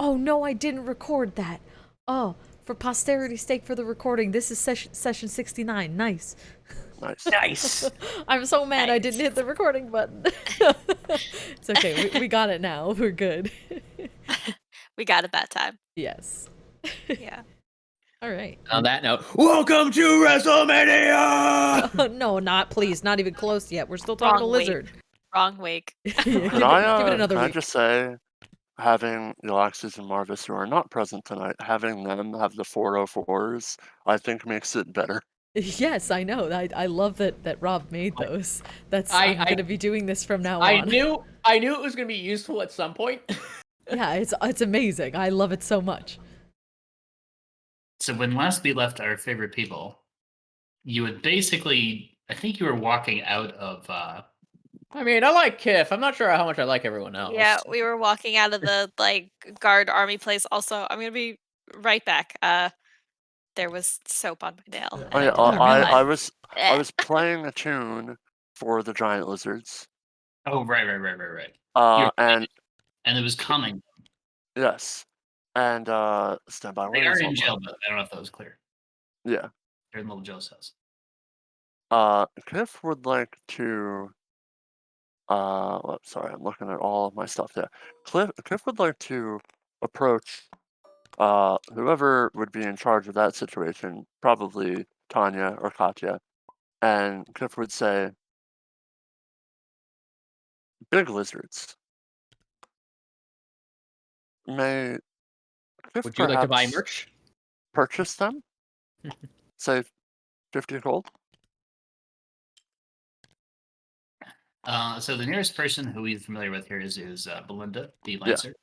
Oh no, I didn't record that. Oh, for posterity's sake for the recording, this is session 69. Nice. Nice. Nice. I'm so mad I Nice. didn't hit the recording button. It's okay. We got it now. We're good. We got it that time. Yes. Yeah. All right. On that note, welcome to WrestleMania! No, please, not even close yet. We're still Wrong talking to week. Lizard. Wrong week. give Can it another I week. just say, having Yllaxis and Marvis, who are not present tonight, having them have the 404s, I think makes it better. Yes, I know. I love that Rob made those. I'm gonna be doing this from now I on. knew it was gonna be useful at some point. Yeah, it's amazing. I love it so much. So when last we left our favorite people, you would basically, I think you were walking out of. I mean, I like Kiff. I'm not sure how much I like everyone else. Yeah, we were walking out of the guard army place. Also, I'm gonna be right back. There was soap on my nail. Oh and yeah, I didn't realize. I was playing a tune for the giant lizards. Oh right. And it was coming. yes, and stand by. They are in jail, but I don't know if that was clear. Yeah. They're in little jail cells. Kiff would like to. Sorry, I'm looking at all of my stuff there. Kiff would like to approach whoever would be in charge of that situation, probably Tanya or Katya, and Kiff would say, "Big lizards. May Kiff Would you like to buy perhaps merch? purchase them? Say 50 gold?" So the nearest person who he's familiar with here is Belinda, the Lancer.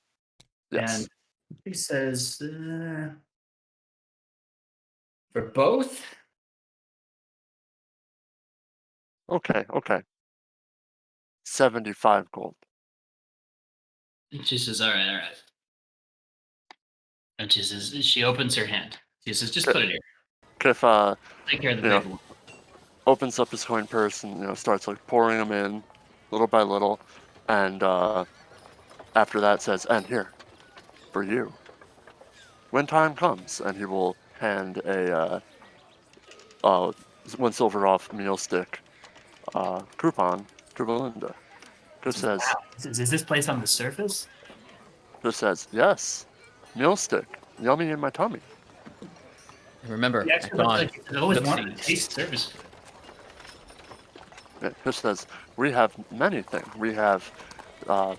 Yes. And he says, for both? Okay. 75 gold. She says, all right. And she opens her hand. She says, just put it here. Kiff, Take care of the big one. opens up his coin purse and starts like pouring them in little by little, and after that says, "And here, for you, when time comes," and he will hand a 1 silver off meal stick coupon to Belinda. Just says, Is this place on the surface? just says, "Yes, meal stick, yummy in my tummy." Remember, Yeah, at dawn, I always look wanted to seeds. taste service. It just says, "We have many things. We have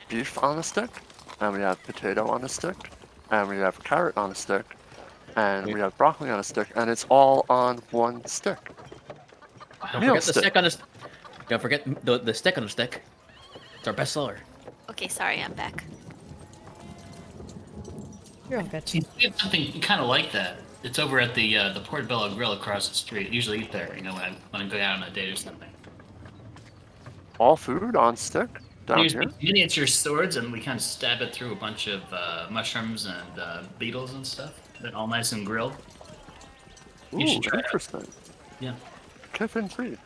beef on a stick, and we have potato on a stick, and we have carrot on a stick, and we have broccoli on a stick, and it's all on one stick." Don't Meal forget the stick on the. Don't forget the stick on the stick. It's our best seller. Okay, sorry, I'm back. You're all good. See, we have something kind of like that. It's over at the Portobello Grill across the street. I usually eat there, when I go out on a date or something. All food on stick down Here's here. miniature swords, and we kind of stab it through a bunch of mushrooms and beetles and stuff. They're all nice and grilled. You Ooh, should try it out. interesting. Yeah. Kiffin free.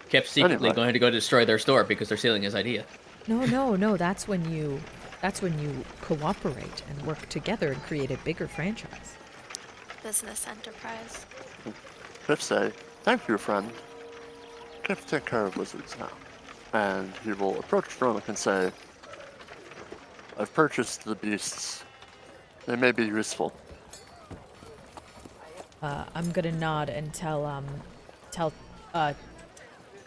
Kept secretly Anyway. going to go destroy their store because they're stealing his idea. No. That's when you cooperate and work together and create a bigger franchise. Business enterprise. Kiff say, "Thank you, friend. Kiff take care of lizards now." And he will approach Dromik and say, "I've purchased the beasts. They may be useful." I'm gonna nod and tell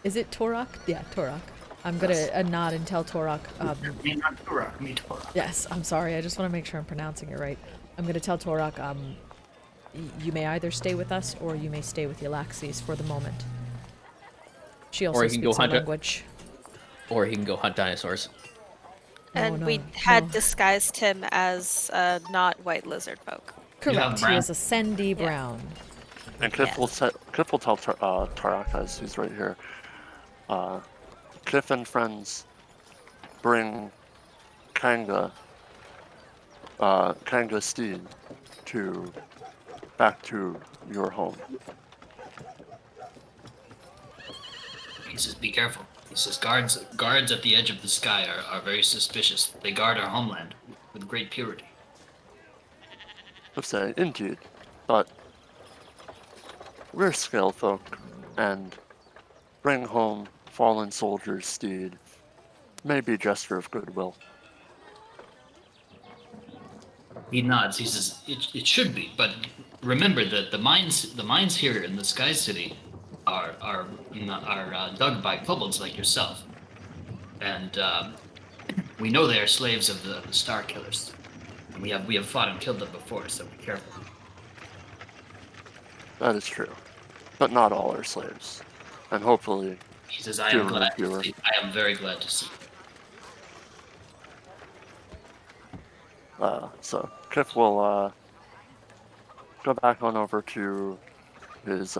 is it Torok? Yeah, Torok. I'm gonna nod and tell Torok. Me Torok. Yes, I'm sorry. I just want to make sure I'm pronouncing it right. I'm gonna tell Torok. You may either stay with us or you may stay with Yllaxis for the moment. She also Or you can go speaks our hunt it. language. Or he can go hunt dinosaurs. And no, we had no. disguised him as not white lizard folk. Correct. He brown. is a sandy brown. And Kiff will tell Tarak, as he's right here, Kiff and friends bring Kanga steed back to your home. He says, be careful. He says, guards at the edge of the sky are very suspicious. They guard our homeland. with great purity. Let's say, indeed. But we're scale folk, and bring home fallen soldier's steed may be gesture of goodwill. He nods. He says, "It should be, but remember that the mines here in the Sky City are dug by kobolds like yourself, and we know they are slaves of the Star Killers. And we have fought and killed them before, so be careful." That is true. But not all are slaves. And hopefully, He says, "I am fewer glad. and fewer. I am very glad to see." So Kiff will go back on over to his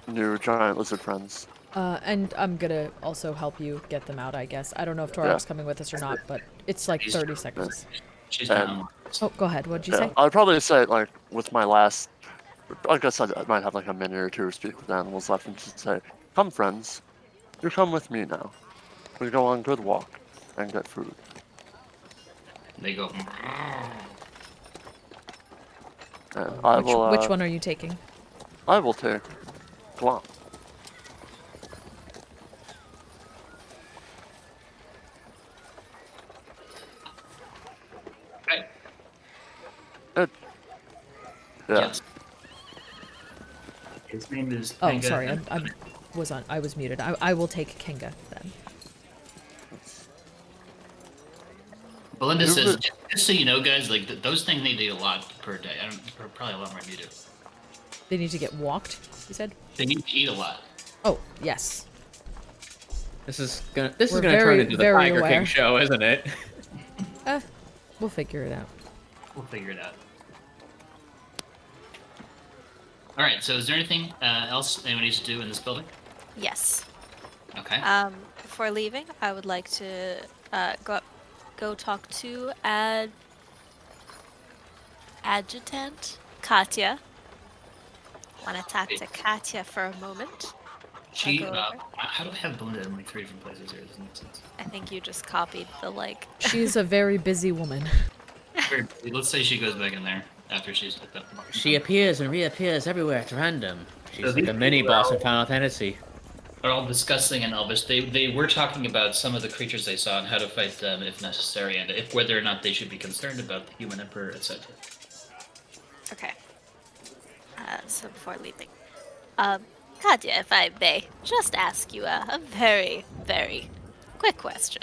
new giant lizard friends. And I'm gonna also help you get them out, I guess. I don't know if Torok's coming with us or not, but it's like 30 seconds. She's And- down. Oh, go ahead. What'd you Yeah, say? I'd probably say, like, with my last... I guess I might have, like, a minute or two to speak with animals left and just say, "Come, friends. You come with me now. We go on good walk and get food." They go. And I will, Which one are you taking? I will take Glom. Okay. Yeah. Yes. His name is. Oh, Kenga. sorry. I was muted. I will take Kenga then. Belinda You says, would- just so you know, guys, like those things they do a lot per day. Probably a lot more than you do. They need to get walked, you said? They need to eat a lot. Oh, yes. This is We're gonna turn very, into the very Tiger aware. King show, isn't it? We'll figure it out. We'll figure it out. All right. So, is there anything else anyone needs to do in this building? Yes. Okay. Before leaving, I would like to go talk to Adjutant Katya. Want to talk to Katya for a moment? She. go over. How do I have Belinda in like 3 different places here? It doesn't make sense. I think you just copied the like. She's a very busy woman. Very- Let's say she goes back in there after she's looked up. She appears and reappears everywhere at random. She's So like these a mini people are boss in all- Final Fantasy. Are all discussing in Elvish. They were talking about some of the creatures they saw and how to fight them if necessary, and if whether or not they should be concerned about the human emperor, etc. Okay. So before leaving, Katya, if I may, just ask you a very, very quick question.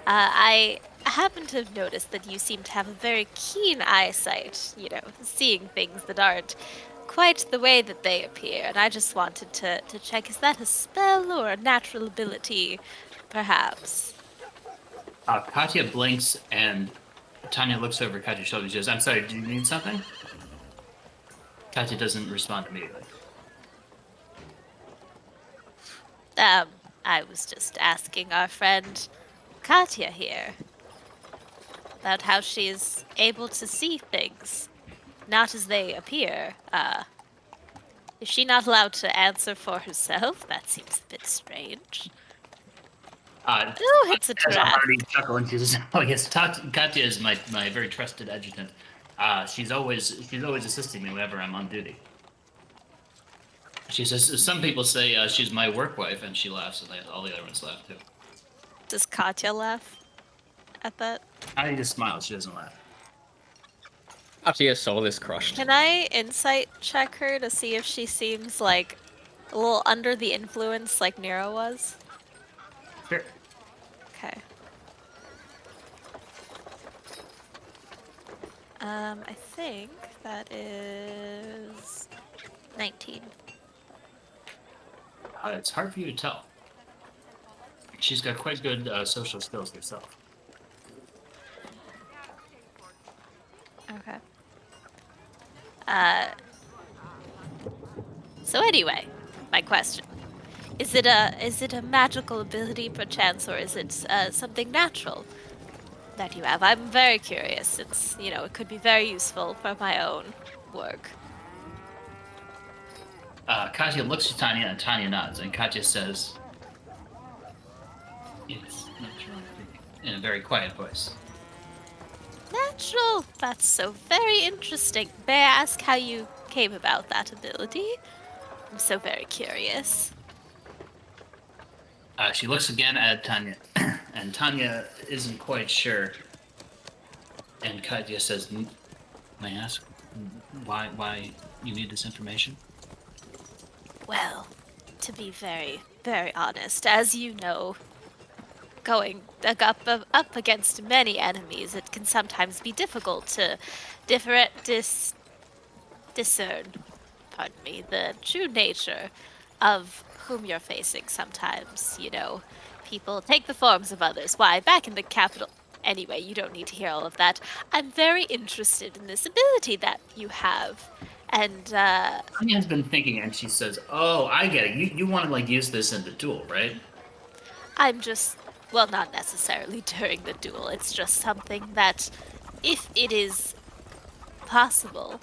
I happen to have noticed that you seem to have a very keen eyesight, seeing things that aren't quite the way that they appear, and I just wanted to check, is that a spell or a natural ability, perhaps? Katya blinks, and Tanya looks over Katya's shoulder and says, "I'm sorry, do you need something?" Katya doesn't respond immediately. I was just asking our friend Katya here about how she's able to see things, not as they appear. Is she not allowed to answer for herself? That seems a bit strange. Oh, it's a As a trap. hearty chuckle, and she says, "Oh yes, Katya is my very trusted adjutant. She's always assisting me whenever I'm on duty." She says, "Some people say she's my work wife," and she laughs, and all the other ones laugh too. Does Katya laugh at that? I just smile. She doesn't laugh. Katya's soul is crushed. Can I insight check her to see if she seems like a little under the influence like Nero was? Sure. Okay. I think that is 19. It's hard for you to tell. She's got quite good social skills herself. Okay. So anyway, my question. Is it a magical ability perchance, or is it something natural that you have? I'm very curious, since, it could be very useful for my own work. Katya looks at Tanya, and Tanya nods, and Katya says, "Yes, natural," in a very quiet voice. Natural. That's so very interesting. May I ask how you came about that ability? I'm so very curious. She looks again at Tanya, and Tanya isn't quite sure. And Katya says, "May I ask why you need this information?" Well, to be very, very honest, as you know, going up against many enemies, it can sometimes be difficult to discern, pardon me, the true nature of whom you're facing sometimes. You know, people take the forms of others. Why, back in the capital. Anyway, you don't need to hear all of that. I'm very interested in this ability that you have. And, Tanya has been thinking, and she says, "Oh, I get it. You want to like use this in the duel, right?" I'm just, well, not necessarily during the duel. It's just something that, if it is possible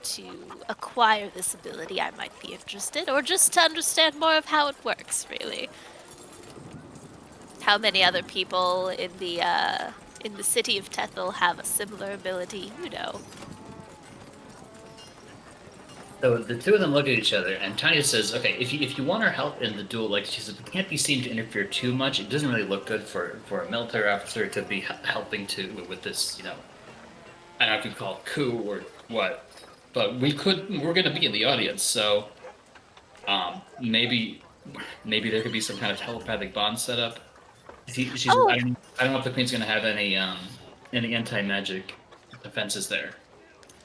to acquire this ability, I might be interested, or just to understand more of how it works, really. How many other people in the city of Tethel have a similar ability, you know. So the two of them look at each other, and Tanya says, "Okay, if you want our help in the duel, like she says, it can't be seen to interfere too much. It doesn't really look good for a military officer to be helping with this, you know, I don't know if you call it coup or what, but we're going to be in the audience, so maybe there could be some kind of telepathic bond set up." She says, Oh, I don't know if the queen's going to have any anti-magic defenses there.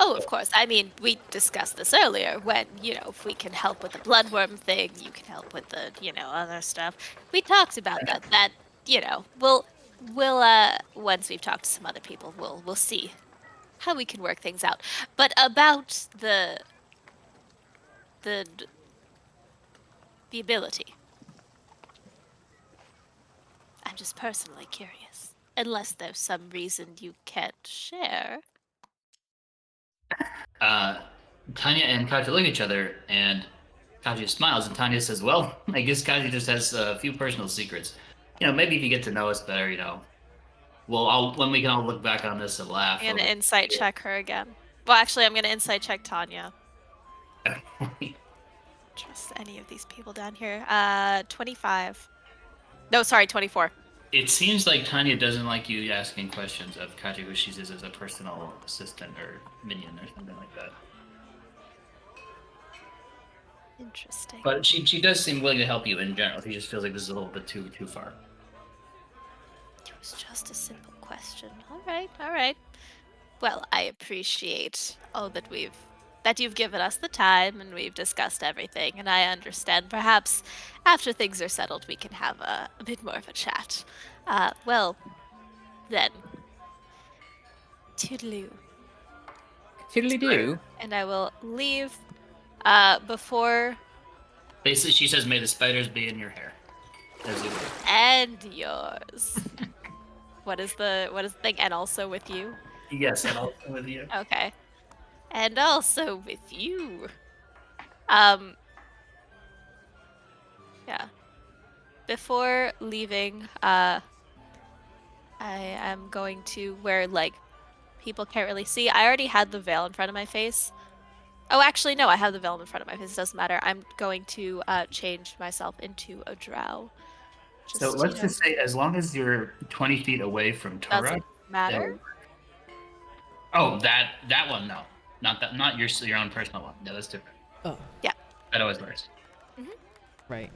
Oh, of course. I mean, we discussed this earlier when, you know, if we can help with the bloodworm thing, you can help with the, you know, other stuff. We talked about that. That, you know, we'll once we've talked to some other people, we'll see how we can work things out. But about the the ability. I'm just personally curious. Unless there's some reason you can't share. Tanya and Katya look at each other, and Katya smiles, and Tanya says, "Well, I guess Katya just has a few personal secrets. You know, maybe if you get to know us better, you know, when we can all look back on this and laugh." I'm gonna insight check her again. Well, actually, I'm gonna insight check Tanya. Trust any of these people down here. 25. No, sorry, 24. It seems like Tanya doesn't like you asking questions of Katya, who she sees as a personal assistant or minion or something like that. Interesting. But she does seem willing to help you in general. She just feels like this is a little bit too far. It was just a simple question. All right. Well, I appreciate all that you've given us the time and we've discussed everything, and I understand perhaps after things are settled we can have a bit more of a chat. Well, then. Toodaloo. Tiddly-doo. And I will leave before Basically, she says, "May the spiders be in your hair." As you do. and yours. What is the thing? And also with you? Yes, and also with you. Okay. And also with you. Yeah. Before leaving, I am going to where like people can't really see. I already had the veil in front of my face. Oh, actually, no, I have the veil in front of my face. It doesn't matter. I'm going to change myself into a drow. So let's just say, as long as you're 20 feet away from Torah. Doesn't matter. Oh, that one, no, not your own personal one. No, that's different. Oh, Yeah. That always works. right.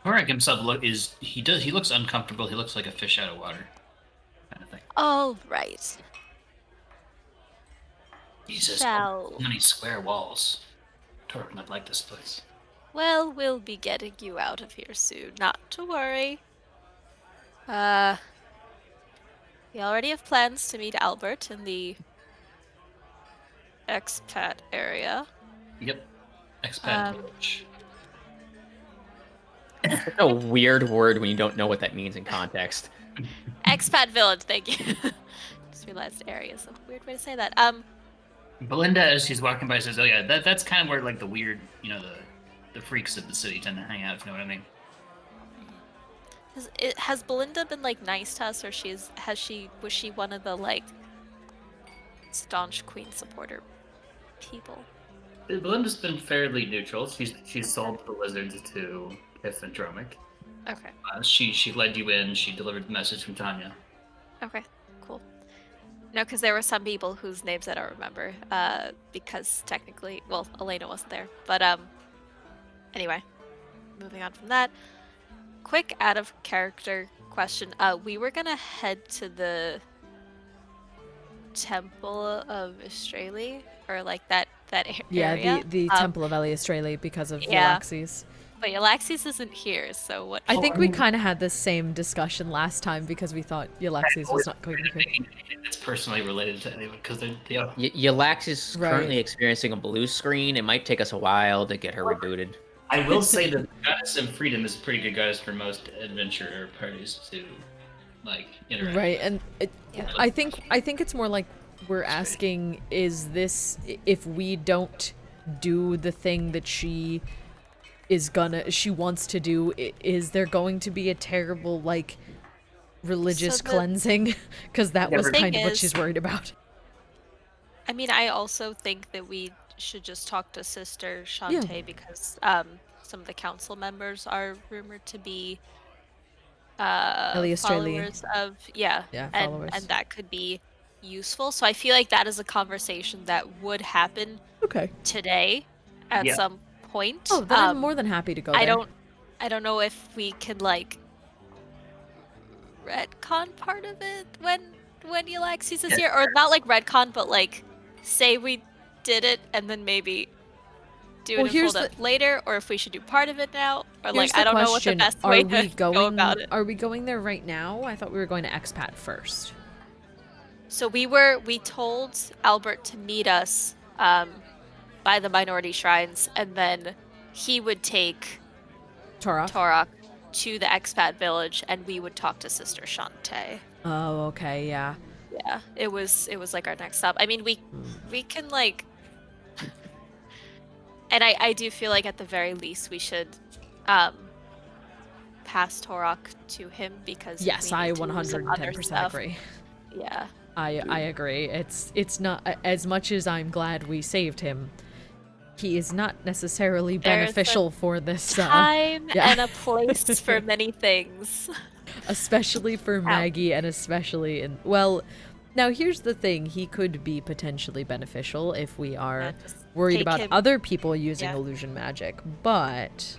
Horak himself he looks uncomfortable. He looks like a fish out of water, kind of thing. All right. Jesus, Shall- so many square walls. Torak would like this place. Well, we'll be getting you out of here soon. Not to worry. We already have plans to meet Albert in the expat area. Yep, expat Um, village. It's a weird word when you don't know what that means in context. Expat village, thank you. Just realized area is a weird way to say that. Belinda, as she's walking by, says, "Oh yeah, that's kind of where like the weird, you know, the freaks of the city tend to hang out. If you know what I mean?" Has Belinda been like nice to us, or was she one of the like staunch Queen supporter people? Belinda's been fairly neutral. She's sold the lizards to Kiff and Dromik. Okay. She led you in. She delivered the message from Tanya. Okay. Cool. No, because there were some people whose names I don't remember. Because technically, well, Elena wasn't there. But anyway, moving on from that. Quick out of character question. We were gonna head to the Temple of Estreli, or like that Yeah, area. the Temple of Eliastrele because of yeah. Yllaxis. But Yllaxis isn't here, so what? I think we kind of had the same discussion last time because we thought Yllaxis was not going to be here. It's personally related to anyone because they're Yllaxis is Right. currently experiencing a blue screen. It might take us a while to get her rebooted. I will say that Goddess of Freedom is a pretty good goddess for most adventure parties to like interact. Right, and Yeah. I think it's more like we're asking: is this, if we don't do the thing that she wants to do, is there going to be a terrible like religious So the- cleansing? Because that was The thing kind of what is- she's worried about. I mean, I also think that we should just talk to Sister Shantae because some of the council members are rumored to be Eliastrele. followers of Yeah, and followers. that could be useful. So I feel like that is a conversation that would happen Okay. today at Yeah. some point. Oh, then I'm more than happy to go there. I don't know if we could like retcon part of it when Yllaxis is here, or not like retcon, but like say we did it and then maybe do Well, it here's and fold it later, or if we should do part of it now, or Here's like the I don't know what the question, best way are we to go about it. Are we going there right now? I thought we were going to expat first. So we told Albert to meet us by the minority shrines, and then he would take Torok? Torok to the expat village, and we would talk to Sister Shantae. Oh, okay, yeah. Yeah, it was like our next stop. I mean, we can like, and I do feel like at the very least we should pass Torok to him because Yes, we I need to do some other 110% stuff. agree. Yeah. I agree. It's not, as much as I'm glad we saved him, he is not necessarily There's a beneficial for this Time yeah. and a place for many things. especially for Maggie and especially in, well, now here's the thing, he could be potentially beneficial if we are Yeah, just worried take about him- other people using yeah. illusion magic, but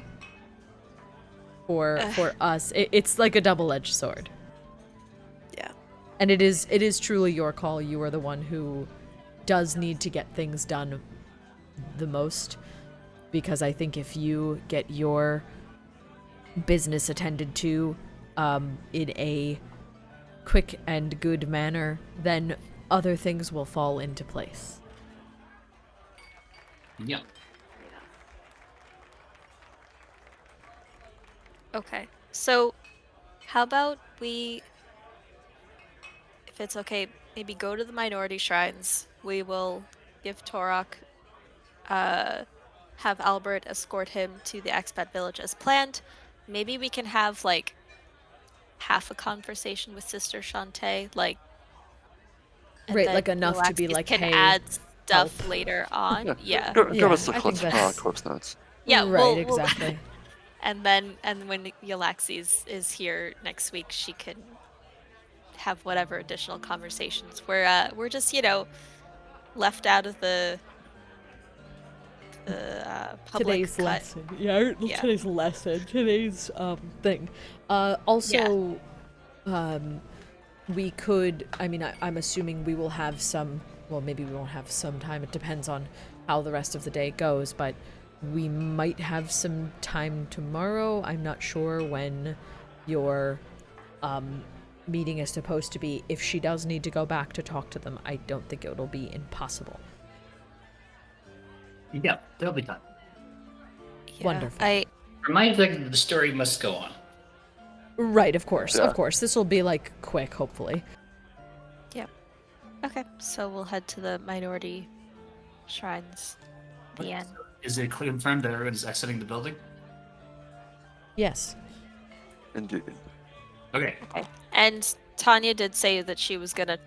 for us it's like a double-edged sword. Yeah. And it is truly your call. You are the one who does need to get things done the most, because I think if you get your business attended to in a quick and good manner, then other things will fall into place. Yeah. Okay. So, how about we, if it's okay, maybe go to the minority shrines. We will give Torok, have Albert escort him to the expat village as planned. Maybe we can have like half a conversation with Sister Shantae, like, and Right, then like enough to be Yllaxis like, can hey, add stuff help. later on. Yeah. Give Yeah, us the I think that's- Cliff's Notes. Yeah. right, we'll- exactly. And then, when Yllaxis is here next week, she can have whatever additional conversations. We're just left out of the public Today's cut. lesson. Yeah, Yeah. today's lesson. Today's thing. Also, we could, I mean, I'm assuming we will have some, well, maybe we won't have some time. It depends on how the rest of the day goes, but we might have some time tomorrow. I'm not sure when your meeting is supposed to be. If she does need to go back to talk to them, I don't think it'll be impossible. Yeah, there'll be time. Yeah, Wonderful. Remind them that the story must go on. Right, of course, Yeah. of course. This will be, like, quick, hopefully. Okay, so we'll head to the minority shrines. The end. Is it confirmed that everyone's exiting the building? Yes. Indeed. Okay. Okay. And Tanya did say that she was gonna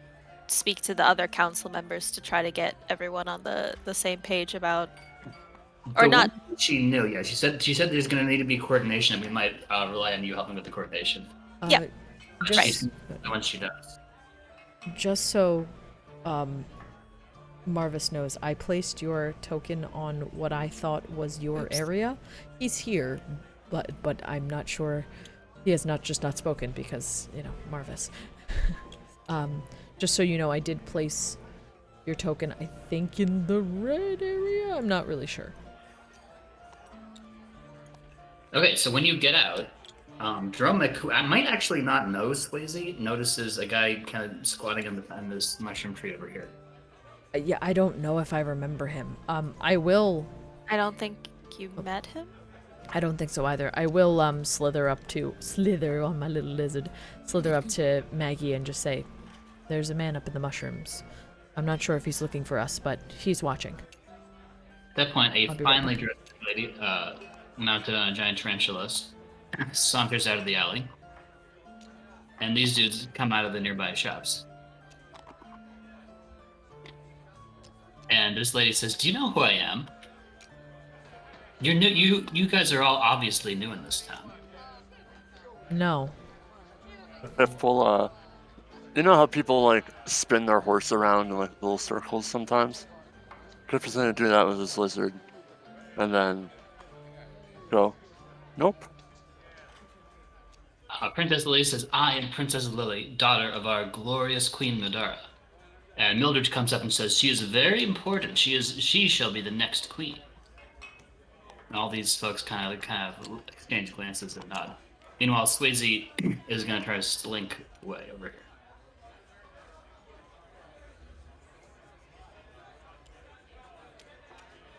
speak to the other council members to try to get everyone on the same page about, or The not. one she knew, yeah. She said there's going to need to be coordination, and we might rely on you helping with the coordination. Yeah. She's Just, the one she does. just so Marvis knows, I placed your token on what I thought was your area. He's here, but I'm not sure. He has not spoken because, Marvis. Just so you know, I did place your token, I think, in the red area? I'm not really sure. Okay, so when you get out, Dromik, who I might actually not know Swayze, notices a guy kind of squatting in this mushroom tree over here. Yeah, I don't know if I remember him. I will... I don't think you met him. I don't think so either. I will slither on my little lizard, slither up to Maggie and just say, "There's a man up in the mushrooms. I'm not sure if he's looking for us, but he's watching." At that point, a I'll be right finely back. dressed lady, mounted on a giant tarantula, saunters out of the alley, and these dudes come out of the nearby shops. And this lady says, "Do you know who I am? You're new. You guys are all obviously new in this town." No. If we'll, you know how people like spin their horse around in like little circles sometimes? Cliff is gonna do that with his lizard, and then go, "Nope." Princess Lily says, "I am Princess Lily, daughter of our glorious Queen Madara." And Mildred comes up and says, "She is very important. She shall be the next queen." And all these folks kind of exchange glances and nod. Meanwhile, Swayze is going to try to slink away over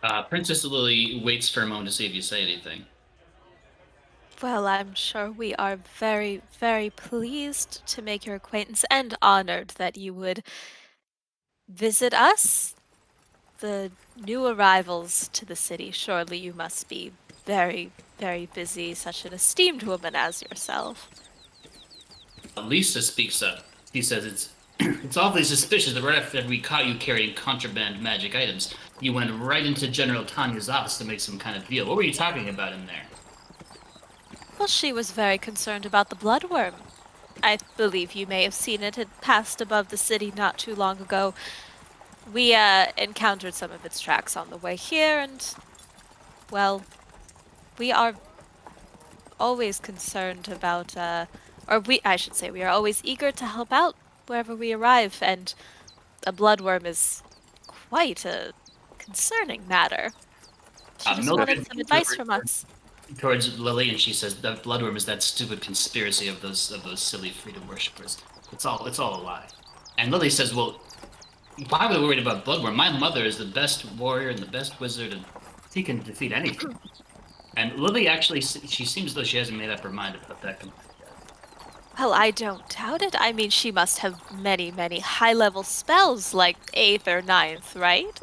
here. Princess Lily waits for a moment to see if you say anything. Well, I'm sure we are very, very pleased to make your acquaintance and honored that you would visit us, the new arrivals to the city. Surely you must be very, very busy, such an esteemed woman as yourself. Lisa speaks up. She says, "It's awfully suspicious that right after we caught you carrying contraband magic items, you went right into General Tanya's office to make some kind of deal. What were you talking about in there?" Well, she was very concerned about the bloodworm. I believe you may have seen it. It passed above the city not too long ago. We encountered some of its tracks on the way here, and, well, we are always concerned about, I should say, we are always eager to help out wherever we arrive, and a bloodworm is quite a concerning matter. She just Mildred wanted some advice from us. towards Lily, and she says, "The bloodworm is that stupid conspiracy of those silly freedom worshippers. It's all a lie." And Lily says, "Well, why were we worried about bloodworm? My mother is the best warrior and the best wizard, and she can defeat anything." And Lily actually, she seems as though she hasn't made up her mind about that. Well, I don't doubt it. I mean, she must have many, many high-level spells, like 8th or 9th, right?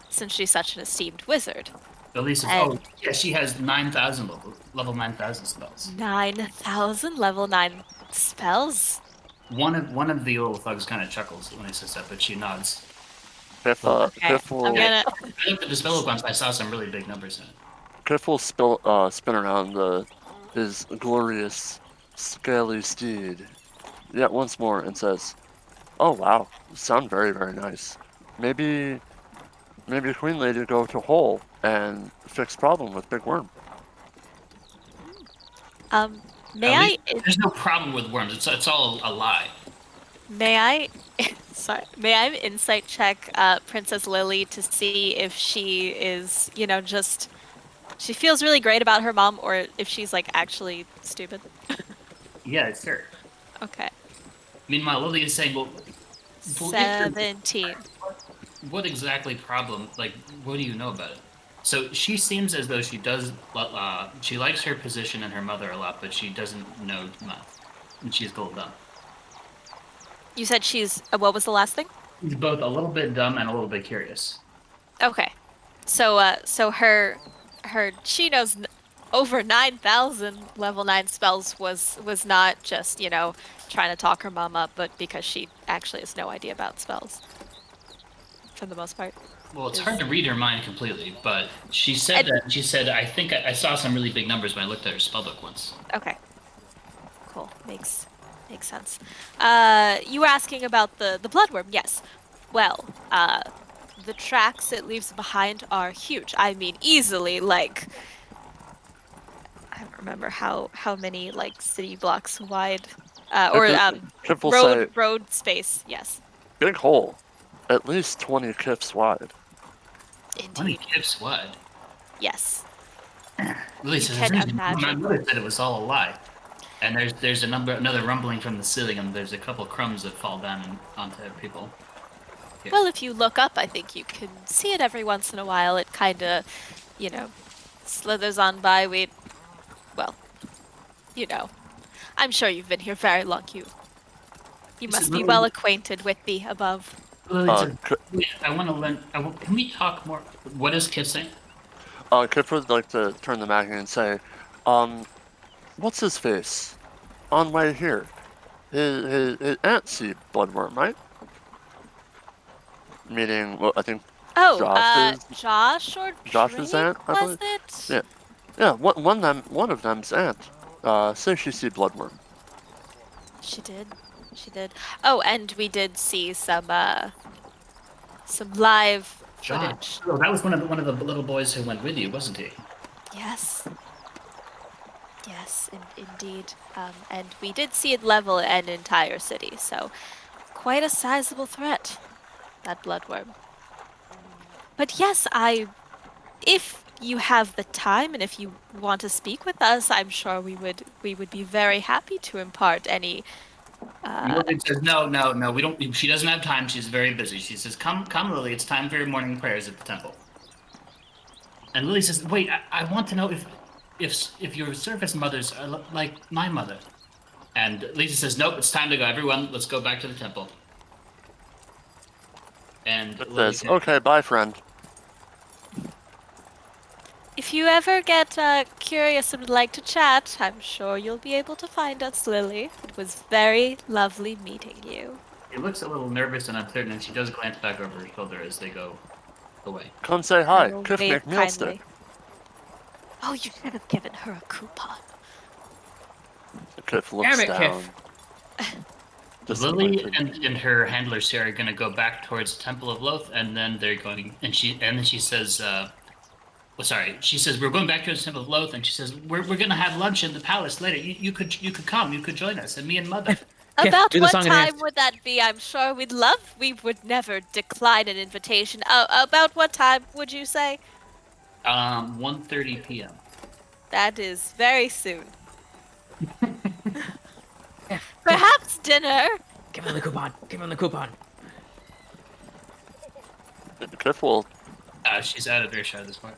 Since she's such an esteemed wizard. Lily says, "Oh, yeah, she has 9,000 level 9,000 spells." 9,000 level 9 spells? One of the little thugs kind of chuckles when he says that, but she nods. Cliff, Okay, Cliff will, I'm gonna... I looked at the spell once. I saw some really big numbers in it. Cliff will spin around his glorious scaly steed yet once more and says, "Oh wow, you sound very, very nice. Maybe Queen Lady go to Hole and fix problem with Big Worm." May At I... least there's no problem with worms. It's all a lie. May I... Sorry. May I insight check Princess Lily to see if she is, just... She feels really great about her mom, or if she's, actually stupid? Yeah, sure. Okay. Meanwhile, Lily is saying, "Well, 17. what exactly problem? What do you know about it?" So she seems as though she does. She likes her position and her mother a lot, but she doesn't know much, and she's gold dumb. You said she's... what was the last thing? She's both a little bit dumb and a little bit curious. Okay. So her... She knows over 9,000 level 9 spells was not just, trying to talk her mom up, but because she actually has no idea about spells. For the most part. Well, it's hard to read her mind completely, but she said I think I saw some really big numbers when I looked at her spellbook once. Okay. Cool. Makes sense. You were asking about the bloodworm, yes. Well, the tracks it leaves behind are huge. I mean, easily, like, I don't remember how many, like, city blocks wide, Kiff will say, road space, yes. big hole. At least 20 kiffs wide. 20 Indeed. kips wide. Yes. Lily You says, can "There's- my imagine. mother said it was all a lie. And there's another rumbling from the ceiling, and there's a couple crumbs that fall down onto people. Yeah. Well, if you look up, I think you can see it every once in a while. It kind of, slithers on by. Well, I'm sure you've been here very long. You must be well acquainted with the above. Lily Uh, says, I want to learn. Can we talk more? What does Kiff say? Kiff would like to turn to Maggie and say, what's his face? On way here. His aunt see bloodworm, right? Meaning, well, I think Oh, Josh's- Josh or Josh's Drake, aunt, I was believe? it? Yeah, one of them's aunt. Say she see bloodworm. She did. She did. Oh, and we did see some live footage. Oh, that was one of the little boys who went with you, wasn't he? Yes. Yes, indeed. And we did see it level an entire city, so quite a sizable threat, that bloodworm. But yes, if you have the time and if you want to speak with us, I'm sure we would be very happy to impart any. Lily says, no, we don't. She doesn't have time. She's very busy. She says, come, Lily. It's time for your morning prayers at the temple. And Lily says, wait, I want to know if your service mothers are like my mother. And Lisa says, nope, it's time to go. Everyone, let's go back to the temple. And It Lily says, okay, bye, friend. If you ever get curious and would like to chat, I'm sure you'll be able to find us, Lily. It was very lovely meeting you. She looks a little nervous and uncertain, and she does glance back over her shoulder as they go away. Come say I hi. will Kiff wave McNeil stick. Oh, you should have given her a coupon. Kiff looks Damn it, down. Lily Disappointed. and her handlers here are going to go back towards the Temple of Loath, and then they're going. And then she says, she says we're going back to the Temple of Loath, and she says we're going to have lunch in the palace later. You could come. You could join us, and me and Mother. Yeah, About do the what song and time dance. would that be? I'm sure we'd love. We would never decline an invitation. About what time would you say? 1:30 p.m. That is very soon. Perhaps dinner. Give him the coupon. Give him the coupon. Kiff will. She's out of earshot at this point.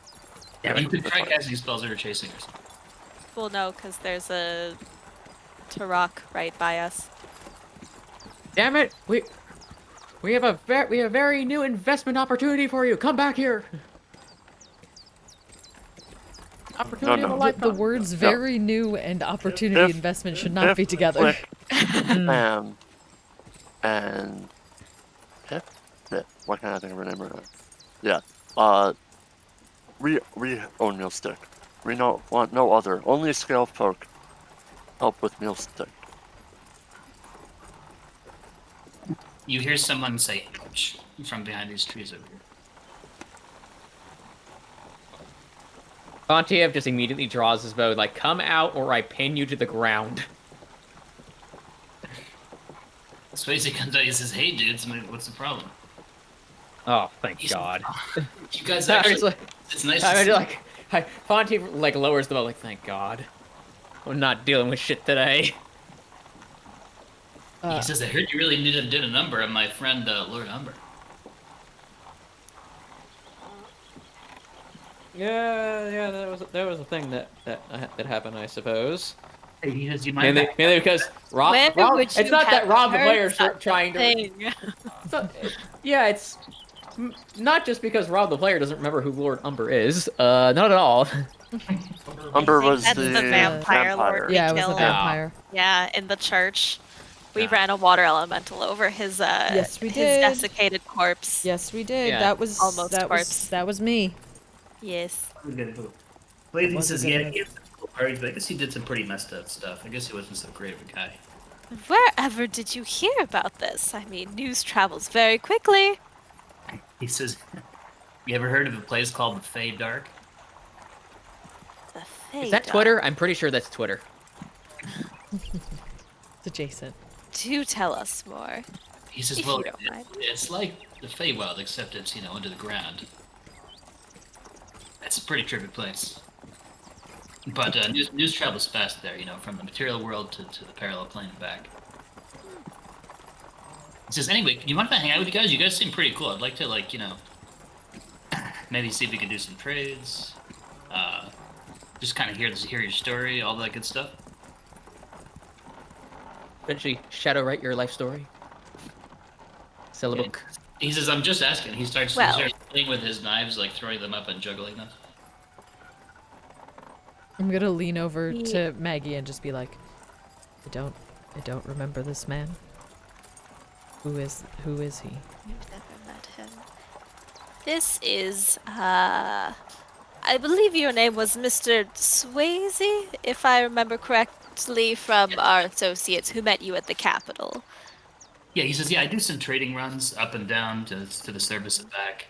Damn You it. could try casting spells or chasing her. Well, no, because there's a Turok right by us. Damn it. We have a very new investment opportunity for you. Come back here. Opportunity of a No. The lifetime. words "very new" and "opportunity If- investment" should not Kiff, be together. Click, and Kiff? Yeah, why can't I think of her name right now? Yeah. We own Meal Stick. We want no other. Only scale folk help with Meal Stick. You hear someone say "ouch" from behind these trees over here. Fontiev just immediately draws his bow, like, come out or I pin you to the ground. Swayze comes out. He says, "Hey, dudes, what's the problem?" Oh, thank God. You guys I actually. was like, It's nice. I To was see. like, Fontiev like lowers the bow, like, thank God. I'm not dealing with shit today. He says, "I heard you really did a number on my friend Lord Umber." Yeah, that was a thing that happened, I suppose. Hey, he says, "You mind?" Mainly because Rob. Where would It's you not that have Rob the heard player's such trying to. thing? So, yeah, it's Not just because Rob the player doesn't remember who Lord Umber is. Not at all. Umber I think was that's the the vampire lord we Yeah, it was the killed. vampire. Yeah, in the church. We Yeah. ran a water elemental over his Yes, we his did. desiccated corpse. Yes, we did. Yeah. That was Almost that corpse. was me. Yes. Blazing wasn't says, good yeah, enough. he had some cool parties, but I guess he did some pretty messed up stuff. I guess he wasn't so great of a guy. Wherever did you hear about this? I mean, news travels very quickly. He says, you ever heard of a place called the Fey Dark? The Is that Fey Twitter? I'm pretty sure that's Twitter. It's adjacent. Do tell us more. He says, If well, you don't mind. it's like the Feywild, except it's, under the ground. It's a pretty trippy place. But news travels fast there, from the material world to the parallel plane and back. He says, anyway, do you mind if I hang out with you guys? You guys seem pretty cool. I'd like to, maybe see if we can do some trades. Just kind of hear your story, all that good stuff. Eventually, shadow write your life story. Sell a Yeah. book. He says, I'm just asking. He starts Well- playing with his knives, like throwing them up and juggling them. I'm gonna lean over Ye- to Maggie and just be like, I don't remember this man. Who is he? You've never met him. This is, I believe your name was Mr. Swayze, if I remember correctly, from our associates who met you at the Capitol. Yeah, he says, yeah, I do some trading runs up and down to the service and back.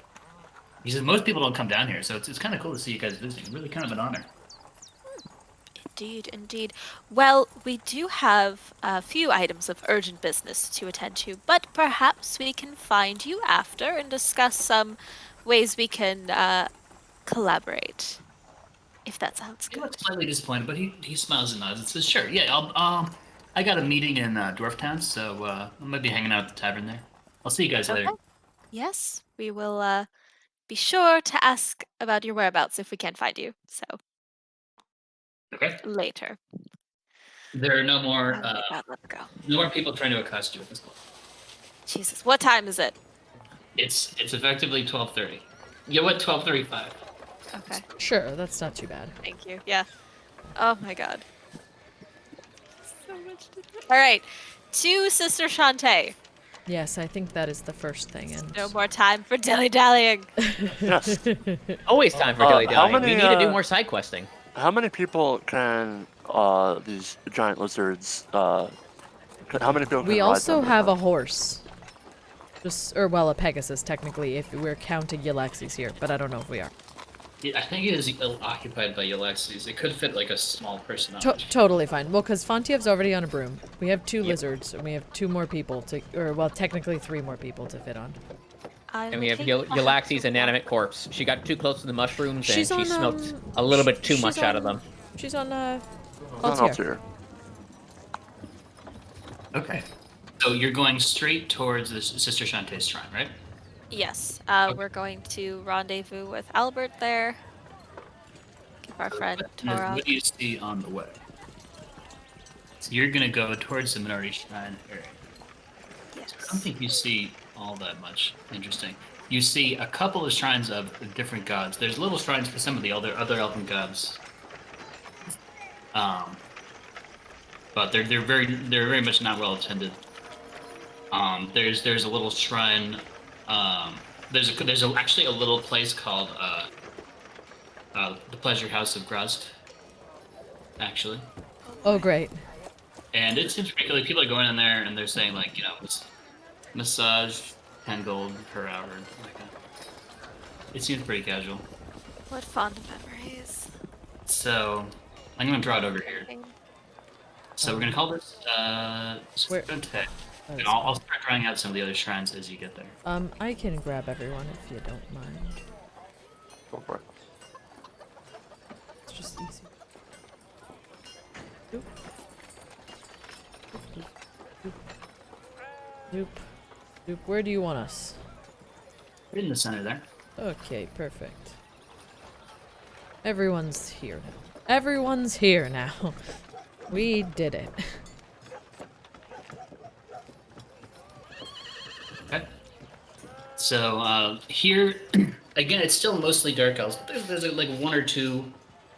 He says, most people don't come down here, so it's kind of cool to see you guys visiting. Really kind of an honor. Indeed, indeed. Well, we do have a few items of urgent business to attend to, but perhaps we can find you after and discuss some ways we can collaborate. If that sounds He good. looks slightly disappointed, but he smiles and nods and says, sure, yeah, I got a meeting in Dwarf Town, so I might be hanging out at the tavern there. I'll see you guys later. Okay. Yes, we will be sure to ask about your whereabouts if we can't find you. So Okay. later. There are no more Oh my God, let's go. no more people trying to accost you at this point. Jesus, what time is it? It's effectively 12:30. Yeah, what 12:35? Okay, Sure, that's not too bad. thank you. Yeah. Oh my God. So much to do. All right, to Sister Shantae. Yes, I think that is the first thing. And No more time for dilly-dallying. Yes. Always time for how dilly dallying. We many, need to do uh, more side questing. How many people can these giant lizards? How many people? we can ride also them? have a horse. A Pegasus technically, if we're counting Yllaxis here, but I don't know if we are. Yeah, I think it is occupied by Yllaxis. It could fit like a small person on it. Totally fine. Well, because Fontiev's already on a broom. We have two Yep. lizards, and we have two more people to, or well, technically 3 more people to fit on. And we have Yllaxis' inanimate corpse. She got too close to the mushrooms and She's she on, smoked a little bit too she's much out of on- them. She's on Not Altair. Altair. Okay. So you're going straight towards the Sister Shantae's shrine, right? Yes, we're going to rendezvous with Albert there. Give our friend Tora. What do you see on the way? So you're gonna go towards the minority shrine area. I don't Yes. think you see all that much. Interesting. You see a couple of shrines of different gods. There's little shrines for some of the other elven gods. But they're very much not well attended. There's a little shrine. There's actually a little place called the Pleasure House of Grust. Actually. Oh, great. And it seems pretty cool. Like, people are going in there and they're saying like, massage, 10 gold per hour, like that. It seems pretty casual. What fond memories. So I'm gonna draw it over here. So we're gonna call this Where- Shantae. Oh, And I'll start drawing out some of the other shrines as you get there. I can grab everyone if you don't mind. Go for it. It's just easy. Doop. Doop, doop, doop. Doop. Doop. Where do you want us? Right in the center there. Okay, perfect. Everyone's here now. Everyone's here now. We did it. Okay. So here, again, it's still mostly dark elves, but there's like one or two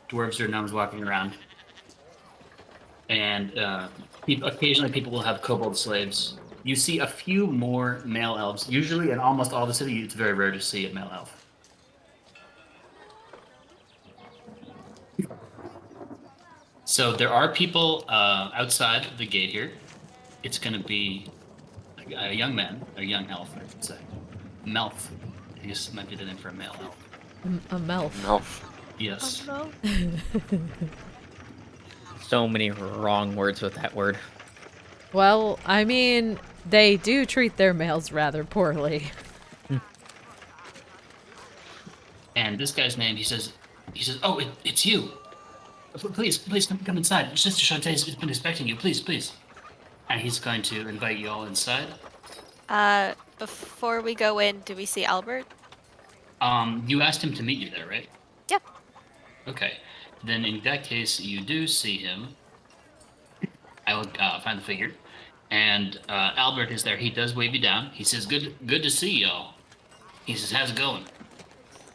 dwarves or gnomes walking around, and occasionally people will have kobold slaves. You see a few more male elves. Usually, in almost all the city, it's very rare to see a male elf. So there are people outside the gate here. It's going to be a young man, a young elf, I should say. Melf. I guess it might be the name for a male elf. A Melf. Elf. Yes. Oh, So many wrong words with that word. Well, I mean, they do treat their males rather poorly. And this guy's name, he says, "Oh, it's you. Please come inside. Sister Shantae's been expecting you. Please." And he's going to invite you all inside. Before we go in, do we see Albert? You asked him to meet you there, right? Yeah. Okay. Then in that case, you do see him. I will find the figure. And Albert is there. He does wave you down. He says, good to see y'all. He says, how's it going?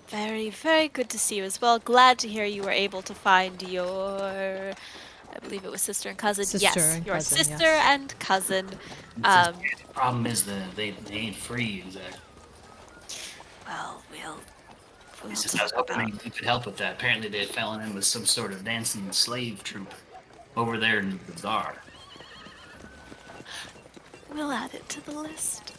Very, very good to see you as well. Glad to hear you were able to find your, I believe it was sister and cousin. Sister yes, and your cousin, sister yes. and cousin. The problem is that they ain't free, exactly. Well, we'll He says, I was talk hoping about. you could help with that. Apparently they'd fallen in with some sort of dancing slave troupe over there in the bazaar. We'll add it to the list.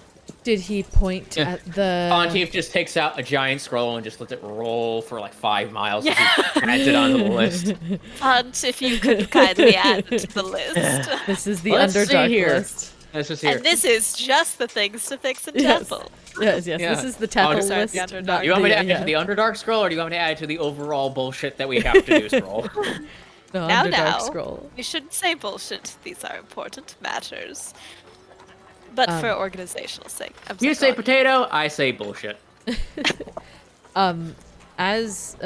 Did he point Yeah. at the... Fontiev just takes out a giant scroll and just lets it roll for like 5 miles as he adds it onto the list. Font, if you could kindly add it to the list. This is the Let's see Underdark here. list. Let's just hear. And this is just the things to fix in Yes. temple. Yes, Yeah. this is the temple sorry, list. the Underdark. not You want me to add the, it to the Underdark scroll, or do you want me to add it to the overall bullshit that we have to do scroll? the Now, Underdark scroll. We shouldn't say bullshit. These are important matters. But for organizational sake. I'm You so say sorry. potato, I say bullshit. As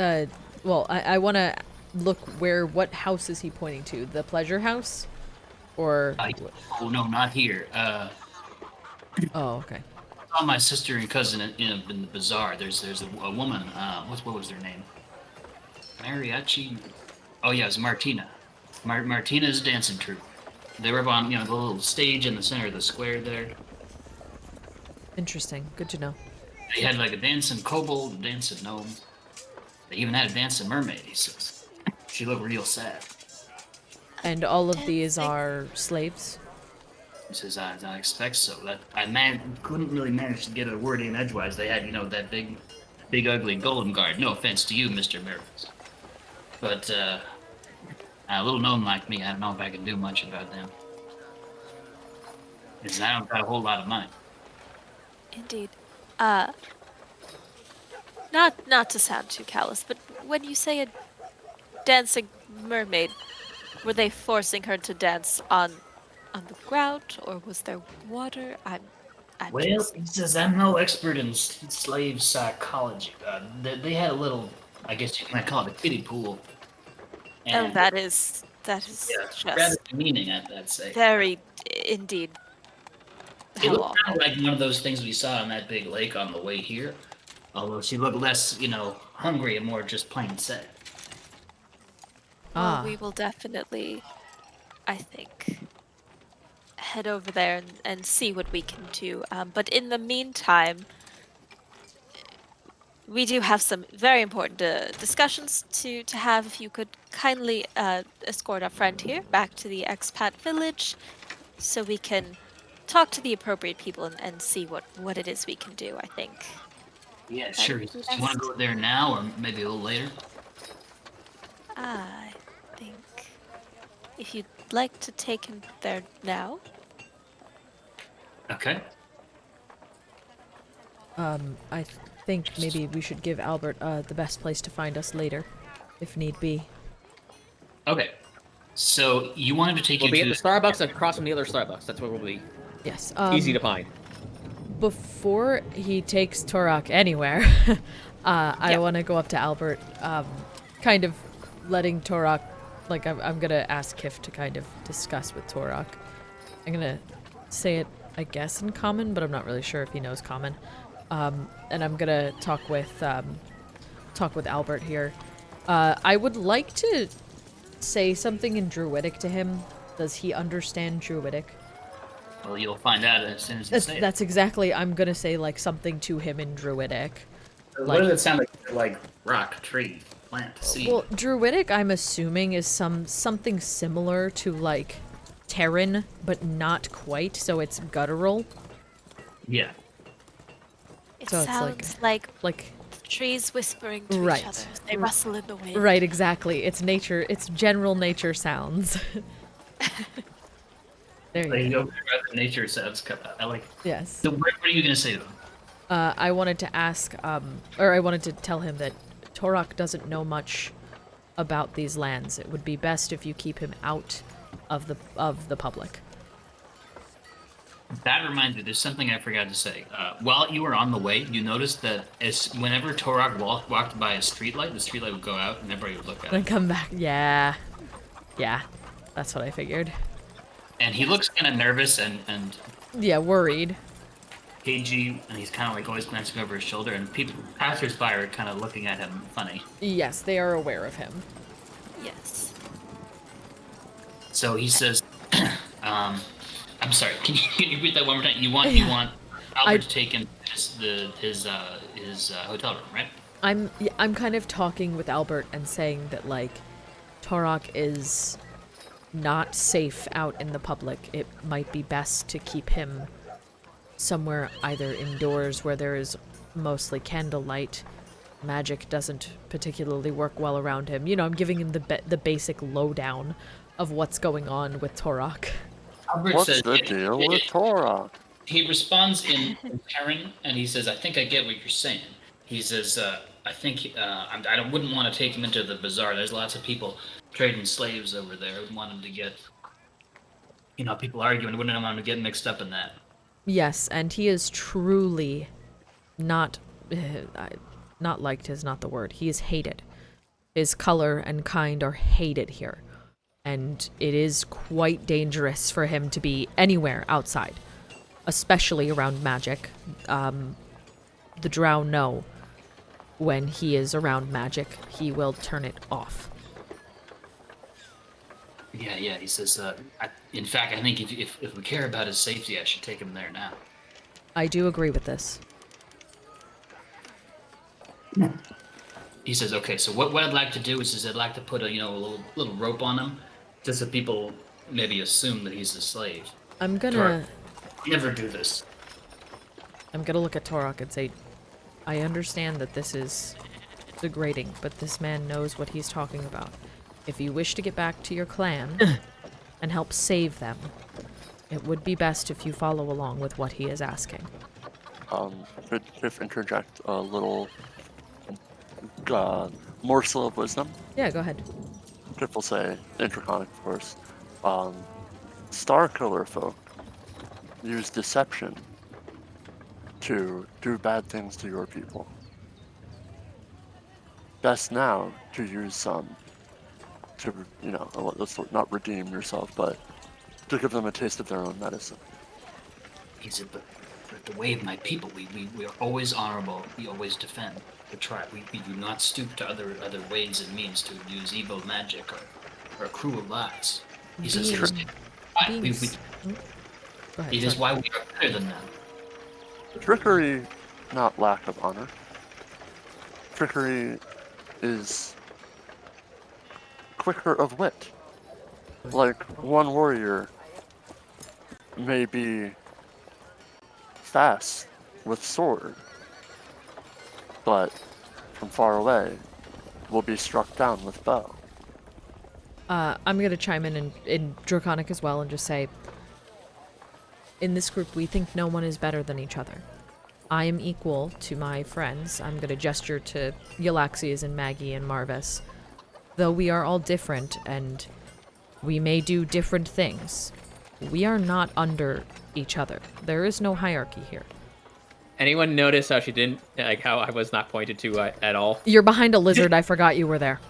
well, I want to look what house is he pointing to? The pleasure house, or Oh, no, not here. oh, okay. I saw my sister and cousin in the bazaar. There's a woman. What was their name? Mariachi. Oh yeah, it was Martina. Martina's dancing troupe. They were up on the little stage in the center of the square there. Interesting. Good to know. They had like a dancing kobold, a dancing gnome. They even had a dancing mermaid. He says she looked real sad. And all of these are slaves. He says I expect so. That couldn't really manage to get a word in edgewise. They had that big ugly golem guard. No offense to you, Mr. Marvis, but a little gnome like me, I don't know if I can do much about them. Because I don't got a whole lot of money. Indeed. Not to sound too callous, but when you say a dancing mermaid, were they forcing her to dance on the ground, or was there water? I'm Well, just... he says I'm no expert in slave psychology. They had a little, I guess you might call it a kiddie pool. Oh, And, that is yeah, just rather demeaning, I'd say. very indeed. It How looked awful. kind of like one of those things we saw on that big lake on the way here. Although she looked less, hungry and more just plain sad. Ah. Well, we will definitely, I think, head over there and see what we can do. But in the meantime, we do have some very important discussions to have. If you could kindly escort our friend here back to the expat village so we can talk to the appropriate people and see what it is we can do, I think. Yeah, That sure. would Do be you want to best. go there now or maybe a little later? I think if you'd like to take him there now. Okay. I think maybe we should give Albert the best place to find us later, if need be. Okay. So you wanted to take We'll be you at the to Starbucks across from the other Starbucks. That's where we'll be. Yes. Easy to find. Before he takes Torok anywhere, I want to go up to Albert, kind of letting Torok, like I'm gonna ask Kiff to kind of discuss with Torok. I'm gonna say it, I guess, in common, but I'm not really sure if he knows common. and I'm gonna talk with Albert here. I would like to say something in Druidic to him. Does he understand Druidic? Well, you'll find out as soon as you say it. That's exactly. I'm gonna say like something to him in Druidic. What does it sound like? Like rock, tree, plant, seed. Well, Druidic, I'm assuming, is something similar to like Terran, but not quite. So it's guttural. Yeah. It So it's sounds like trees whispering to Right. each other. They rustle in the wind. right, exactly. It's nature. It's general nature sounds. There Like, you go. nature sounds. I like. Yes. So what are you gonna say to him? I wanted to ask, or I wanted to tell him that Torok doesn't know much about these lands. It would be best if you keep him out of the public. That reminds me, there's something I forgot to say. While you were on the way, you noticed that whenever Torok walked by a streetlight, the streetlight would go out and everybody would look at Then him. come back. Yeah. Yeah. That's what I figured. And he looks kind of nervous and Yeah, worried. cagey, and he's kind of like always glancing over his shoulder, and passers-by are kind of looking at him funny. Yes, they are aware of him. Yes. So he says, I'm sorry, can you repeat that one more time? You want Albert I- to take him to his hotel room, right? I'm kind of talking with Albert and saying that like Torok is not safe out in the public. It might be best to keep him somewhere either indoors where there is mostly candlelight. Magic doesn't particularly work well around him. You know, I'm giving him the basic lowdown of what's going on with Torok. Albert What's says, the deal with Torah? He responds in Terran, and he says, "I think I get what you're saying." He says, "I think I wouldn't want to take him into the bazaar. There's lots of people trading slaves over there. I wouldn't want him to get, people arguing. Wouldn't want him to get mixed up in that." Yes, and he is truly not liked is not the word. He is hated. His color and kind are hated here. And it is quite dangerous for him to be anywhere outside, especially around magic. The Drow know when he is around magic, he will turn it off. Yeah. He says, in fact, I think if we care about his safety, I should take him there now. I do agree with this. He says, "Okay, so what I'd like to do is I'd like to put a little rope on him, just so people maybe assume that he's a slave. I'm gonna Never do this." look at Torok and say, I understand that this is degrading, but this man knows what he's talking about. If you wish to get back to your clan and help save them, it would be best if you follow along with what he is asking. Could Kiff interject a little morsel of wisdom? Yeah, go ahead. Kiff will say, Intraconic, of course. Star Killer folk use deception to do bad things to your people. Best now to use some to, let's not redeem yourself, but to give them a taste of their own medicine. He said, but the way of my people, we are always honorable. We always defend the tribe. We do not stoop to other ways and means to use evil magic or cruel lies. He says, Beings- Go ahead. it is sorry. why we are better than them. Trickery, not lack of honor. Trickery is quicker of wit. Like, one warrior may be fast with sword, but from far away will be struck down with bow. I'm gonna chime in Draconic as well and just say, in this group, we think no one is better than each other. I am equal to my friends. I'm gonna gesture to Yllaxis and Maggie and Marvis. Though we are all different and we may do different things, we are not under each other. There is no hierarchy here. Anyone notice how she didn't, how I was not pointed to at all? You're behind a lizard. I forgot you were there.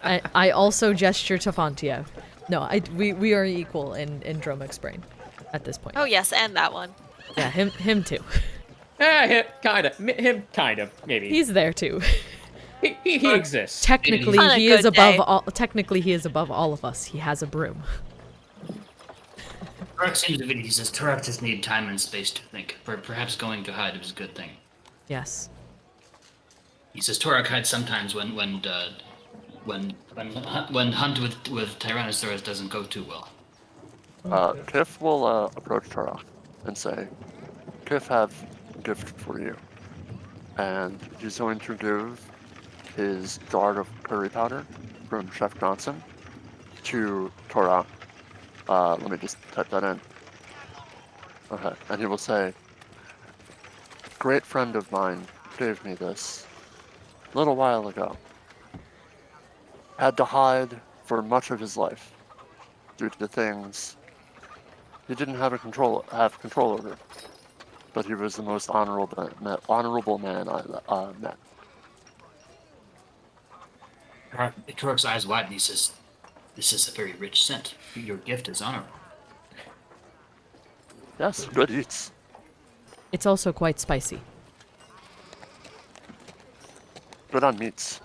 I also gesture to Fontiev. No, we are equal in Dromik's brain at this point. Oh yes, and that one. Yeah, him too. Him, kind of, maybe. He's there too. He exists. Technically, On a he is good above day. all. Technically, he is above all of us. He has a broom. Turok seems to be. He says Turok just need time and space to think. Perhaps going to hide is a good thing. Yes. He says Turok hides sometimes when hunt with Tyrannosaurus doesn't go too well. Kiff will approach Turok and say, Kiff have a gift for you. And he's going to give his jar of curry powder from Chef Johnson to Turok. Let me just type that in. Okay, and he will say, great friend of mine gave me this a little while ago. Had to hide for much of his life due to the things he didn't have control over. But he was the most honorable man I met. Turok's eyes widen. He says, "This is a very rich scent. Your gift is honorable." Yes, good eats. It's also quite spicy. Good on meats.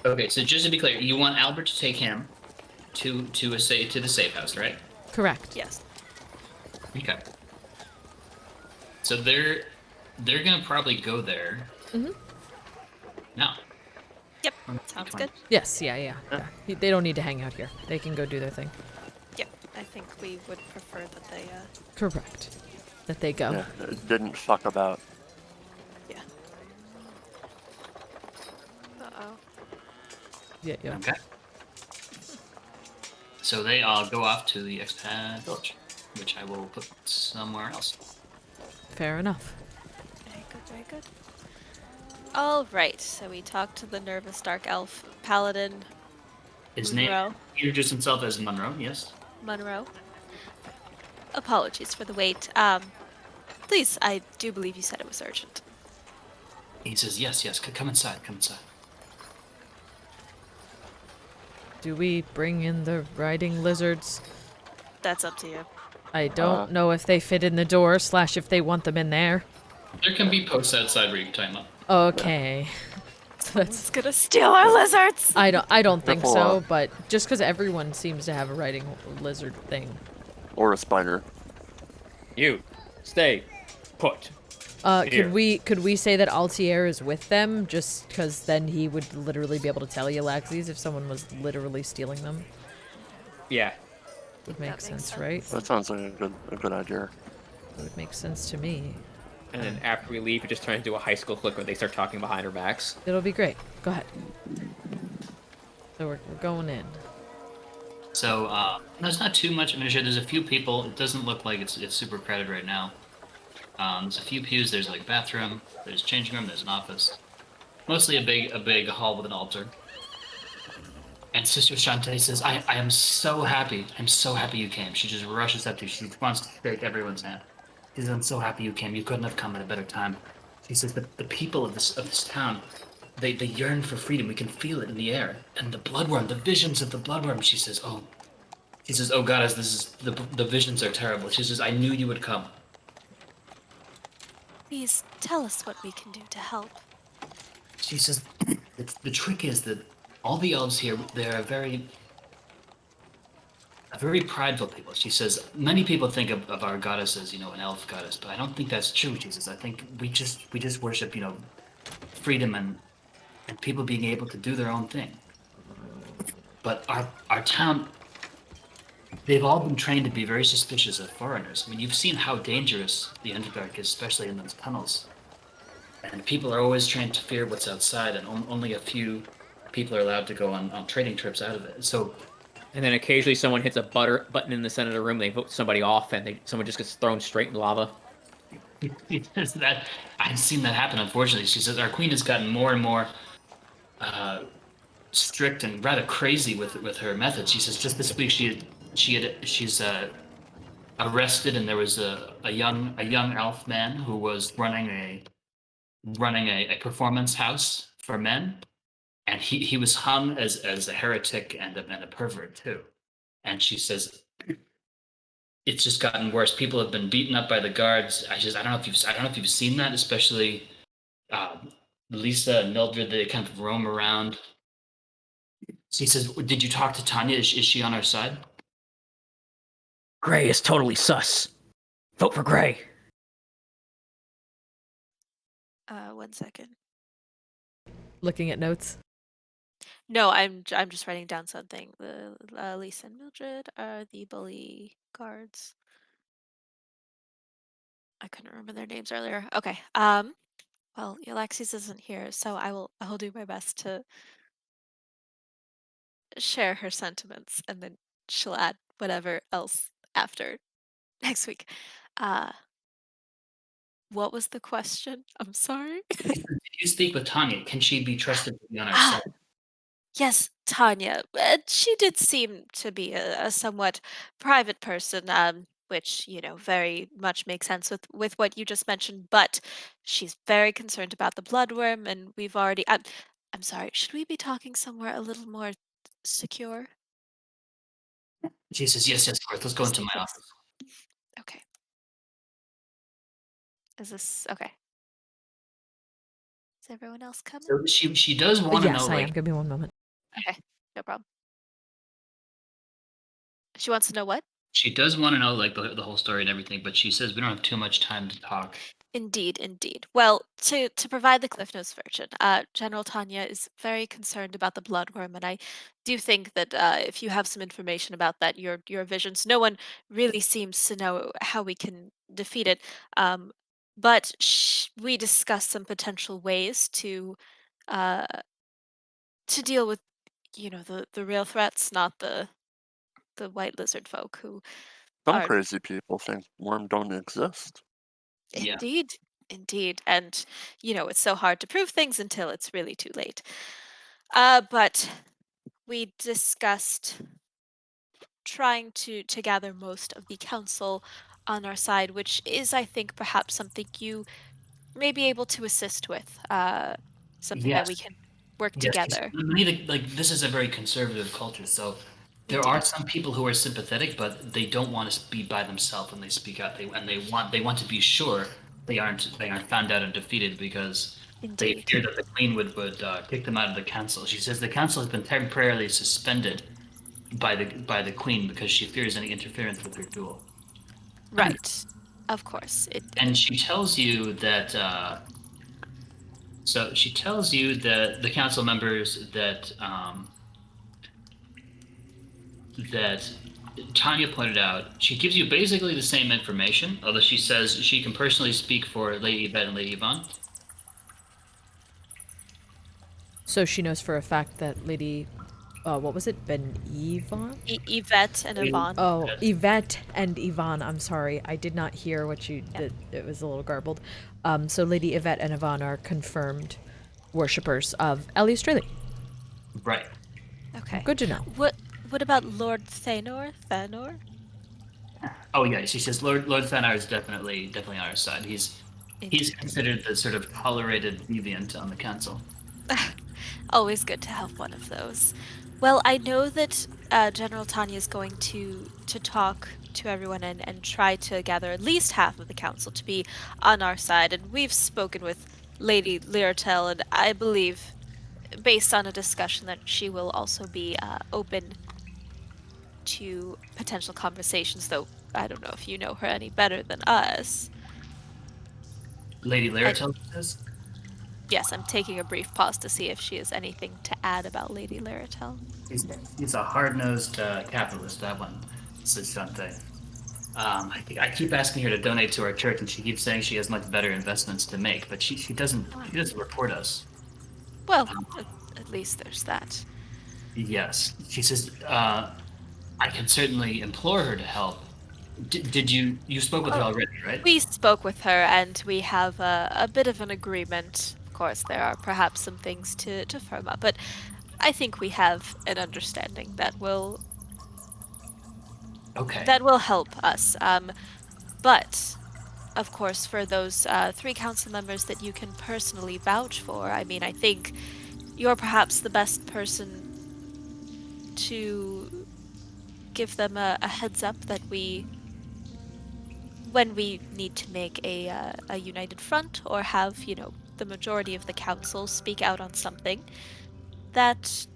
Okay, so just to be clear, you want Albert to take him to the safe house, right? Correct. Yes. Okay. So they're gonna probably go there. Mhm. Now. Yep. Sounds good. Yes. Yeah. They don't need to hang out here. They can go do their thing. Yep. I think we would prefer that they. Correct. That they go. Yeah, it didn't fuck about. Yeah. Uh-oh. Yeah. Okay. So they all go off to the expat village, which I will put somewhere else. Fair enough. Very good, very good. All right, so we talked to the nervous dark elf Paladin His Monroe. name, he introduced himself as Monroe, yes. Monroe. Apologies for the wait. Please, I do believe you said it was urgent. He says, yes, come inside, come inside. Do we bring in the riding lizards? That's up to you. I don't know if they fit in the door / if they want them in there. There can be posts outside where you can tie him up. Okay. So that's. It's gonna steal our lizards! I don't think Careful, so, but just because everyone seems to have a riding lizard thing. Or a spider. You stay put. Here. Could we say that Altier is with them, just because then he would literally be able to tell Yllaxis if someone was literally stealing them? Yeah. Would make makes sense, sense. right? That sounds like a good idea. It would make sense to me. And then after we leave, we just turn into a high school clique where they start talking behind our backs. It'll be great. Go ahead. So we're going in. So there's not too much inertia. There's a few people. It doesn't look like it's super crowded right now. There's a few pews. There's like bathroom. There's changing room. There's an office. Mostly a big hall with an altar. And Sister Shantae says, I am so happy. I'm so happy you came. She just rushes up to you. She wants to shake everyone's hand. She says, I'm so happy you came. You couldn't have come at a better time. She says, the people of this town, they yearn for freedom. We can feel it in the air. And the bloodworm, the visions of the bloodworm, she says, oh goddess, the visions are terrible. She says, I knew you would come. Please tell us what we can do to help. She says, the trick is that all the elves here, they're a very prideful people. She says, many people think of our goddess as, an elf goddess, but I don't think that's true. She says, I think we just worship, freedom and people being able to do their own thing. But our town, they've all been trained to be very suspicious of foreigners. I mean, you've seen how dangerous the Underdark is, especially in those tunnels. And people are always trained to fear what's outside, and only a few people are allowed to go on trading trips out of it. So, And then occasionally someone hits a button in the center of the room, they vote somebody off, and someone just gets thrown straight in lava. that I've seen that happen, unfortunately. She says our queen has gotten more and more strict and rather crazy with her methods. She says just this week she's arrested, and there was a young elf man who was running a performance house for men, and he was hung as a heretic and a pervert too. And she says, it's just gotten worse. People have been beaten up by the guards. I don't know if you've seen that, especially Lisa and Mildred. They kind of roam around. So he says, "Did you talk to Tanya? Is she on our side?" Gray is totally sus. Vote for Gray. 1 second. Looking at notes. No, I'm just writing down something. The Lisa and Mildred are the bully guards. I couldn't remember their names earlier. Okay. Well, Yllaxis isn't here, so I'll do my best to share her sentiments, and then she'll add whatever else after next week. What was the question? I'm sorry. Did you speak with Tanya? Can she be trusted to be on our Ah, side? yes, Tanya. She did seem to be a somewhat private person, which, very much makes sense with what you just mentioned, but she's very concerned about the bloodworm, and we've already. I'm sorry, should we be talking somewhere a little more secure? She says, "Yes, of course. Let's go Just into in my case. office." Okay. Is this okay? Is everyone else coming? So she does want to know, Yes, I like, am. Give me one moment. Okay, no problem. She wants to know what? she does want to know, like, the whole story and everything, but she says we don't have too much time to talk. Indeed, indeed. Well, to provide the Cliff Notes version, General Tanya is very concerned about the bloodworm, and I do think that if you have some information about that, your visions. No one really seems to know how we can defeat it. Um, but we discussed some potential ways uh, to deal with, the real threats, not the white lizard folk who Some are crazy people think worm don't exist. Yeah. indeed, indeed. And, it's so hard to prove things until it's really too late. But we discussed trying to gather most of the council on our side, which is, I think, perhaps something you may be able to assist with. Something that we Yes. can work Yes. together. Like, this is a very conservative culture, so there are Indeed. some people who are sympathetic, but they don't want to be by themselves when they speak out. They want to be sure they aren't found out and defeated because they Indeed. fear that the queen would kick them out of the council. She says the council has been temporarily suspended by the queen because she fears any interference with her duel. Right. Of course. And she tells you that. So she tells you that the council members that Tanya pointed out. She gives you basically the same information, although she says she can personally speak for Lady Yvette and Lady Yvonne. So she knows for a fact that Lady, what was it? Ben Yvonne? Yvette and Yvonne. Oh, Yvette and Yvonne. I'm sorry, I did not hear what you Yeah. did. It was a little garbled. So Lady Yvette and Yvonne are confirmed worshippers of Ellie Straley. Right. Okay. Good to know. What about Lord Thanor? Thanor? Oh yeah, she says Lord Thanar is definitely on our side. He's considered the sort of tolerated deviant on the council. Always good to have one of those. Well, I know that General Tanya is going to talk to everyone and try to gather at least half of the council to be on our side. And we've spoken with Lady Lyratel, and I believe, based on a discussion, that she will also be open to potential conversations, though I don't know if you know her any better than us. Lady Lyratel says. Yes, I'm taking a brief pause to see if she has anything to add about Lady Lyratel. He's a hard-nosed capitalist, that one, says Shante. I keep asking her to donate to our church, and she keeps saying she has much better investments to make, but she doesn't report us. Well, at least there's that. Yes, she says I can certainly implore her to help. Did you spoke with her already, right? We spoke with her, and we have a bit of an agreement. Of course, there are perhaps some things to firm up, but I think we have an understanding that will Okay. help us. But of course, for those 3 council members that you can personally vouch for, I mean, I think you're perhaps the best person to give them a heads up that we when we need to make a united front or have, the majority of the council speak out on something, that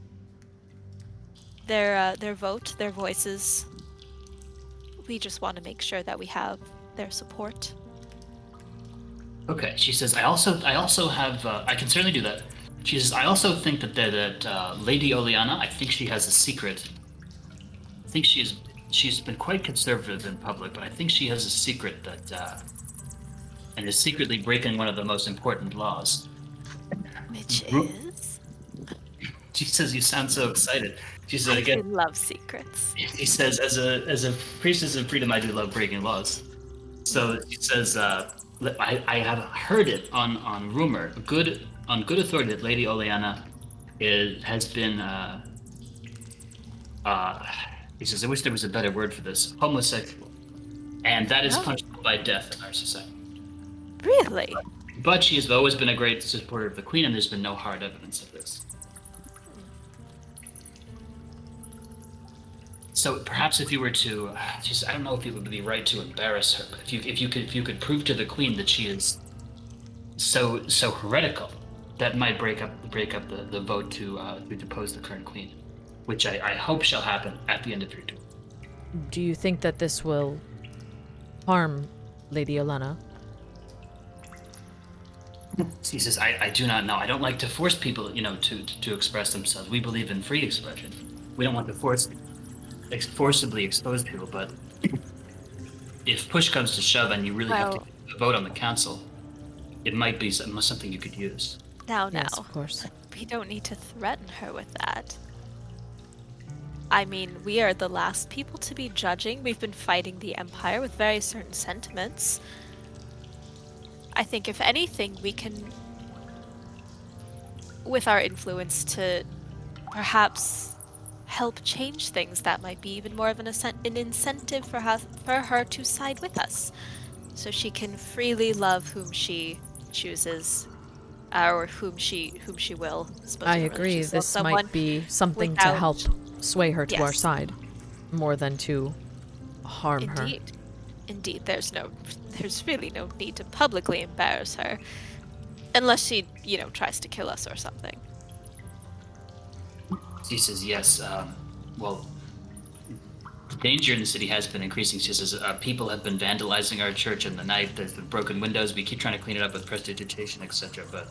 their vote, their voices, we just want to make sure that we have their support. Okay, she says, I also have, I can certainly do that. She says, I also think that Lady Oleana, I think she has a secret. I think she's been quite conservative in public, but I think she has a secret that, and is secretly breaking one of the most important laws. Which is? She says, you sound so excited. She said, I again, love secrets. he says, as a priestess of freedom, I do love breaking laws. So she says, I have heard it on rumor, on good authority, that Lady Oleana has been, he says, I wish there was a better word for this, homosexual. And that is punishable by death in our society. Really? But she has always been a great supporter of the Queen, and there's been no hard evidence of this. So perhaps if you were to, I don't know if it would be right to embarrass her, but if you could prove to the Queen that she is so heretical, that might break up the vote to depose the current Queen, which I hope shall happen at the end of your tour. Do you think that this will harm Lady Olenna? He says, I do not know. I don't like to force people, to express themselves. We believe in free expression. We don't want to forcibly expose people, but if push comes to shove and you really have to vote on the council, it might be something you could use. Now, Yes, of course. we don't need to threaten her with that. I mean, we are the last people to be judging. We've been fighting the Empire with very certain sentiments. I think, if anything, we can, with our influence, to perhaps help change things. That might be even more of an incentive for her to side with us, so she can freely love whom she chooses, or whom she will. I agree. This might be something to help sway her to our side, more than to harm her. Indeed, there's really no need to publicly embarrass her, unless she, tries to kill us or something. She says, yes, well, danger in the city has been increasing. She says, people have been vandalizing our church in the night. There's been broken windows. We keep trying to clean it up with prestidigitation, etc. But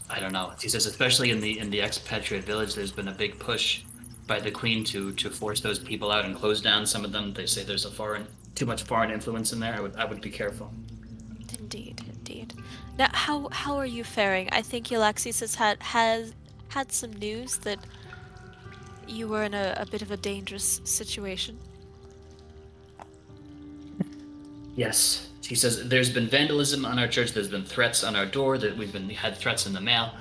I don't know. She says, especially in the expatriate village, there's been a big push by the Queen to force those people out and close down some of them. They say there's too much foreign influence in there. I would be careful. Indeed. Now, how are you faring? I think Yllaxis has had some news that you were in a bit of a dangerous situation. Yes, she says there's been vandalism on our church. There's been threats on our door. That we've had threats in the mail.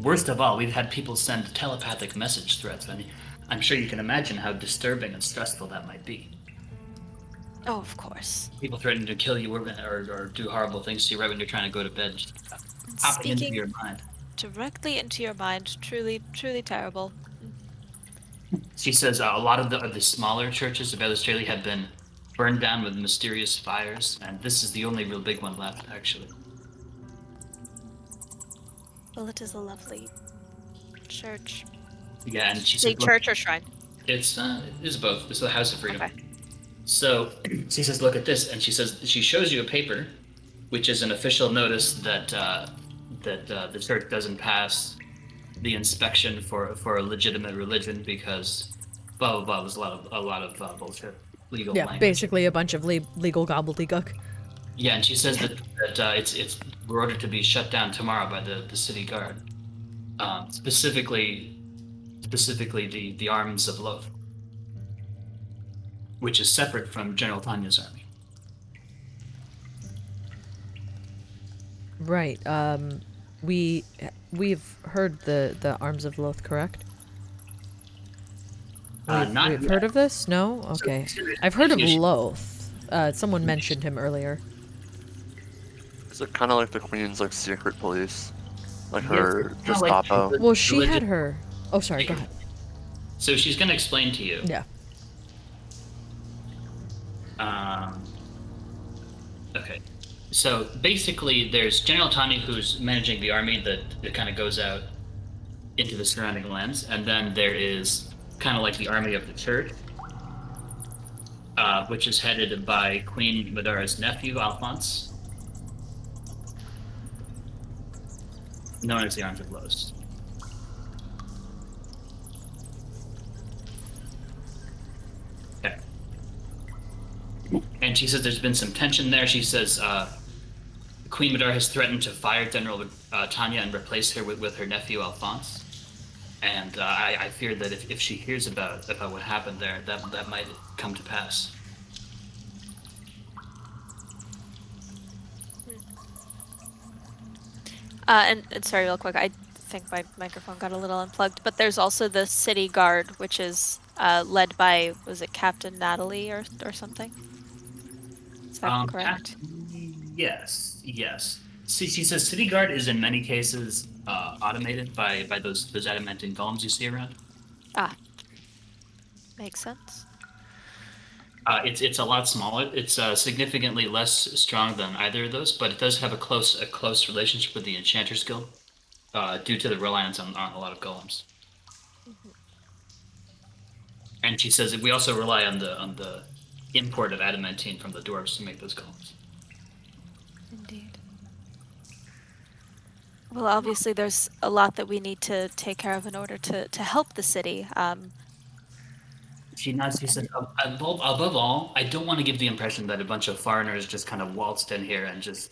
Worst of all, we've had people send telepathic message threats. I mean, I'm sure you can imagine how disturbing and stressful that might be. Oh, of course. People threatening to kill you or do horrible things to you right when you're trying to go to bed. Just popping into your mind. Directly into your mind. Truly, truly terrible. She says a lot of the smaller churches of Australia have been burned down with mysterious fires, and this is the only real big one left, actually. Well, it is a lovely church. Yeah, and she says, church or shrine? It's both. It's the House of Freedom. Okay. So she says, look at this, and she shows you a paper, which is an official notice that the church doesn't pass the inspection for a legitimate religion because blah blah blah. There's a lot of bullshit legal. Yeah, language. basically a bunch of legal gobbledygook. Yeah, and she says that we're ordered to be shut down tomorrow by the city guard, specifically the arms of Loth, which is separate from General Tanya's army. Right. We've heard the arms of Loth, correct? We've heard of this? No? Okay. I've heard of Loth. Someone mentioned him earlier. Is it kind of like the Queen's secret police, like her Gestapo? Well, she had her. Oh, sorry. Go ahead. So she's going to explain to you. Yeah. Okay. So basically, there's General Tani who's managing the army that kind of goes out into the surrounding lands, and then there is kind of like the army of the church, which is headed by Queen Madara's nephew, Alphonse, known as the Arms of Los. Okay. And she says there's been some tension there. She says Queen Madara has threatened to fire General Tanya and replace her with her nephew, Alphonse. And I fear that if she hears about what happened there, that might come to pass. And sorry, real quick, I think my microphone got a little unplugged, but there's also the city guard, which is led by, was it Captain Natalie or something? Is that correct? Yes. See, she says city guard is in many cases automated by those adamantine golems you see around. Ah, makes sense. It's a lot smaller. It's significantly less strong than either of those, but it does have a close relationship with the Enchanter's Guild, due to the reliance on a lot of golems. Mm-hmm. And she says that we also rely on the import of adamantine from the dwarves to make those golems. Indeed. Well, obviously, there's a lot that we need to take care of in order to help the city. She nods. She said, above all, I don't want to give the impression that a bunch of foreigners just kind of waltzed in here and just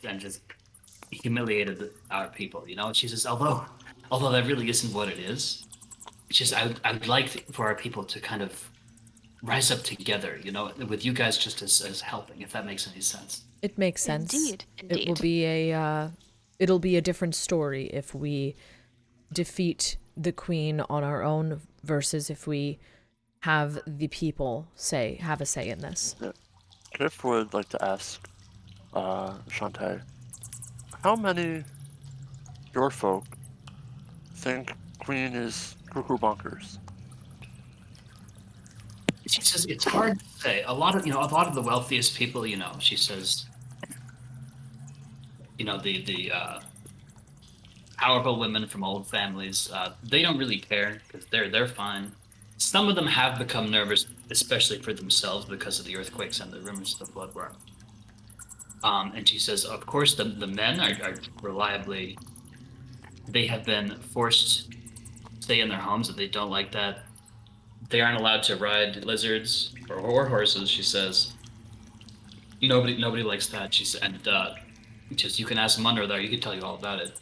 humiliated our people. You know, and she says, although that really isn't what it is. It's just I would like for our people to kind of rise up together. You know, with you guys just as helping, if that makes any sense. It makes sense. Indeed. It will be it'll be a different story if we defeat the queen on our own versus if we have the people have a say in this. Yeah. Kiff would like to ask Shantae, how many your folk think Queen is cuckoo bonkers? She says it's hard to say. A lot of the wealthiest people, she says, the powerful women from old families, they don't really care because they're fine. Some of them have become nervous, especially for themselves because of the earthquakes and the rumors of the bloodworm. And she says, of course, the men are reliably, they have been forced to stay in their homes if they don't like that. They aren't allowed to ride lizards or horses, she says. Nobody likes that, she said. And just you can ask Munro there, he can tell you all about it.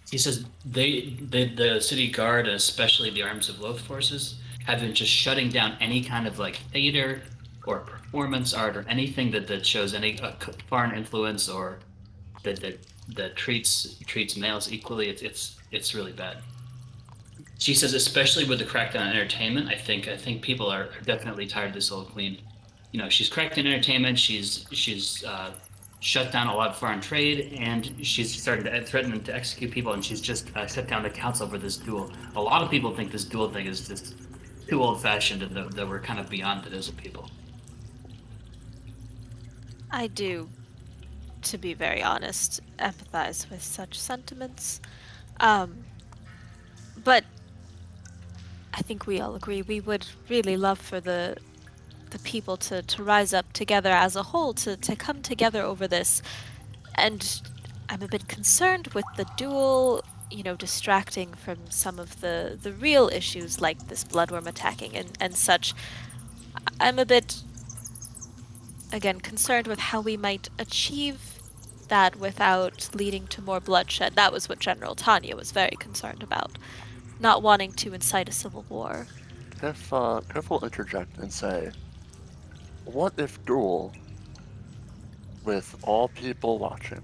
He says the city guard, especially the Arms of Loath forces, have been just shutting down any kind of like theater or performance art or anything that shows any foreign influence or that treats males equally. It's really bad. She says, especially with the crackdown on entertainment, I think people are definitely tired of this old queen. She's cracked in entertainment. She's shut down a lot of foreign trade, and she's started to threaten to execute people, and she's just shut down the council for this duel. A lot of people think this duel thing is just too old-fashioned and that we're kind of beyond it as a people. I do, to be very honest, empathize with such sentiments. But I think we all agree we would really love for the people to rise up together as a whole, to come together over this. And I'm a bit concerned with the duel, distracting from some of the real issues like this bloodworm attacking and such. I'm a bit, again, concerned with how we might achieve that without leading to more bloodshed. That was what General Tanya was very concerned about, not wanting to incite a civil war. Kiff will interject and say, what if duel with all people watching?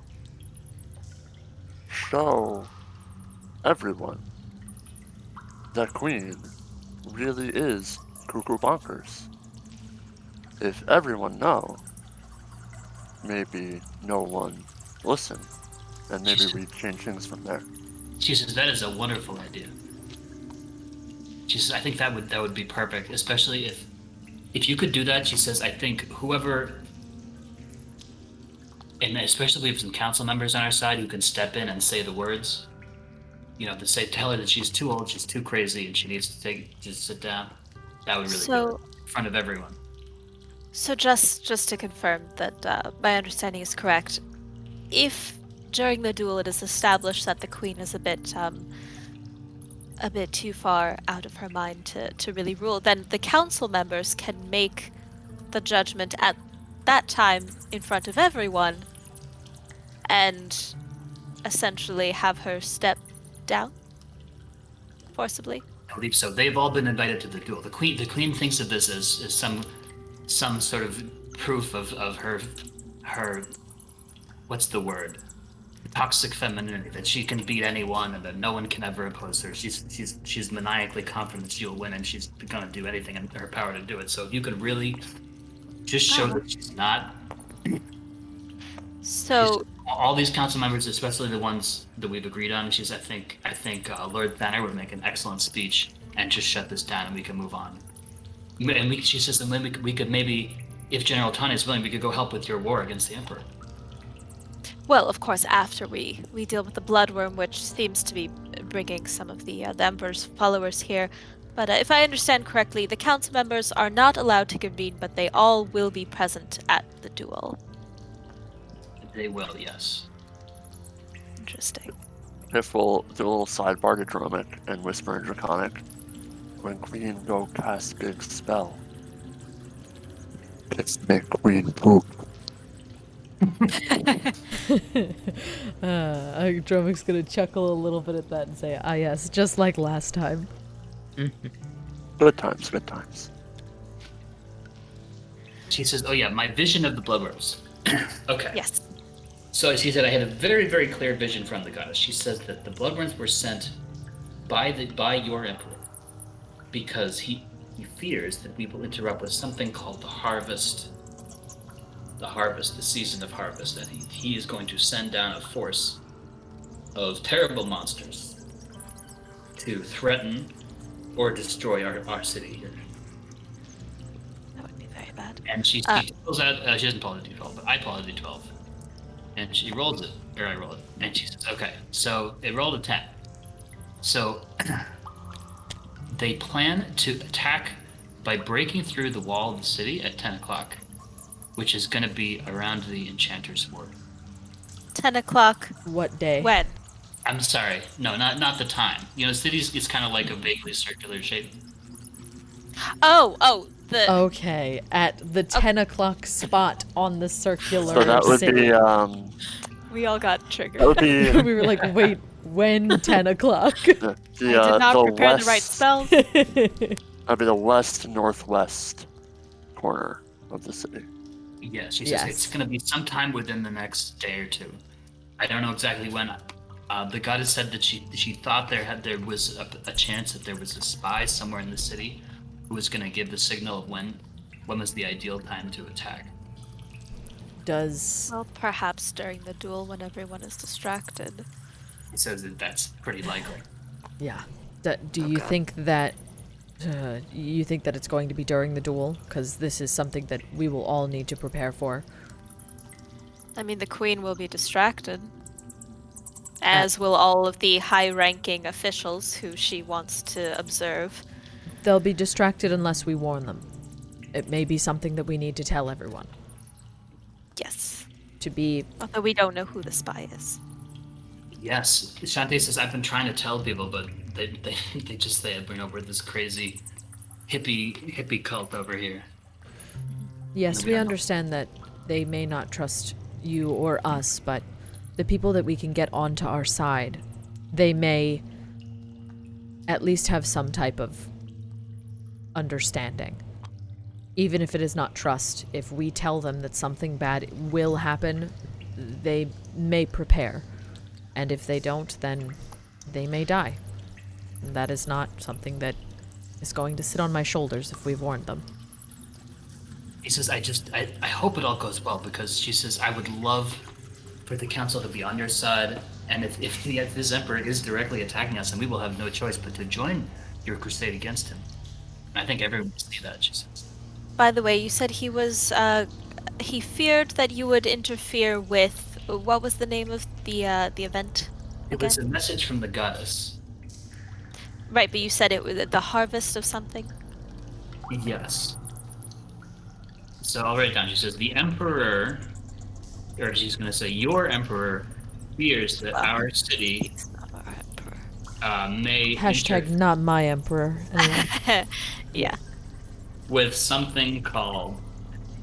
Show everyone that Queen really is cuckoo bonkers. If everyone know, maybe no one listen, and maybe we change things from there. She says that is a wonderful idea. She says I think that would be perfect, especially if you could do that. She says I think whoever and especially if we have some council members on our side who can step in and say the words. Tell her that she's too old, she's too crazy, and she needs to just sit down. That would really do it in front of everyone. So just to confirm that my understanding is correct, if during the duel it is established that the queen is a bit too far out of her mind to really rule, then the council members can make the judgment at that time in front of everyone and essentially have her step down forcibly. I believe so. They've all been invited to the duel. The queen thinks of this as some sort of proof of her what's the word? Toxic femininity, that she can beat anyone and that no one can ever oppose her. She's maniacally confident she'll win, and she's gonna do anything in her power to do it. So if you could really just show that she's not. So all these council members, especially the ones that we've agreed on, I think Lord Banner would make an excellent speech and just shut this down, and we can move on. And she says, and then we could maybe, if General Tanya is willing, we could go help with your war against the Emperor. well, of course, after we deal with the bloodworm, which seems to be bringing some of the Emperor's followers here. But if I understand correctly, the council members are not allowed to convene, but they all will be present at the duel. They will, yes. Interesting. If we'll do a little sidebar to Dromik and whisper in Draconic, when Queen go cast big spell, it's make Queen poop. Dromik's gonna chuckle a little bit at that and say, "Ah, yes, just like last time." Good times, good times. She says, oh yeah, my vision of the bloodworms. Okay. Yes. So she said I had a very, very clear vision from the goddess. She says that the bloodworms were sent by your emperor because he fears that we will interrupt with something called the harvest. The season of harvest, and he is going to send down a force of terrible monsters to threaten or destroy our city here. That would be very bad. And she pulls out, she doesn't pull out a d12, but I pull out a d12. And she rolls it, or I roll it, and she says, okay, so it rolled a 10. So they plan to attack by breaking through the wall of the city at 10 o'clock, which is going to be around the Enchanter's Fort. 10 o'clock. What day? When? I'm sorry, no, not the time. The city's is kind of like a vaguely circular shape. The Okay, at the 10 o'clock spot on the circular So that would city. be, we all got triggered. that would be We were like, wait, when 10 o'clock? the, I did not the prepare west, the right spells. That'd be the west-northwest corner of the city. Yeah, she says Yes. it's going to be sometime within the next day or two. I don't know exactly when. The goddess said that she thought there was a chance that there was a spy somewhere in the city who was going to give the signal of when was the ideal time to attack. Does Well, perhaps during the duel when everyone is distracted. He says that that's pretty likely. yeah? Do you think that it's going to be during the duel? Because this is something that we will all need to prepare for. I mean, the queen will be distracted, as will all of the high-ranking officials who she wants to observe. They'll be distracted unless we warn them. It may be something that we need to tell everyone. Yes. To be Although we don't know who the spy is. Yes, Shantae says I've been trying to tell people, but they just say we're this crazy hippie cult over here. Yes, No, we we don't. understand that they may not trust you or us, but the people that we can get onto our side, they may at least have some type of understanding. Even if it is not trust, if we tell them that something bad will happen, they may prepare. And if they don't, then they may die. And that is not something that is going to sit on my shoulders if we've warned them. He says, I hope it all goes well, because she says, I would love for the council to be on your side, and if this emperor is directly attacking us, then we will have no choice but to join your crusade against him. And I think everyone will see that, she says. By the way, you said he was he feared that you would interfere with. What was the name of the event? It was a Again? message from the goddess. Right, but you said it was the harvest of something. Yes. So I'll write it down. She says, the Emperor, or she's going to say, your Emperor fears that our city He's not our emperor. may Hashtag not my emperor. Anyway. Yeah. with something called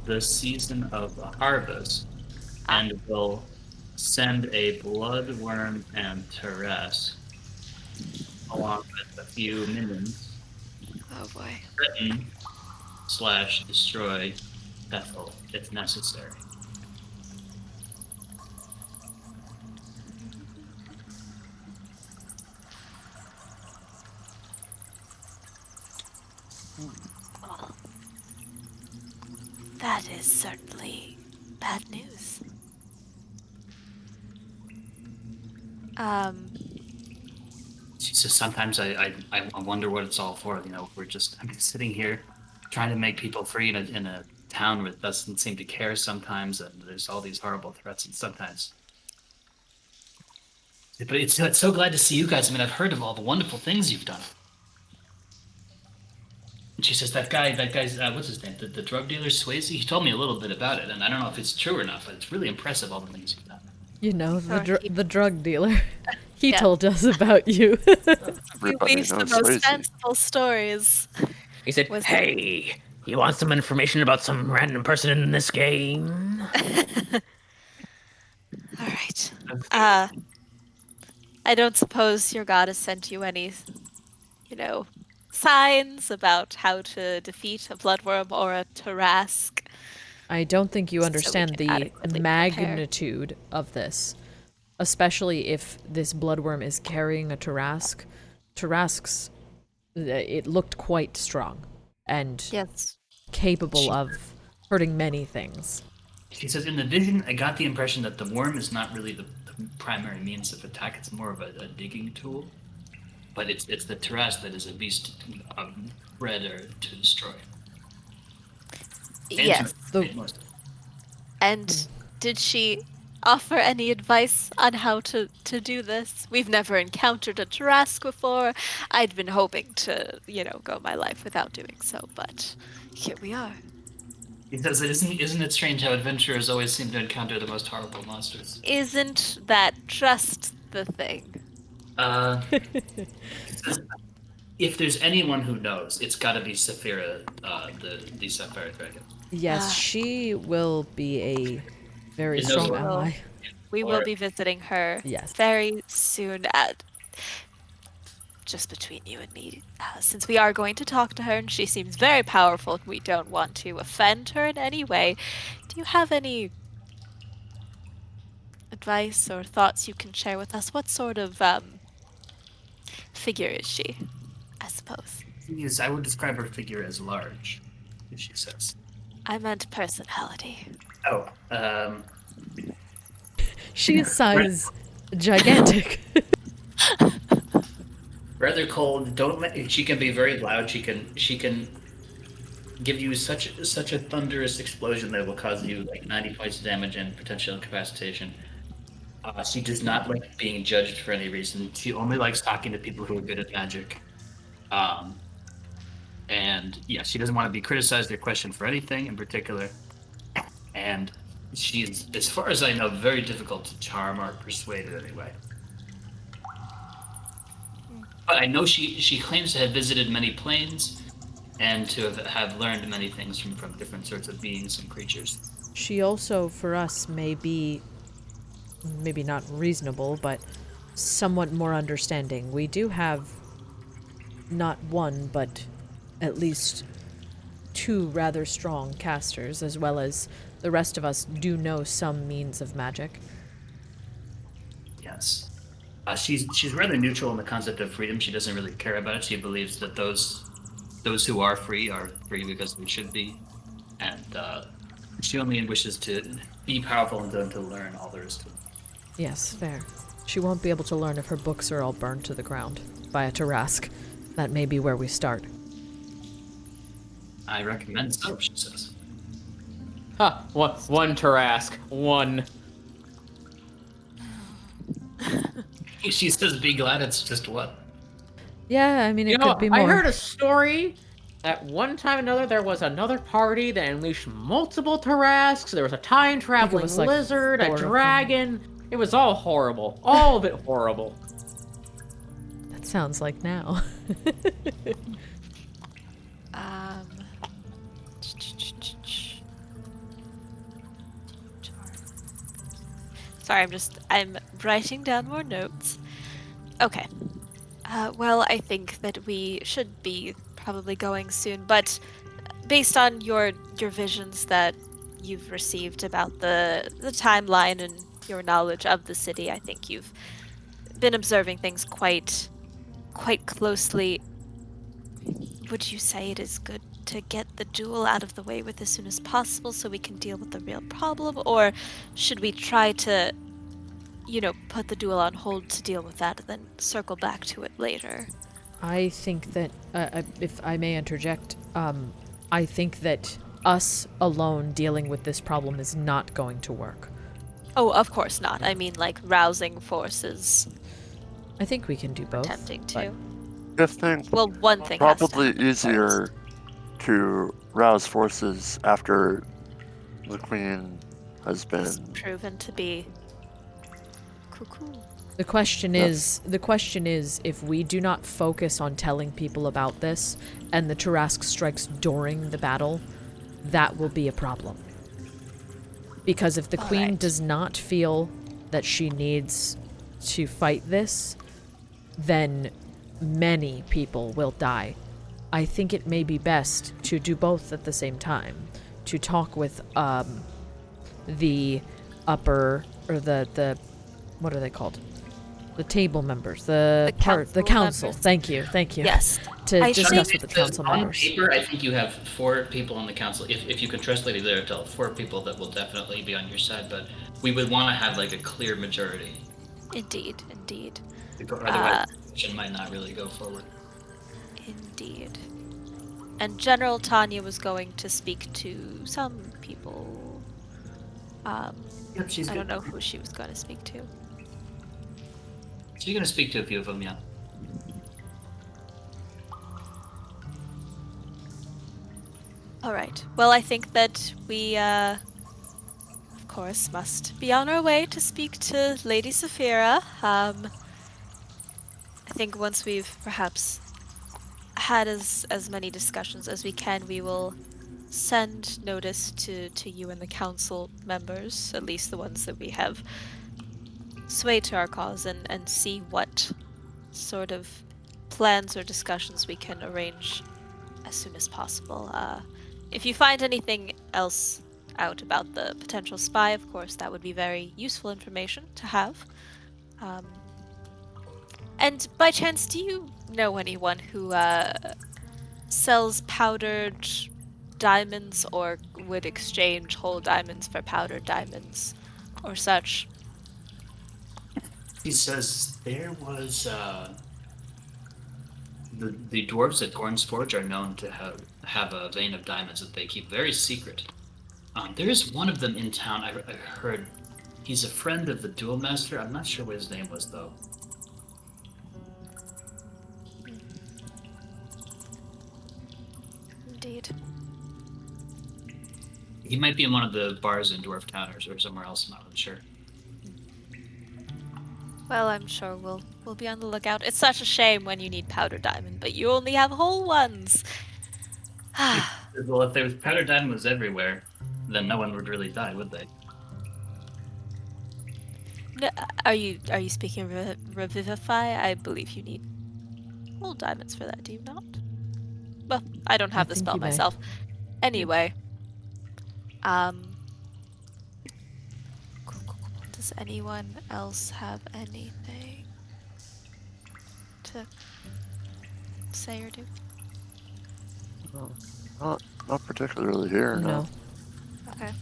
the season of the harvest, and will send a bloodworm and Teres, along with a few minions, Oh boy. threaten / destroy Bethel if necessary. Well, that is certainly bad news. She says, sometimes I wonder what it's all for. You know, I'm just sitting here trying to make people free in a town that doesn't seem to care sometimes, and there's all these horrible threats, and sometimes. But it's so glad to see you guys. I mean, I've heard of all the wonderful things you've done. And she says, that guy's, what's his name? The drug dealer, Swayze? He told me a little bit about it, and I don't know if it's true or not, but it's really impressive, all the things you've done. You know, Sure, the drug dealer. He Yeah. told us about you. Everybody You knows weave the most Swayze. fanciful stories. He said, Was it- "Hey, you want some information about some random person in this game?" All right. I don't suppose your god has sent you any, signs about how to defeat a bloodworm or a Tarask. I don't think you So we understand can the adequately magnitude of this. Especially if this bloodworm is carrying a Tarask. Tarasks, it looked quite strong and Yes. capable of hurting many things. She says, in the vision, I got the impression that the worm is not really the primary means of attack. It's more of a digging tool. But it's the Teras that is a beast bred to destroy. Yes. Most. And did she offer any advice on how to do this? We've never encountered a Tarask before. I'd been hoping to, go my life without doing so, but here we are. He says, isn't it strange how adventurers always seem to encounter the most horrible monsters? Isn't that just the thing? If there's anyone who knows, it's got to be Saphira, the Sapphire Dragon. Yes, she will be a very It knows strong what- ally. We Or- will be visiting her Yes. very soon. Just between you and me, since we are going to talk to her and she seems very powerful, we don't want to offend her in any way. Do you have any advice or thoughts you can share with us? What sort of figure is she? I suppose. Yes, I would describe her figure as large, if she says. I meant personality. Oh, She is size gigantic. rather cold. She can be very loud. She can give you such a thunderous explosion that will cause you like 90 points of damage and potential incapacitation. She does not like being judged for any reason. She only likes talking to people who are good at magic. And yeah, she doesn't want to be criticized or questioned for anything in particular. And she's, as far as I know, very difficult to charm or persuade in any way. But I know she claims to have visited many planes and to have learned many things from different sorts of beings and creatures. She also, for us, may be maybe not reasonable, but somewhat more understanding. We do have not one, but at least two rather strong casters, as well as the rest of us do know some means of magic. Yes. She's rather neutral in the concept of freedom. She doesn't really care about it. She believes that those who are free because they should be, and she only wishes to be powerful and to learn all there is to it. Yes, fair. She won't be able to learn if her books are all burned to the ground by a Tarask. That may be where we start. I recommend so, she says. Ha! One Tarask. One. She says, "Be glad it's just one." Yeah, I mean, You it know, could be more. I heard a story that one time or another there was another party that unleashed multiple Tarasks. There was a time-traveling was, like, lizard, 4 a of them. dragon. It was all horrible. All of it horrible. That sounds like now. Um. Sorry, I'm writing down more notes. Okay. Well, I think that we should be probably going soon, but based on your visions that you've received about the timeline and your knowledge of the city, I think you've been observing things quite closely. Would you say it is good to get the duel out of the way with as soon as possible so we can deal with the real problem, or should we try to, put the duel on hold to deal with that and then circle back to it later? I think that, if I may interject, I think that us alone dealing with this problem is not going to work. Oh, of course not. I mean, like, rousing forces, I think we can do both. attempting but- to. I think Well, one thing has to probably happen easier first. to rouse forces after the queen has It's been. proven to be cuckoo. The question Yes. is, if we do not focus on telling people about this, and the Tarask strikes during the battle, that will be a problem. Because if the queen Alright. does not feel that she needs to fight this, then many people will die. I think it may be best to do both at the same time. To talk with the upper, or the what are they called? The table members, the council council. members. Thank you. Yes. To I discuss think with the council on members. paper, I think you have 4 people on the council. If you can trust Lady Lyratel, 4 people that will definitely be on your side. But we would want to have like a clear majority. Indeed. Otherwise, the mission might not really go forward. Indeed. And General Tanya was going to speak to some people. Yep, she's I good. don't know who she was going to speak to. So you're gonna speak to a few of them, yeah. All right. Well, I think that we, of course, must be on our way to speak to Lady Saphira. I think once we've perhaps had as many discussions as we can, we will send notice to you and the council members, at least the ones that we have swayed to our cause, and see what sort of plans or discussions we can arrange as soon as possible. If you find anything else out about the potential spy, of course, that would be very useful information to have. And by chance, do you know anyone who sells powdered diamonds or would exchange whole diamonds for powdered diamonds or such? He says there was the dwarves at Gorn's Forge are known to have a vein of diamonds that they keep very secret. There is one of them in town. I heard he's a friend of the duel master. I'm not sure what his name was though. Indeed. He might be in one of the bars in Dwarf Town or somewhere else. I'm not really sure. Well, I'm sure we'll be on the lookout. It's such a shame when you need powdered diamond, but you only have whole ones. Well, if there was powdered diamonds everywhere, then no one would really die, would they? No, are you speaking of revivify? I believe you need whole diamonds for that. Do you not? Well, I don't have the think spell you may. myself. Anyway, does anyone else have anything to say or do? Not particularly here, no. Okay.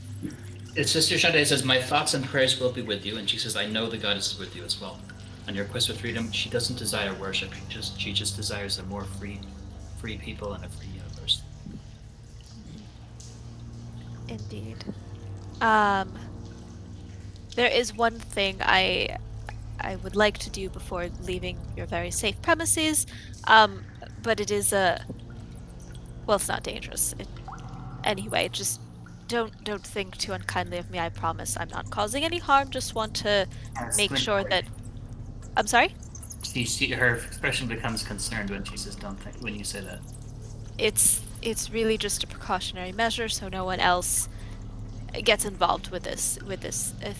It's Sister Shade says, "My thoughts and prayers will be with you," and she says, "I know the goddess is with you as well. On your quest for freedom, she doesn't desire worship. She just desires a more free people and a free universe." Indeed. There is one thing I would like to do before leaving your very safe premises. But it is well, it's not dangerous. Anyway, just don't think too unkindly of me. I promise I'm not causing any harm. Just want to make sure that. I'm sorry. Her expression becomes concerned when she says "don't think" when you say that. It's really just a precautionary measure, so no one else gets involved with this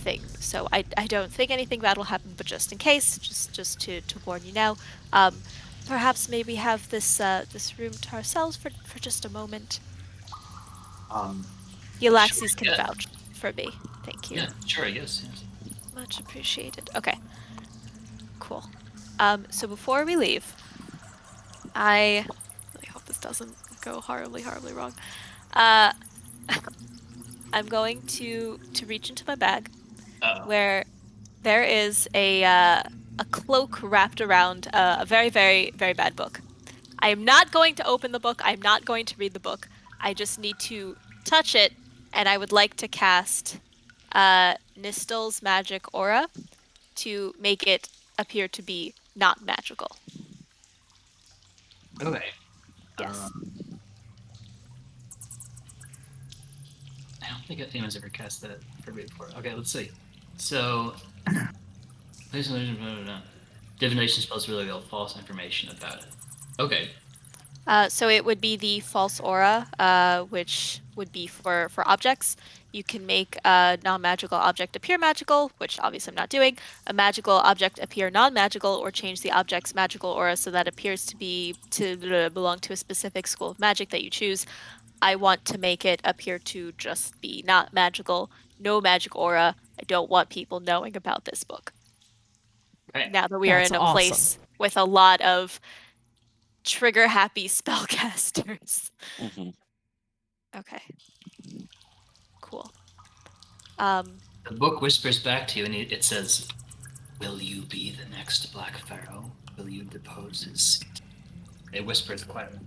thing. So I don't think anything bad will happen, but just in case, just to warn you now. Perhaps maybe have this room to ourselves for just a moment. Yllaxis Sure, can yeah. vouch for me. Thank you. Yeah, sure, yes. Much appreciated. Okay. Cool. So before we leave, I really hope this doesn't go horribly wrong. I'm going to reach into my bag Uh-oh. where there is a cloak wrapped around a very bad book. I am not going to open the book. I'm not going to read the book. I just need to touch it, and I would like to cast Nistel's magic aura to make it appear to be not magical. Okay. Yes. I don't think anyone's ever cast that for me before. Okay, let's see. So, divination spells reveal false information about it. Okay. So it would be the false aura, which would be for objects. You can make a non-magical object appear magical, which obviously I'm not doing. A magical object appear non-magical, or change the object's magical aura so that it appears to belong to a specific school of magic that you choose. I want to make it appear to just be not magical, no magic aura. I don't want people knowing about this book. Okay. Now that we are That's in a awesome. place with a lot of trigger-happy spellcasters. Hmm. Okay. Cool. The book whispers back to you, and it says, "Will you be the next Black Pharaoh? Will you depose his seat?" It whispers quietly.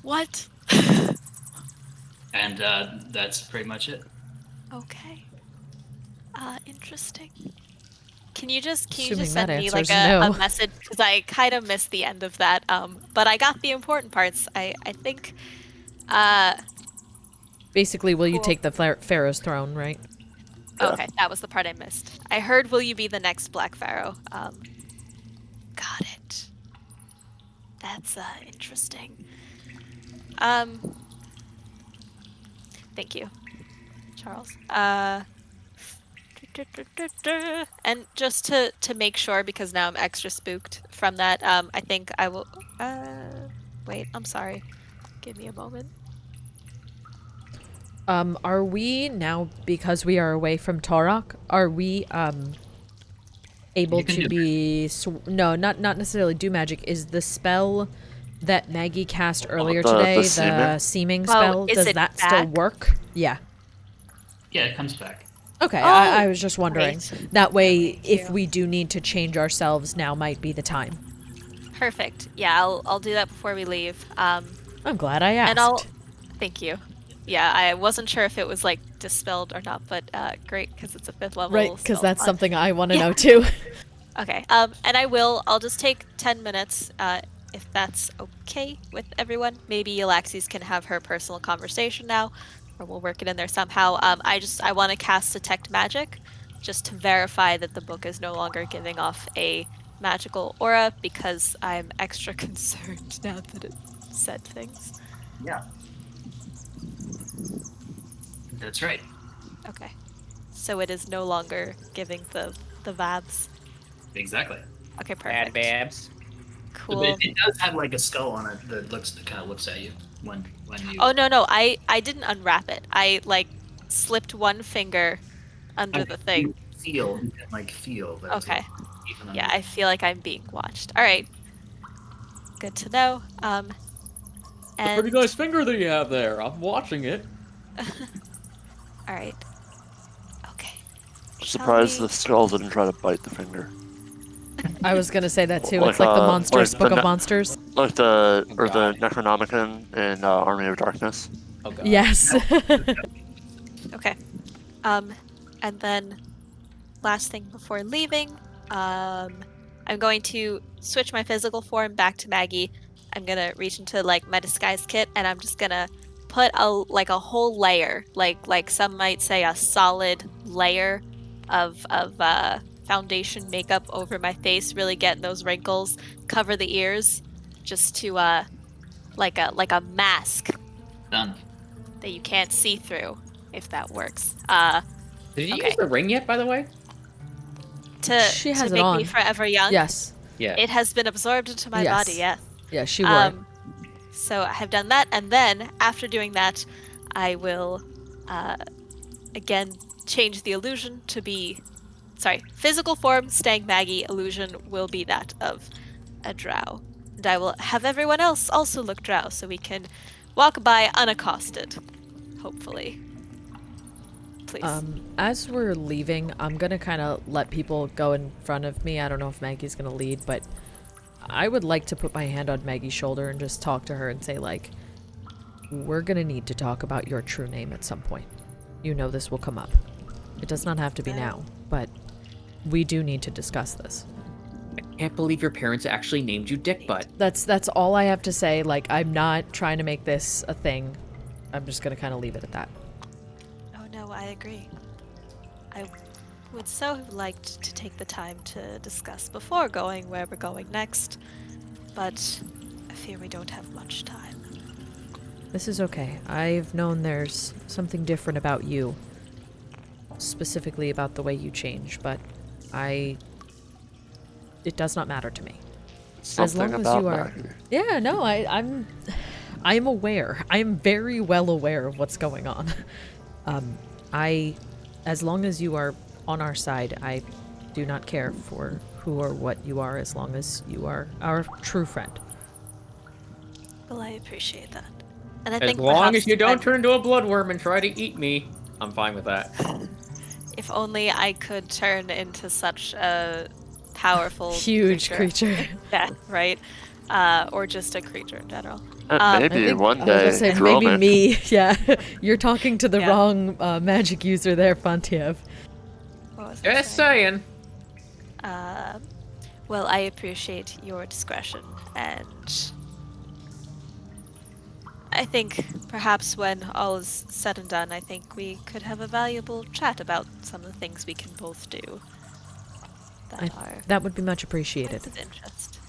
What? And that's pretty much it. Okay. Interesting. Can you just Assuming send that me like answer's no. a message, because I kind of missed the end of that. But I got the important parts. I think. Basically, will you Cool. take the Pharaoh's throne, right? Okay, that was the part I missed. I heard, "Will you be the next Black Pharaoh?" Got it. That's interesting. Thank you, Charles. And just to make sure, because now I'm extra spooked from that, I think I will. Wait, I'm sorry. Give me a moment. Are we now, because we are away from Torok, are we able You can to do be no, not necessarily do magic? Is the spell that Maggie cast earlier the today, seeming? the seeming Oh, spell, is does it that still back? work? Yeah. Yeah, it comes back. Okay, Oh, I was just wondering. great. That way, Thank if you. we do need to change ourselves, now might be the time. Perfect. Yeah, I'll do that before we leave. I'm glad I asked. And thank you. Yeah, I wasn't sure if it was like dispelled or not, but great, because it's a 5th level. Right, because spell that's slot. something I want to Yeah. know too. Okay. And I'll just take 10 minutes, if that's okay with everyone. Maybe Yllaxis can have her personal conversation now, or we'll work it in there somehow. I want to cast Detect Magic, just to verify that the book is no longer giving off a magical aura, because I'm extra concerned now that it said things. Yeah. That's right. Okay. So it is no longer giving the vibes. Exactly. Okay, Bad perfect. babs. Cool. It does have like a skull on it that kind of looks at you when you. Oh no, I didn't unwrap it. I like slipped one finger under the thing. You can like feel. That Okay. even Yeah, I feel like I'm being watched. All right. Good to know. A And pretty nice finger that you have there. I'm watching it. all right. Okay. Surprised we- the skull didn't try to bite the finger. I was gonna say that too. Like, It's like the Monsters like Book the of Monsters. Like the God. Necronomicon in Army of Darkness. Oh god. Yes. Okay. And then last thing before leaving, I'm going to switch my physical form back to Maggie. I'm gonna reach into like my disguise kit, and I'm just gonna put a whole layer, like some might say a solid layer of foundation makeup over my face, really getting those wrinkles, cover the ears, just to like a mask Done. that you can't see through, if that works. Did you Okay. use the ring yet, by the way? She has to it make on. me forever young. Yes. Yeah. It has been absorbed into my Yes. body, yes. Yeah, she wore it. So I have done that, and then after doing that, I will again change the illusion to be, physical form staying Maggie, illusion will be that of a drow. And I will have everyone else also look drow so we can walk by unaccosted, hopefully. Please. As we're leaving, I'm gonna kind of let people go in front of me. I don't know if Maggie's gonna lead, but I would like to put my hand on Maggie's shoulder and just talk to her and say, like, we're gonna need to talk about your true name at some point. You know this will come up. It does not have to be now, but we do need to discuss this. I can't believe your parents actually named you Dick Butt. That's all I have to say. Like, I'm not trying to make this a thing. I'm just gonna kind of leave it at that. Oh no, I agree. I would so have liked to take the time to discuss before going where we're going next, but I fear we don't have much time. This is okay. I've known there's something different about you. Specifically about the way you change, but it does not matter to me. Something long as about you are- Maggie. Yeah, no, I'm aware. I am very well aware of what's going on. As long as you are on our side, I do not care for who or what you are, as long as you are our true friend. Well, I appreciate that. And I As think long perhaps as you don't when- turn into a bloodworm and try to eat me, I'm fine with that. If only I could turn into such a powerful Huge creature. Yeah, right? Or just a creature in general. And I maybe think- one I was gonna day, say, maybe Dromik. me. Yeah, you're talking to the Yeah. wrong magic user there, Fontiev. What was I Just saying? saying. Well, I appreciate your discretion, and I think perhaps when all is said and done, I think we could have a valuable chat about some of the things we can both do that are That would be much appreciated. points of interest.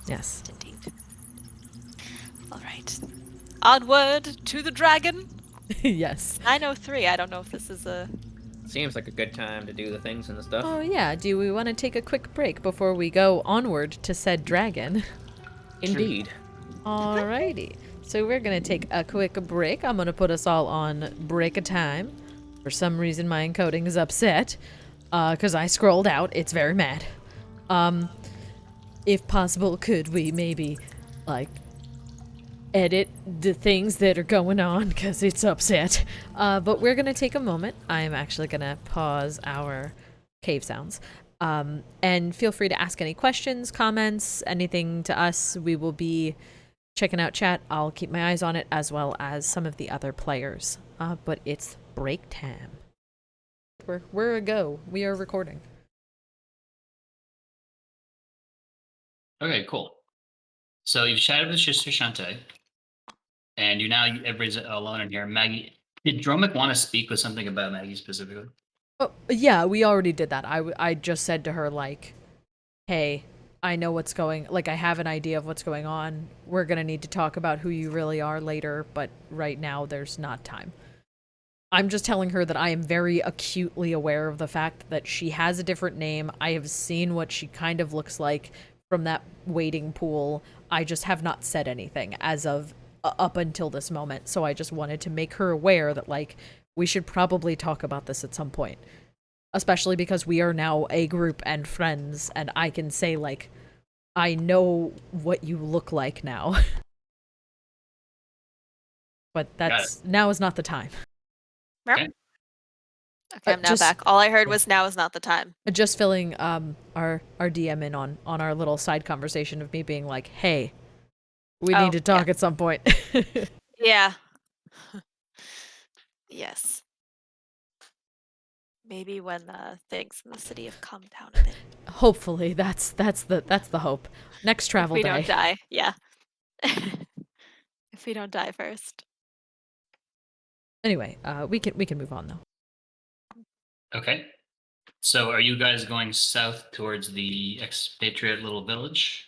Yes. Indeed. All right. Onward to the dragon. Yes. 9:03. I don't know if this is a. Seems like a good time to do the things and the stuff. Oh yeah, do we want to take a quick break before we go onward to said dragon? Indeed. Alrighty. So we're gonna take a quick break. I'm gonna put us all on break of time. For some reason my encoding is upset. Cause I scrolled out. It's very mad. If possible, could we maybe like edit the things that are going on because it's upset. But we're gonna take a moment. I'm actually gonna pause our cave sounds. And feel free to ask any questions, comments, anything to us. We will be checking out chat. I'll keep my eyes on it as well as some of the other players. But it's break time. We're a go. We are recording. Okay, cool. So you've chatted with Sister Shantae, and everybody's alone in here. Maggie, did Dromik want to speak with something about Maggie specifically? Oh, yeah, we already did that. I just said to her, like, hey, I know what's going, like, I have an idea of what's going on. We're gonna need to talk about who you really are later, but right now there's not time. I'm just telling her that I am very acutely aware of the fact that she has a different name. I have seen what she kind of looks like from that waiting pool. I just have not said anything as of up until this moment. So I just wanted to make her aware that, like, we should probably talk about this at some point. Especially because we are now a group and friends, and I can say, like, I know what you look like now. But now is not the time. Okay. Okay, I'm now just- back. All I heard was now is not the time. Just filling our DM in on our little side conversation of me being like, hey, we Oh, need to talk at some point. Yeah. Yes. Maybe when things in the city have calmed down a bit. Hopefully, that's the hope. Next travel if we day. don't die, yeah. If we don't die first. Anyway, we can move on though. Okay. So are you guys going south towards the expatriate little village?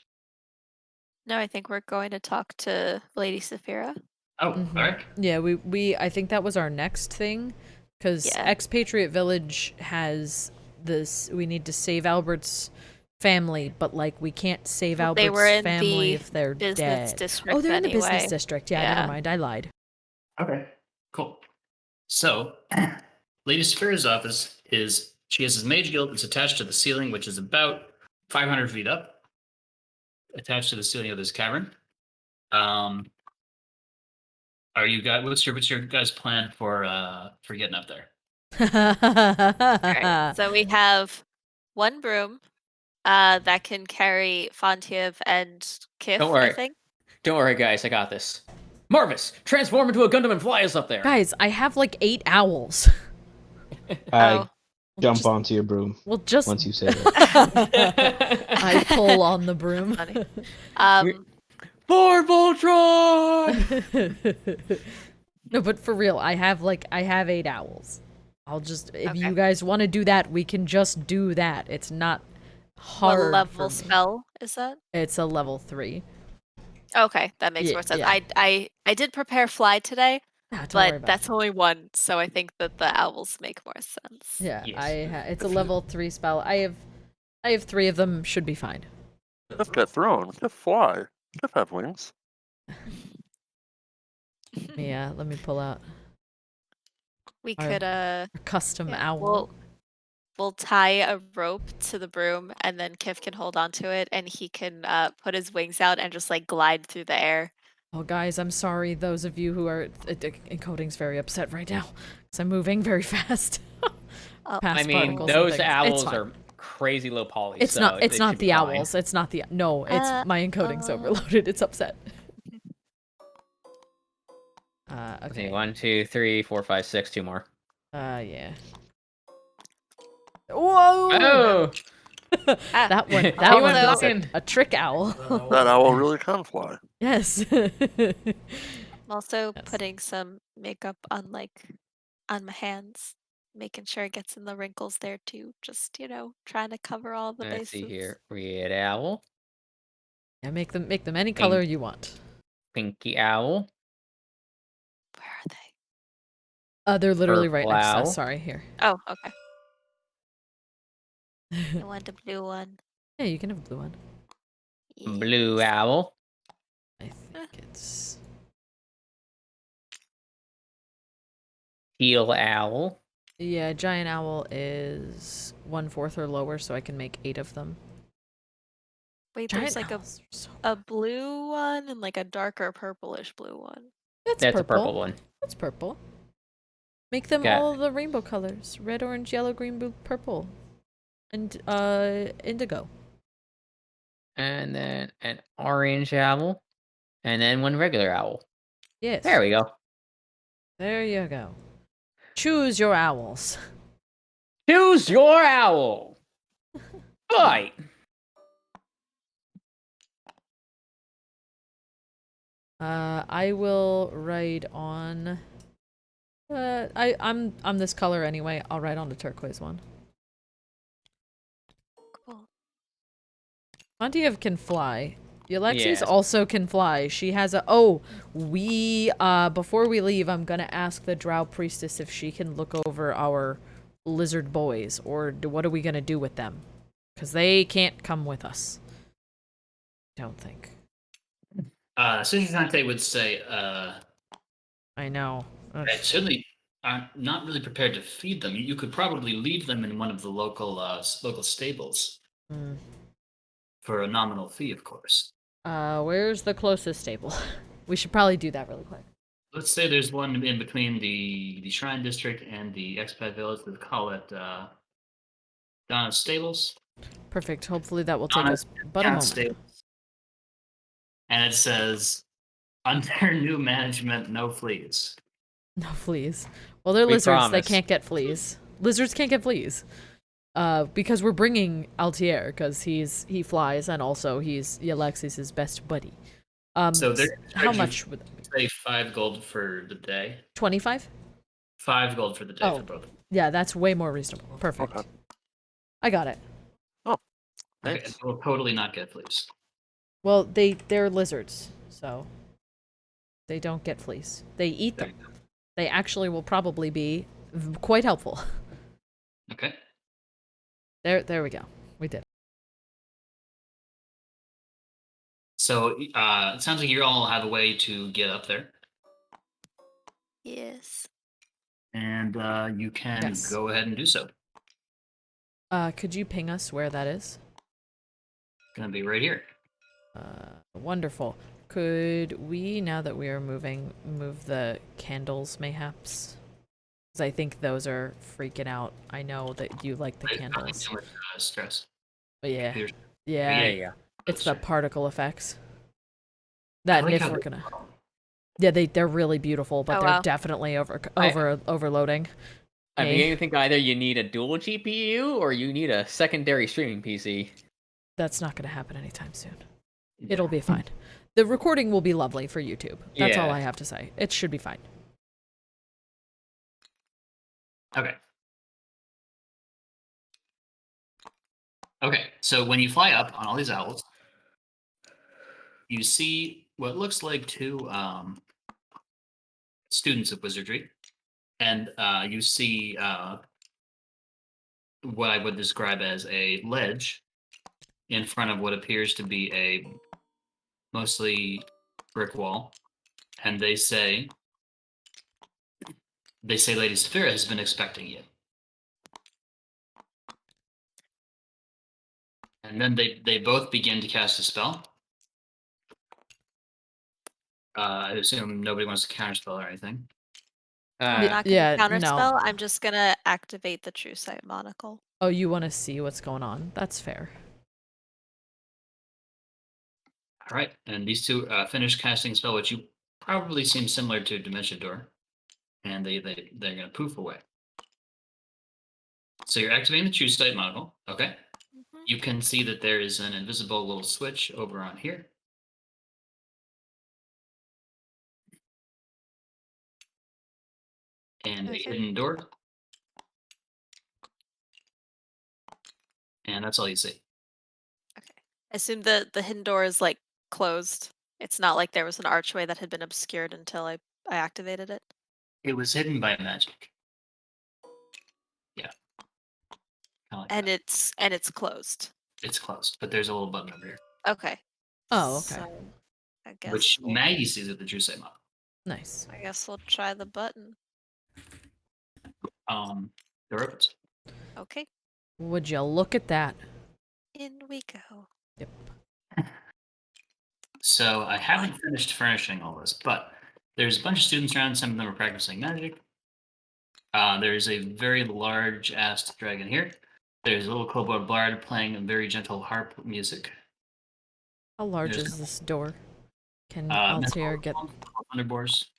No, I think we're going to talk to Lady Saphira. Oh, Mhm. all right. Yeah, we I think that was our next thing, because Yeah. Expatriate Village has this. We need to save Albert's family, but like we can't save Well, they Albert's were in family the if they're business dead. district Oh, they're in the business anyway. district. Yeah, Yeah. never mind. I lied. Okay. Cool. So, Lady Saphira's office she has a mage guild that's attached to the ceiling, which is about 500 feet up, attached to the ceiling of this cavern. Are you guys? What's your guys' plan for getting up there? Alright, so we have one broom that can carry Fontiev and Kiff, Don't worry. I think. Don't worry, guys. I got this. Marvis, transform into a Gundam and fly us up there. Guys, I have like 8 owls. I Oh. jump Just- onto your broom Well, just once you say that. I pull on the broom. Funny. For Voltron! No, but for real, I have 8 owls. I'll just if Okay. you guys want to do that, we can just do that. It's not hard. What level for me. spell is that? It's a level 3. Okay, that makes Yeah, more sense. yeah. I did prepare fly today, Ah, don't worry but about that's only one, so I think that the owls make more sense. it. Yeah, Yes. it's a level 3 spell. I have 3 of them. Should be fine. Kiff get thrown. Kiff fly. Kiff have wings. Yeah, let me pull out We Our- could a custom yeah, owl. we'll tie a rope to the broom, and then Kiff can hold onto it, and he can put his wings out and just like glide through the air. Oh, guys, I'm sorry. Those of you who are encoding's very upset right now because I'm moving very fast. Oh, Past I mean, particles and those things. It's owls fine. are crazy low poly. It's so not. It's they not should be the fine. owls. It's not the. No, it's my encoding's overloaded. It's upset. Let's Okay. see, 1, 2, 3, 4, 5, 6, 2 more. Yeah. Whoa! Oh! That one. He That one went was flying. a trick owl. That owl really can fly. Yes. I'm also Yes. putting some makeup on my hands, making sure it gets in the wrinkles there too. Just trying to cover all the Let's bases. see here. Red owl, Yeah, make them any color Pink. you want. pinky owl, Where are they? They're literally right Purple next to owl. us. Sorry, here. Oh, okay. I want the blue one. Yeah, you can have a blue one. blue Yes. owl, I think it's. teal owl, Yeah, giant owl is 1/4 or lower, so I can make 8 of them. Wait, Giant there's like owls are so. a blue one and like a darker purplish blue one. That's that's purple. a purple one. That's purple. Make them Got- all the rainbow colors: red, orange, yellow, green, blue, purple, and indigo. And then an orange owl, and then one regular owl. Yes. There we go. There you go. Choose your owls. Choose your owl. Fight. I will ride on. I'm this color anyway. I'll ride on the turquoise one. Cool. Fontiev can fly. Yllaxis Yes. also can fly. She has a. Oh, we. Before we leave, I'm gonna ask the Drow priestess if she can look over our lizard boys, or what are we gonna do with them? Because they can't come with us. Don't think. Sujitante would say, I know. Ugh. I certainly are not really prepared to feed them. You could probably leave them in one of the local stables Mm. for a nominal fee, of course. Where's the closest stable? We should probably do that really quick. let's say there's one in between the Shrine District and the Expat Village. Let's call it Donna's Stables. Perfect. Hopefully that will take Donna us but a Donna's moment. Stables. And it says, under new management, no fleas. No fleas. Well, they're We lizards. They promise. can't get fleas. Lizards can't get fleas. Because we're bringing Altier, because he flies, and also he's Yllaxis' best buddy. So they're How charging, much would say 5 gold for the day. 25? 5 gold for the day Oh. for both. Yeah, that's way more reasonable. Perfect. Okay. I got it. Okay, Thanks. and we'll totally not get fleas. Well, they're lizards, so they don't get fleas. They eat them. They actually will probably be quite helpful. Okay. There we go. We did. So it sounds like you all have a way to get up there. Yes. And you can Yes. go ahead and do so. Could you ping us where that is? Gonna be right here. Wonderful. Could we, now that we are moving, move the candles mayhaps? Because I think those are freaking out. I know that you like the Right, nothing candles. too much stress. But yeah. Here's- Yeah. Yeah. It's the particle effects. That like if how we're they- gonna. Yeah, they're really beautiful, but Oh, they're wow. definitely overloading. I'm Hey. beginning to think either you need a dual GPU or you need a secondary streaming PC. That's not gonna happen anytime soon. Yeah. It'll be fine. The recording will be lovely for YouTube. That's all Yeah. I have to say. It should be fine. Okay. Okay, so when you fly up on all these owls, you see what looks like 2 students of wizardry, and you see what I would describe as a ledge in front of what appears to be a mostly brick wall, and they say, Lady Saphira has been expecting you. And then they both begin to cast a spell. I assume nobody wants to counterspell or anything. I'm not yeah, gonna no. counterspell. I'm just gonna activate the True Sight monocle. Oh, you want to see what's going on? That's fair. All right, and these 2 finish casting spell, which you probably seem similar to Dimension Door, and they're going to poof away. So you're activating the True Sight model. Okay. Mhm. You can see that there is an invisible little switch over on here. And a Okay. hidden door. And that's all you see. Okay. I assume the hidden door is like closed. It's not like there was an archway that had been obscured until I activated it. It was hidden by magic. Yeah. Kinda like And that. it's closed. It's closed, but there's a little button over here, Okay. Oh, okay. So I guess which we'll, Maggie sees at the True Sight model. Nice. I guess we'll try the button. Door opens. Okay. Would you look at that? In we go. Yep. So I haven't finished furnishing all this, but there's a bunch of students around. Some of them are practicing magic. There's a very large-assed dragon here. There's a little kobold bard playing a very gentle harp music. How large There's- is this door? Can That's Altier all get? Thunderboars.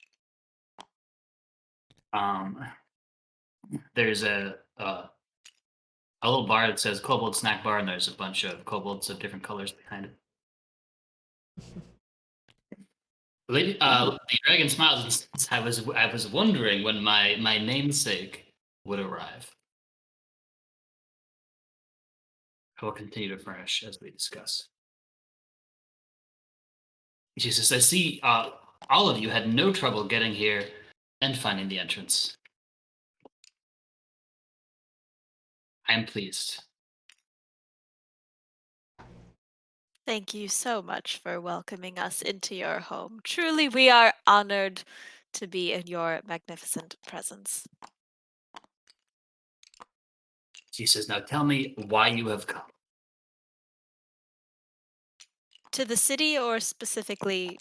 There's a little bar that says Kobold Snack Bar, and there's a bunch of kobolds of different colors behind it. The dragon smiles and says, I was wondering when my namesake would arrive. I will continue to furnish as we discuss. She says, I see all of you had no trouble getting here and finding the entrance. I am pleased. Thank you so much for welcoming us into your home. Truly, we are honored to be in your magnificent presence. She says, now tell me why you have come. To the city or specifically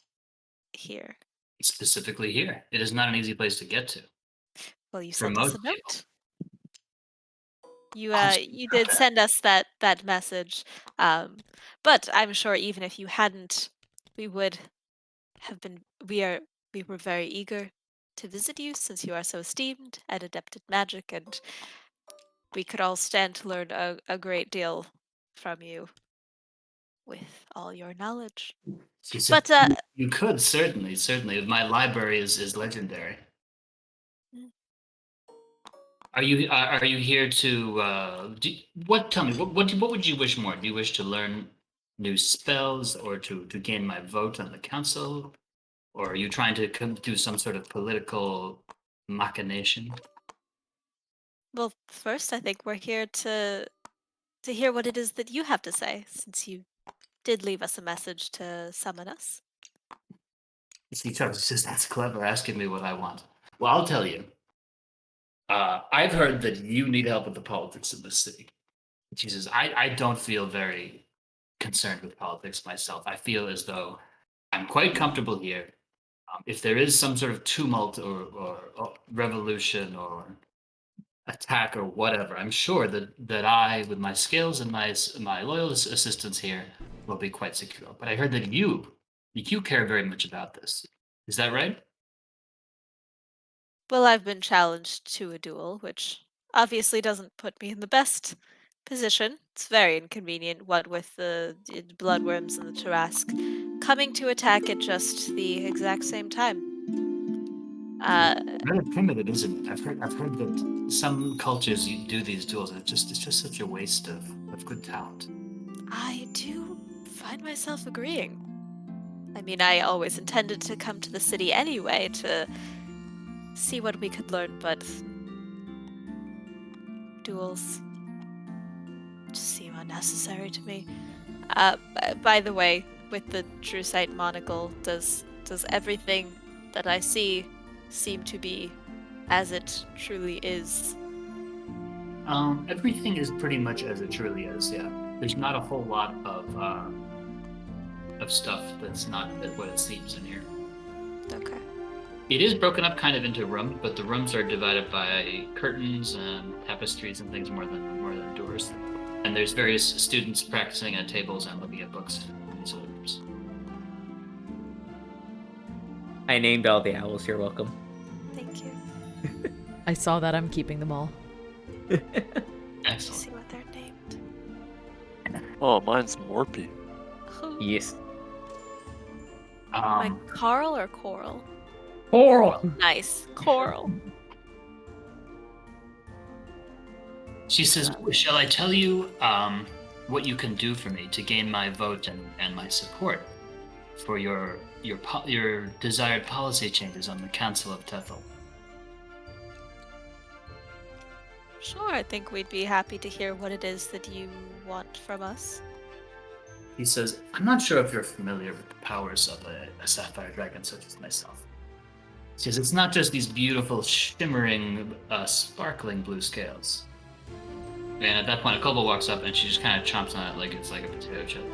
here? Specifically here. It is not an easy place to get to. Well, you For sent us most a note. You Oh, you did send us that message, but I'm sure even if you hadn't, we would have been. We were very eager to visit you since you are so esteemed and adept at magic, and we could all stand to learn a great deal from you with all your knowledge. She said, But you could, certainly. My library is legendary. Mm. Are you here to tell me what would you wish more? Do you wish to learn new spells or to gain my vote on the council? Or are you trying to do some sort of political machination? well, first I think we're here to hear what it is that you have to say, since you did leave us a message to summon us. He says, that's clever, asking me what I want. Well, I'll tell you. I've heard that you need help with the politics of the city. She says, I don't feel very concerned with politics myself. I feel as though I'm quite comfortable here. If there is some sort of tumult or revolution or attack or whatever, I'm sure that I, with my skills and my loyal assistants here, will be quite secure. But I heard that you care very much about this. Is that right? Well, I've been challenged to a duel, which obviously doesn't put me in the best position. It's very inconvenient, what with the bloodworms and the Tarask coming to attack at just the exact same time. Very primitive, isn't it? I've heard that some cultures you do these duels, and it's just such a waste of good talent. I do find myself agreeing. I mean, I always intended to come to the city anyway to see what we could learn, but duels just seem unnecessary to me. By the way, with the Drusite monocle, does everything that I see seem to be as it truly is? Everything is pretty much as it truly is. Yeah, there's not a whole lot of stuff that's not what it seems in here. Okay. It is broken up kind of into rooms, but the rooms are divided by curtains and tapestries and things more than doors. And there's various students practicing at tables and looking at books in these other rooms. I named all the owls. You're welcome. Thank you. I saw that. I'm keeping them all. Let's see Excellent. what they're named. Oh, mine's Morpy. Yes. Like Carl or Coral? Coral. Nice. Coral. She says, "Shall I tell you what you can do for me to gain my vote and my support for your desired policy changes on the Council of Tethel?" Sure, I think we'd be happy to hear what it is that you want from us. He says, "I'm not sure if you're familiar with the powers of a sapphire dragon such as myself." He says, "It's not just these beautiful, shimmering, sparkling blue scales." And at that point, a kobold walks up and she just kind of chomps on it like it's like a potato chip.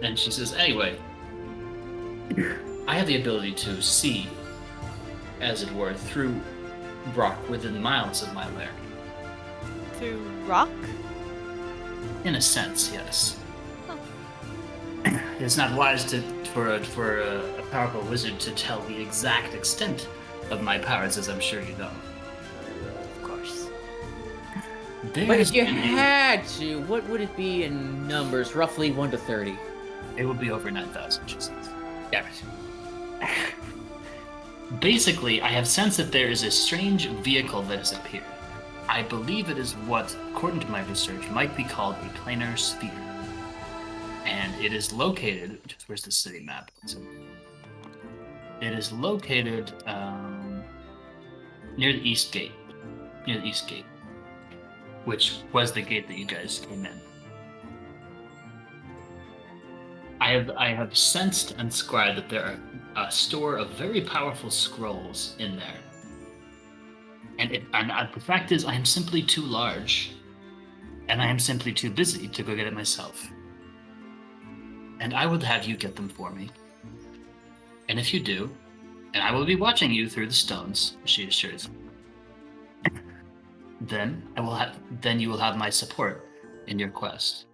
And she says, "Anyway, I have the ability to see, as it were, through rock within miles of my lair. Through rock? In a sense, yes. Oh. It's not wise for a powerful wizard to tell the exact extent of my powers, as I'm sure you know. Of course. But if you had to, what would it be in numbers? Roughly 1 to 30. It would be over 9,000, she says. Damn it. Basically, I have sensed that there is a strange vehicle that has appeared. I believe it is what, according to my research, might be called a planar sphere. And it is located... Where's the city map? It is located near the East Gate. Near the East Gate. Which was the gate that you guys came in. I have sensed and scried that there are a store of very powerful scrolls in there. And the fact is, I am simply too large. And I am simply too busy to go get it myself. And I would have you get them for me. And if you do, and I will be watching you through the stones, she assures, then you will have my support in your quest.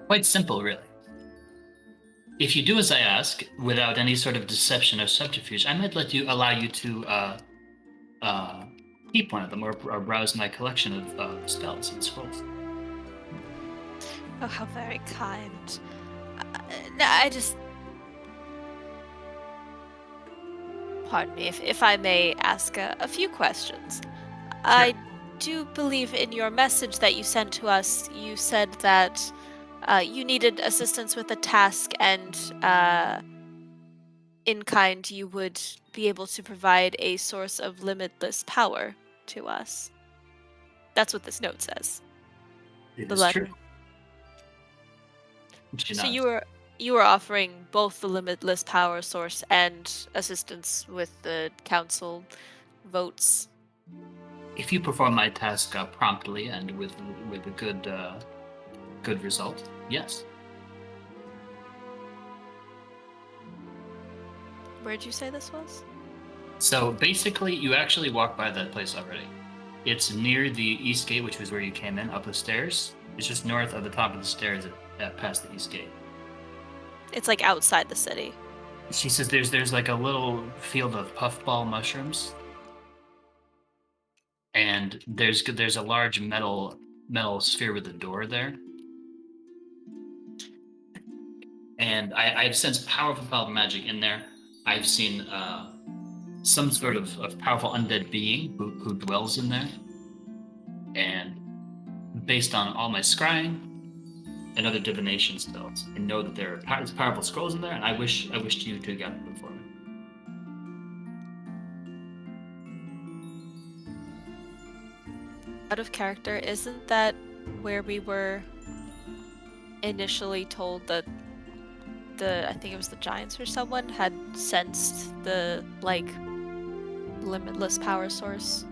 Quite simple, really. If you do as I ask, without any sort of deception or subterfuge, I might allow you to keep one of them or browse my collection of spells and scrolls. Oh, how very kind. No, I just. Pardon me, if I may ask a few questions. I do believe in your message that you sent to us, you said that you needed assistance with a task, and in kind, you would be able to provide a source of limitless power to us. That's what this note says. It The is letter. true. She So nods. you were offering both the limitless power source and assistance with the council votes. If you perform my task promptly and with a good result, yes. Where'd you say this was? So basically, you actually walk by that place already. It's near the east gate, which was where you came in, up the stairs. It's just north of the top of the stairs past the east gate. It's like outside the city. She says there's like a little field of puffball mushrooms, and there's a large metal sphere with a door there. And I've sensed powerful magic in there. I've seen some sort of powerful undead being who dwells in there. And based on all my scrying and other divination spells, I know that there are powerful scrolls in there, and I wish you to get them for me. Out of character, isn't that where we were initially told that I think it was the giants or someone had sensed the limitless power source?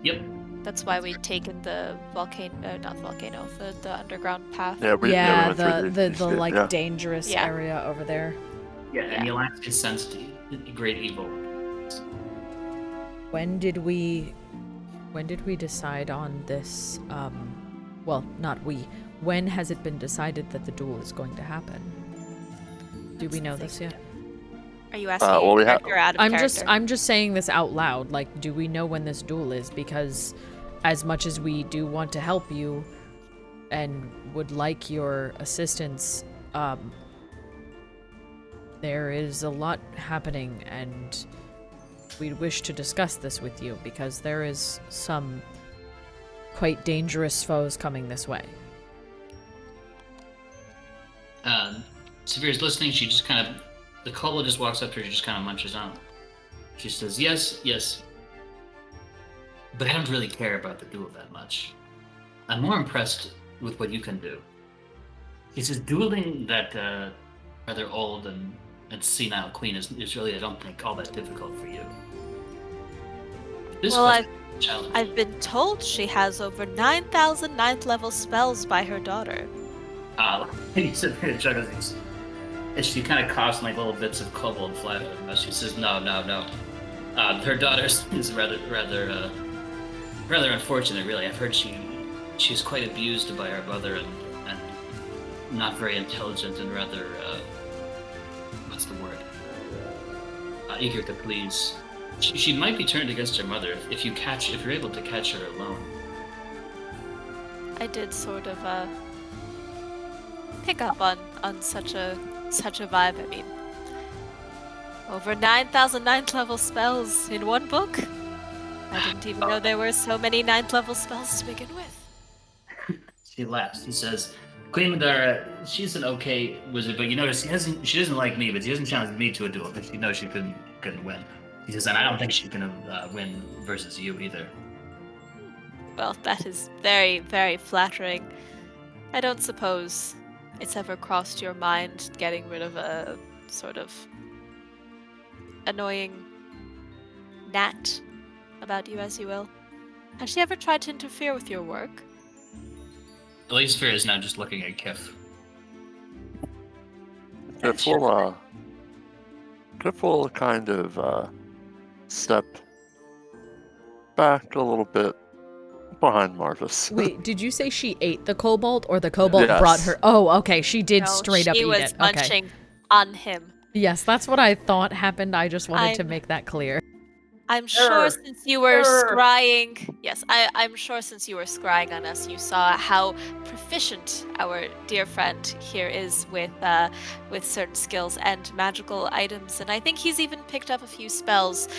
Yep. That's why we'd taken the the underground path. Yeah, we Yeah, went through the east gate, like yeah. dangerous Yeah. area over there. Yeah, and Yllaxis sensed great evil. When did we decide on this? Well, not we. When has it been decided that the duel is going to happen? Do we know this yet? Are you asking well, we have- character or out of character? I'm just saying this out loud. Like, do we know when this duel is? Because as much as we do want to help you and would like your assistance, there is a lot happening, and we wish to discuss this with you because there is some quite dangerous foes coming this way. Severe's listening. She just kind of, the kobold just walks up to her. She just kind of munches on. She says, yes, but I don't really care about the duel that much. I'm more impressed with what you can do. He says, dueling that rather old and senile queen is really, I don't think, all that difficult for you. This Well, quest is a challenge. I've been told she has over 9,000 ninth level spells by her daughter. He Severe chuckles, and she kind of coughs, and like little bits of kobold fly out of her mouth. She says, no. Her daughter is rather unfortunate, really. I've heard she's quite abused by her mother and not very intelligent and rather what's the word? Eager to please. She might be turned against her mother if you're able to catch her alone. I did sort of pick up on such a vibe. I mean, over 9,000 ninth level spells in one book. I didn't even know there were so many ninth level spells to begin with. She laughs. He says, Queen Madara, she's an okay wizard, but you notice she doesn't like me, but she doesn't challenge me to a duel because she knows she couldn't win. He says, and I don't think she can win versus you either. Well, that is very, very flattering. I don't suppose it's ever crossed your mind getting rid of a sort of annoying gnat about you as you will. Has she ever tried to interfere with your work? Fear is now just looking at Kiff. Kiff will kind of step back a little bit behind Marvis. Wait, did you say she ate the kobold or the kobold Yes. brought her? Oh, okay. She did No, straight up she eat was it. Okay. munching on him. Yes, that's what I thought happened. I just wanted to I'm- make that clear. I'm sure Err. since you were Err. scrying, yes, I'm sure since you were scrying on us, you saw how proficient our dear friend here is with certain skills and magical items, and I think he's even picked up a few spells.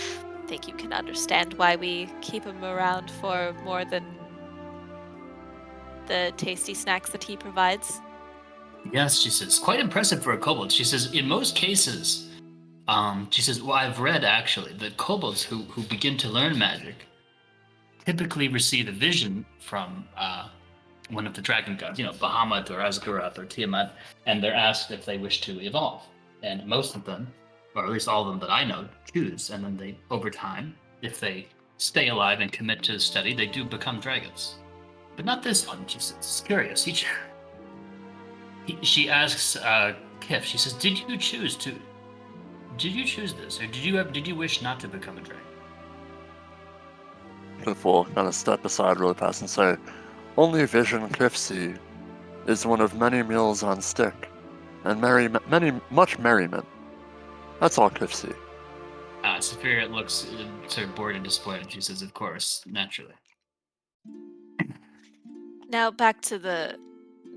I think you can understand why we keep him around for more than the tasty snacks that he provides. Yes, she says, quite impressive for a kobold. She says, in most cases, she says, well, I've read actually that kobolds who begin to learn magic typically receive a vision from one of the dragon gods, Bahamut or Asgarath or Tiamat, and they're asked if they wish to evolve. And most of them, or at least all of them that I know, choose, and then they, over time, if they stay alive and commit to the study, they do become dragons. But not this one. She says, it's curious. She asks Kiff, she says, did you choose this, or did you wish not to become a dragon? Kiff will kind of step aside really fast and say, only vision Kiff see is one of many meals on stick, and much merriment. That's all Kiff see. Saphira looks sort of bored and disappointed. She says, of course, naturally. Now back to the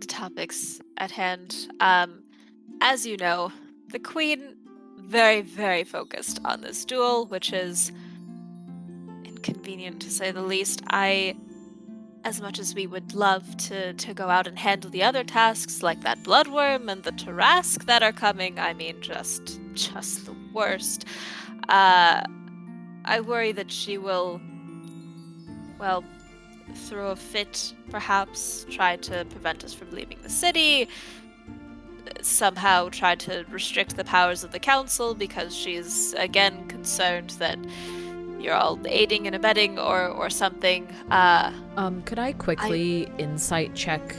topics at hand. As you know, the Queen very, very focused on this duel, which is inconvenient to say the least. As much as we would love to go out and handle the other tasks like that bloodworm and the Tarask that are coming, I mean, just the worst. I worry that she will, well, throw a fit, perhaps, try to prevent us from leaving the city, somehow try to restrict the powers of the council because she's, again, concerned that you're all aiding and abetting or something. Could I quickly insight check?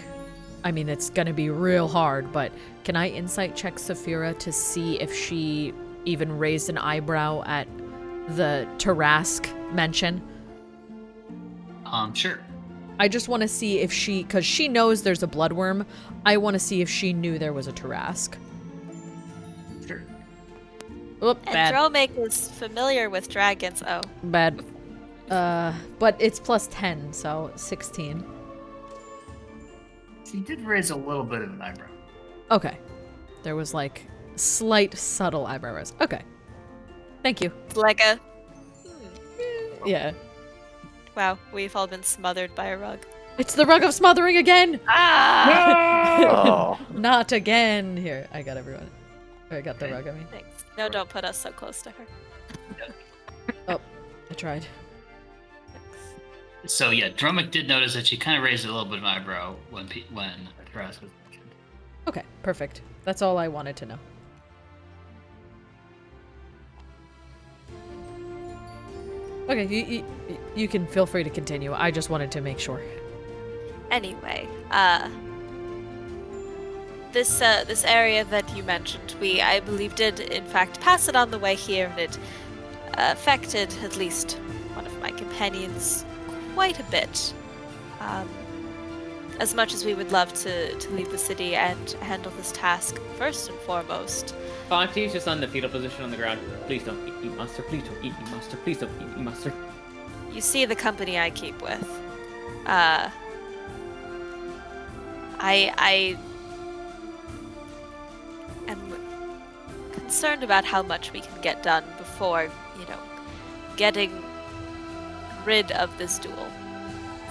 I mean, it's gonna be real hard, but can I insight check Saphira to see if she even raised an eyebrow at the Tarask mention? Sure. I just want to see if because she knows there's a bloodworm, I want to see if she knew there was a Tarask. Sure. Oop, And bad. Dromik is familiar with dragons. Oh. Bad. But it's plus 10, so 16. She did raise a little bit of an eyebrow. Okay. There was like slight, subtle eyebrow raise. Okay. Thank you. Like a... Yeah. Wow, we've all been smothered by a rug. It's the rug of smothering again! Oh. Not again! Here, I got everyone. I got the rug, I mean. Thanks. No, don't put us so close to her. Oh, I tried. So yeah, Dromik did notice that she kind of raised a little bit of an eyebrow when Tarask was mentioned. Okay, perfect. That's all I wanted to know. Okay, you can feel free to continue. I just wanted to make sure. Anyway, this area that you mentioned, I believe did in fact pass it on the way here, and it affected at least one of my companions quite a bit. As much as we would love to leave the city and handle this task first and foremost. Fontiev just on the fetal position on the ground. Please don't eat me, monster. Please don't eat me, monster. Please don't eat me, monster. You see the company I keep with. I am concerned about how much we can get done before, getting rid of this duel.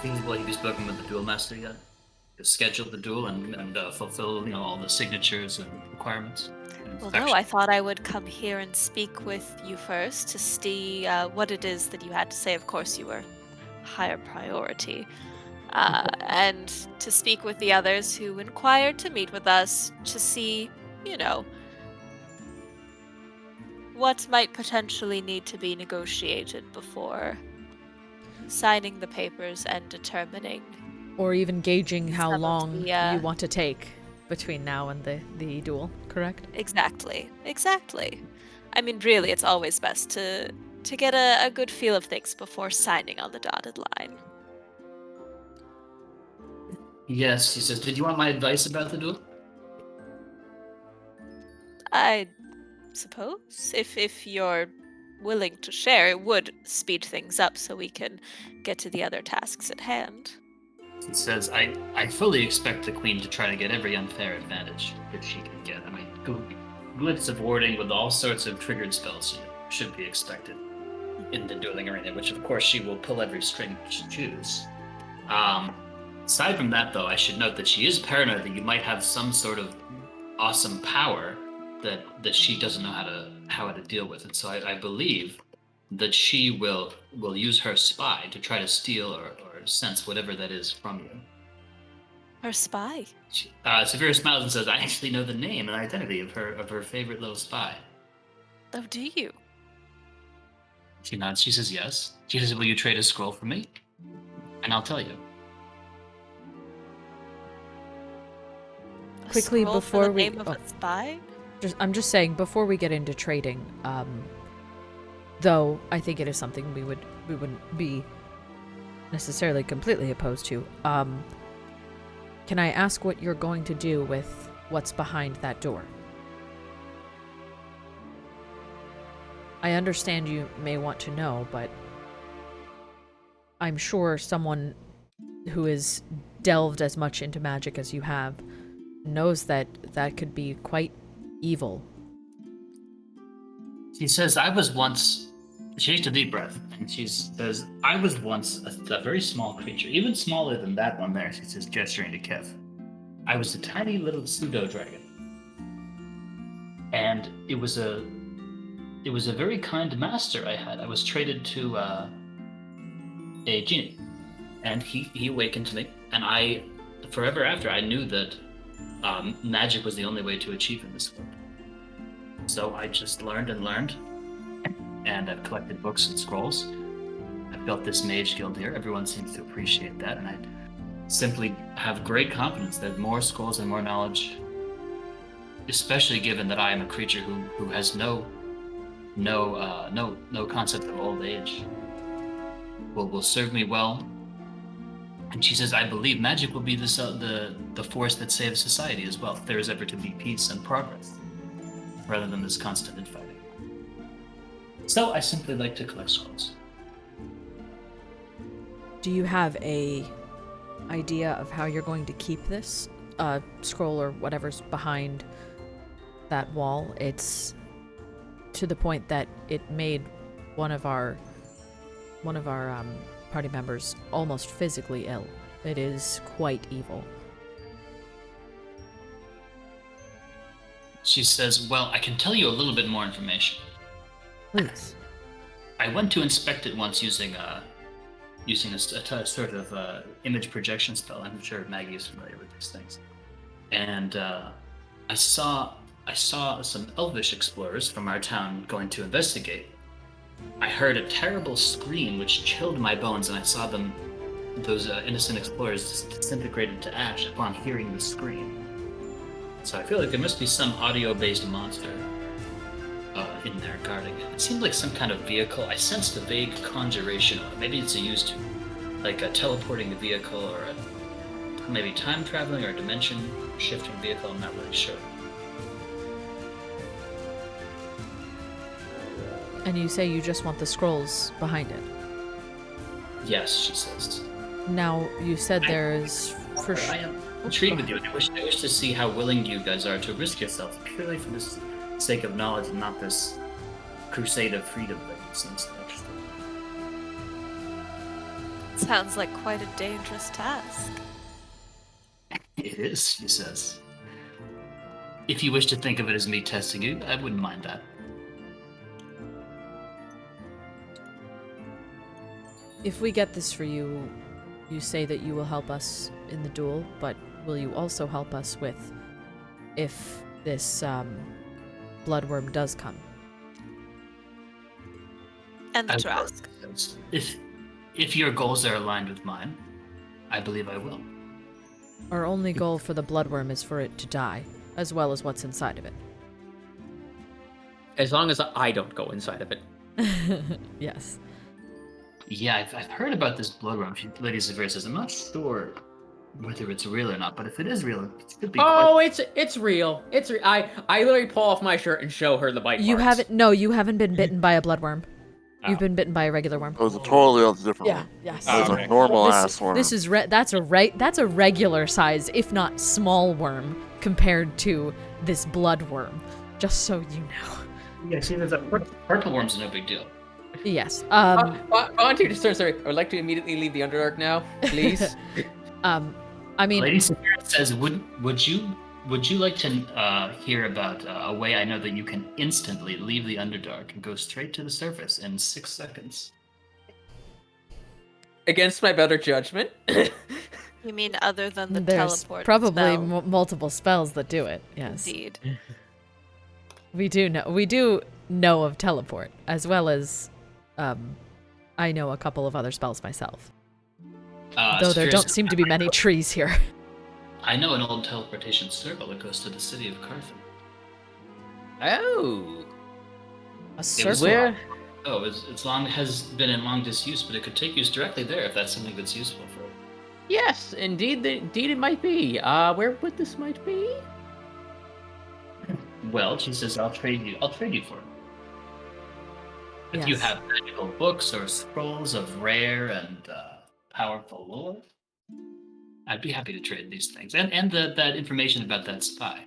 Feasible you've spoken with the duel master yet? To schedule the duel and fulfill, all the signatures and requirements? Well, no, I thought I would come here and speak with you first to see what it is that you had to say. Of course, you were higher priority. And to speak with the others who inquired to meet with us to see, what might potentially need to be negotiated before signing the papers and determining Or even gauging how Some of long the, you want to take between now and the duel, correct? Exactly. I mean, really, it's always best to get a good feel of things before signing on the dotted line. Yes, he says, did you want my advice about the duel? I suppose if you're willing to share, it would speed things up so we can get to the other tasks at hand. He says, I fully expect the queen to try to get every unfair advantage that she can get. I mean, glitz of warding with all sorts of triggered spells should be expected in the dueling arena, which of course she will pull every string she chooses. Aside from that, though, I should note that she is paranoid that you might have some sort of awesome power that she doesn't know how to deal with. And so I believe that she will use her spy to try to steal or sense whatever that is from you. Her spy. Severa smiles and says, I actually know the name and identity of her favorite little spy. Oh, do you? She nods. She says yes. She says, will you trade a scroll for me? And I'll tell you. A Quickly scroll before for the we- name of a spy? I'm just saying, before we get into trading, though I think it is something we wouldn't be necessarily completely opposed to. Can I ask what you're going to do with what's behind that door? I understand you may want to know, but I'm sure someone who is delved as much into magic as you have knows that that could be quite evil. She says, she takes a deep breath, and she says, I was once a very small creature, even smaller than that one there, she says, gesturing to Kiff. I was a tiny little pseudo-dragon. And it was a very kind master I had. I was traded to a genie, and he awakened me, and forever after, I knew that magic was the only way to achieve in this world. So I just learned, and I've collected books and scrolls. I've built this mage guild here. Everyone seems to appreciate that, and I simply have great confidence that more scrolls and more knowledge, especially given that I am a creature who has no concept of old age, will serve me well. And she says, I believe magic will be the force that saves society as well, if there is ever to be peace and progress, rather than this constant infighting. So I simply like to collect scrolls. Do you have a idea of how you're going to keep this scroll or whatever's behind that wall? It's to the point that it made one of our party members almost physically ill. It is quite evil. She says, well, I can tell you a little bit more information. Please. I went to inspect it once using a sort of image projection spell. I'm sure Maggie is familiar with these things. And I saw some elvish explorers from our town going to investigate. I heard a terrible scream which chilled my bones, and I saw those innocent explorers disintegrated to ash upon hearing the scream. So I feel like there must be some audio-based monster in there guarding it. It seemed like some kind of vehicle. I sensed a vague conjuration. Maybe it's used to, like a teleporting vehicle, or maybe time traveling or a dimension shifting vehicle. I'm not really sure. And you say you just want the scrolls behind it. Yes, she says. Now, you said there is for I am intrigued with you, and I wish to see how willing you guys are to risk yourself purely for the sake of knowledge and not this crusade of freedom that seems so interesting. Sounds like quite a dangerous task. It is, she says. If you wish to think of it as me testing you, I wouldn't mind that. If we get this for you, you say that you will help us in the duel, but will you also help us with if this bloodworm does come? And the Trask. If your goals are aligned with mine, I believe I will. Our only goal for the bloodworm is for it to die, as well as what's inside of it. As long as I don't go inside of it. Yes. Yeah, I've heard about this bloodworm. Lady Severe says, I'm not sure whether it's real or not, but if it is real, it could be Oh, quite... it's real. I literally pull off my shirt and show her the bite You marks. haven't. No, you haven't been bitten by a bloodworm. You've been bitten by a regular worm. It was a totally other different Yeah. one. Yes. It was okay. a normal ass worm. This is that's a regular size, if not small worm, compared to this bloodworm. Just so you know. Yeah, see, there's a purple worm's no big deal. Yes. Fontiev just turns sorry. I would like to immediately leave the Underdark now, please. I mean, Lady Severe says, would you like to hear about a way I know that you can instantly leave the Underdark and go straight to the surface in 6 seconds? Against my better judgment. You mean other than the there's teleport probably spell? multiple spells that do it. Yes. Indeed. We do know of teleport, as well as I know a couple of other spells myself. Though there Severe don't says, seem to be many trees here. I know an old teleportation circle that goes to the city of Carthon. Oh. A It circle. was Where? Oh, has been in long disuse, but it could take you directly there if that's something that's useful for it. Yes, indeed it might be. Where would this might be? Well, she says, I'll trade you for it. If you Yes. have magical books or scrolls of rare and powerful lore, I'd be happy to trade these things. And that information about that spy,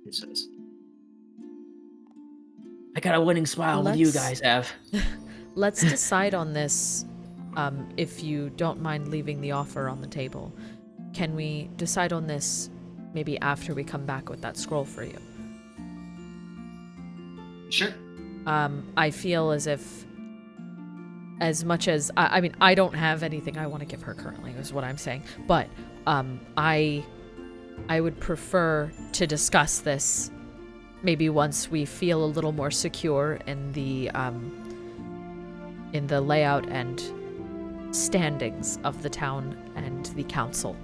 he says. I got a winning smile with you Let's- guys have. Let's decide on this. If you don't mind leaving the offer on the table, can we decide on this maybe after we come back with that scroll for you? Sure. I feel as if, as much as I mean, I don't have anything I want to give her currently, is what I'm saying. But I would prefer to discuss this maybe once we feel a little more secure in the layout and standings of the town and the council.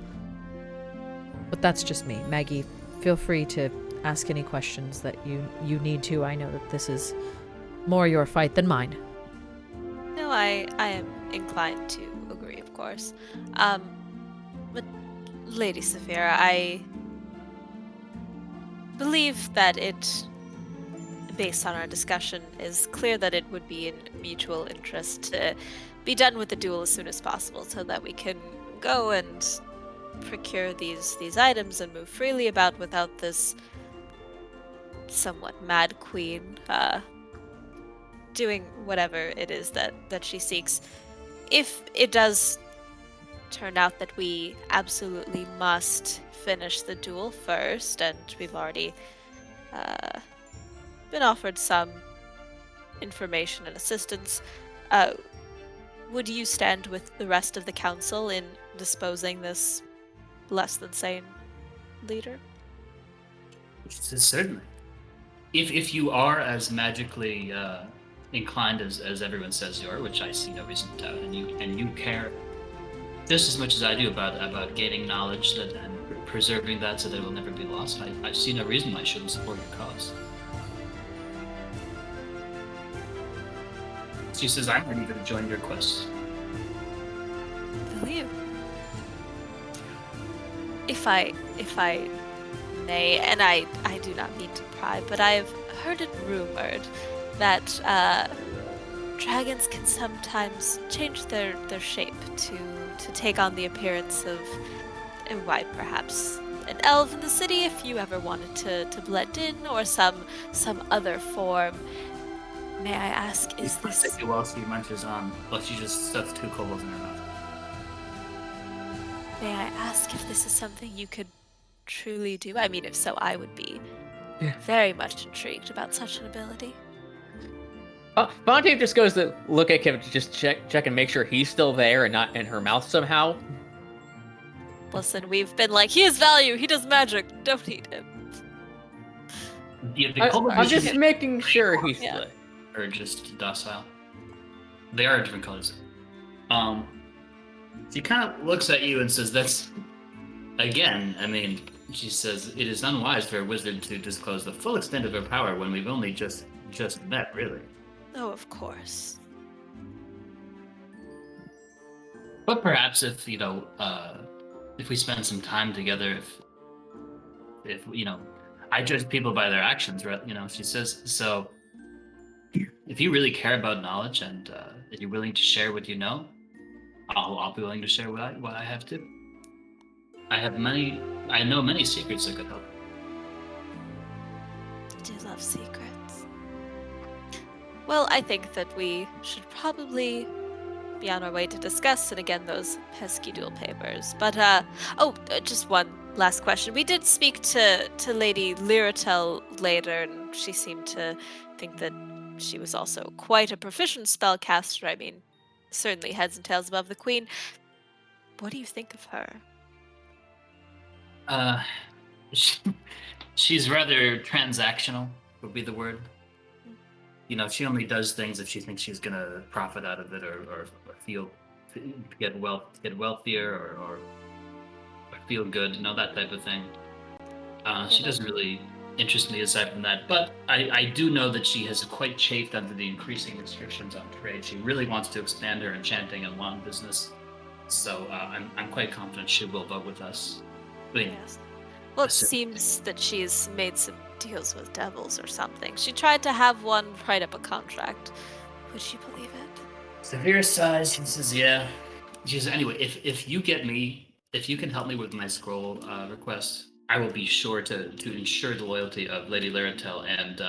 But that's just me. Maggie, feel free to ask any questions that you need to. I know that this is more your fight than mine. No, I am inclined to agree, of course. But Lady Saphira, I believe that it, based on our discussion, is clear that it would be in mutual interest to be done with the duel as soon as possible so that we can go and procure these items and move freely about without this somewhat mad queen doing whatever it is that she seeks. If it does turn out that we absolutely must finish the duel first, and we've already been offered some information and assistance, would you stand with the rest of the council in disposing this less than sane leader? Certainly. If you are as magically inclined as everyone says you are, which I see no reason to doubt, and you care just as much as I do about gaining knowledge and preserving that so that it will never be lost, I see no reason why I shouldn't support your cause. She says, I'm ready to join your quest. Will you? If I may, and I do not mean to pry, but I've heard it rumored that dragons can sometimes change their shape to take on the appearance of perhaps an elf in the city if you ever wanted to blend in, or some other form. May I ask, is this... While she munches on, well, she just stuffs 2 kobolds in her mouth. May I ask if this is something you could truly do? I mean, if so, I would be very much intrigued about such an ability. Fontiev just goes to look at Kiff to just check and make sure he's still there and not in her mouth somehow. Listen, we've been like, he has value, he does magic, don't eat him. The kobolds I'm just making sure he's Yeah. are just docile. They are different colors. She kind of looks at you and says, "That's again." I mean, she says, "It is unwise for a wizard to disclose the full extent of her power when we've only just met, really." Oh, of course. But perhaps if if we spend some time together, if I judge people by their actions, right? She says. So, if you really care about knowledge and if you're willing to share what you know, I'll be willing to share what I have too. I know many secrets that could help. I do love secrets. Well, I think that we should probably be on our way to discuss, and again, those pesky dual papers. But, just one last question. We did speak to Lady Lyratel later, and she seemed to think that she was also quite a proficient spellcaster. I mean, certainly heads and tails above the Queen. What do you think of her? She's rather transactional, would be the word. She only does things if she thinks she's gonna profit out of it, or get wealthier, or feel good, that type of thing. She doesn't really interest me aside from that. But I do know that she has quite chafed under the increasing restrictions on trade. She really wants to expand her enchanting and wand business. So I'm quite confident she will vote with us. Yes. Well, it seems that she's made some deals with devils or something. She tried to have one write up a contract. Would you believe it? Severe size, he says, yeah. She says, anyway, if you can help me with my scroll request, I will be sure to ensure the loyalty of Lady Lyratel and...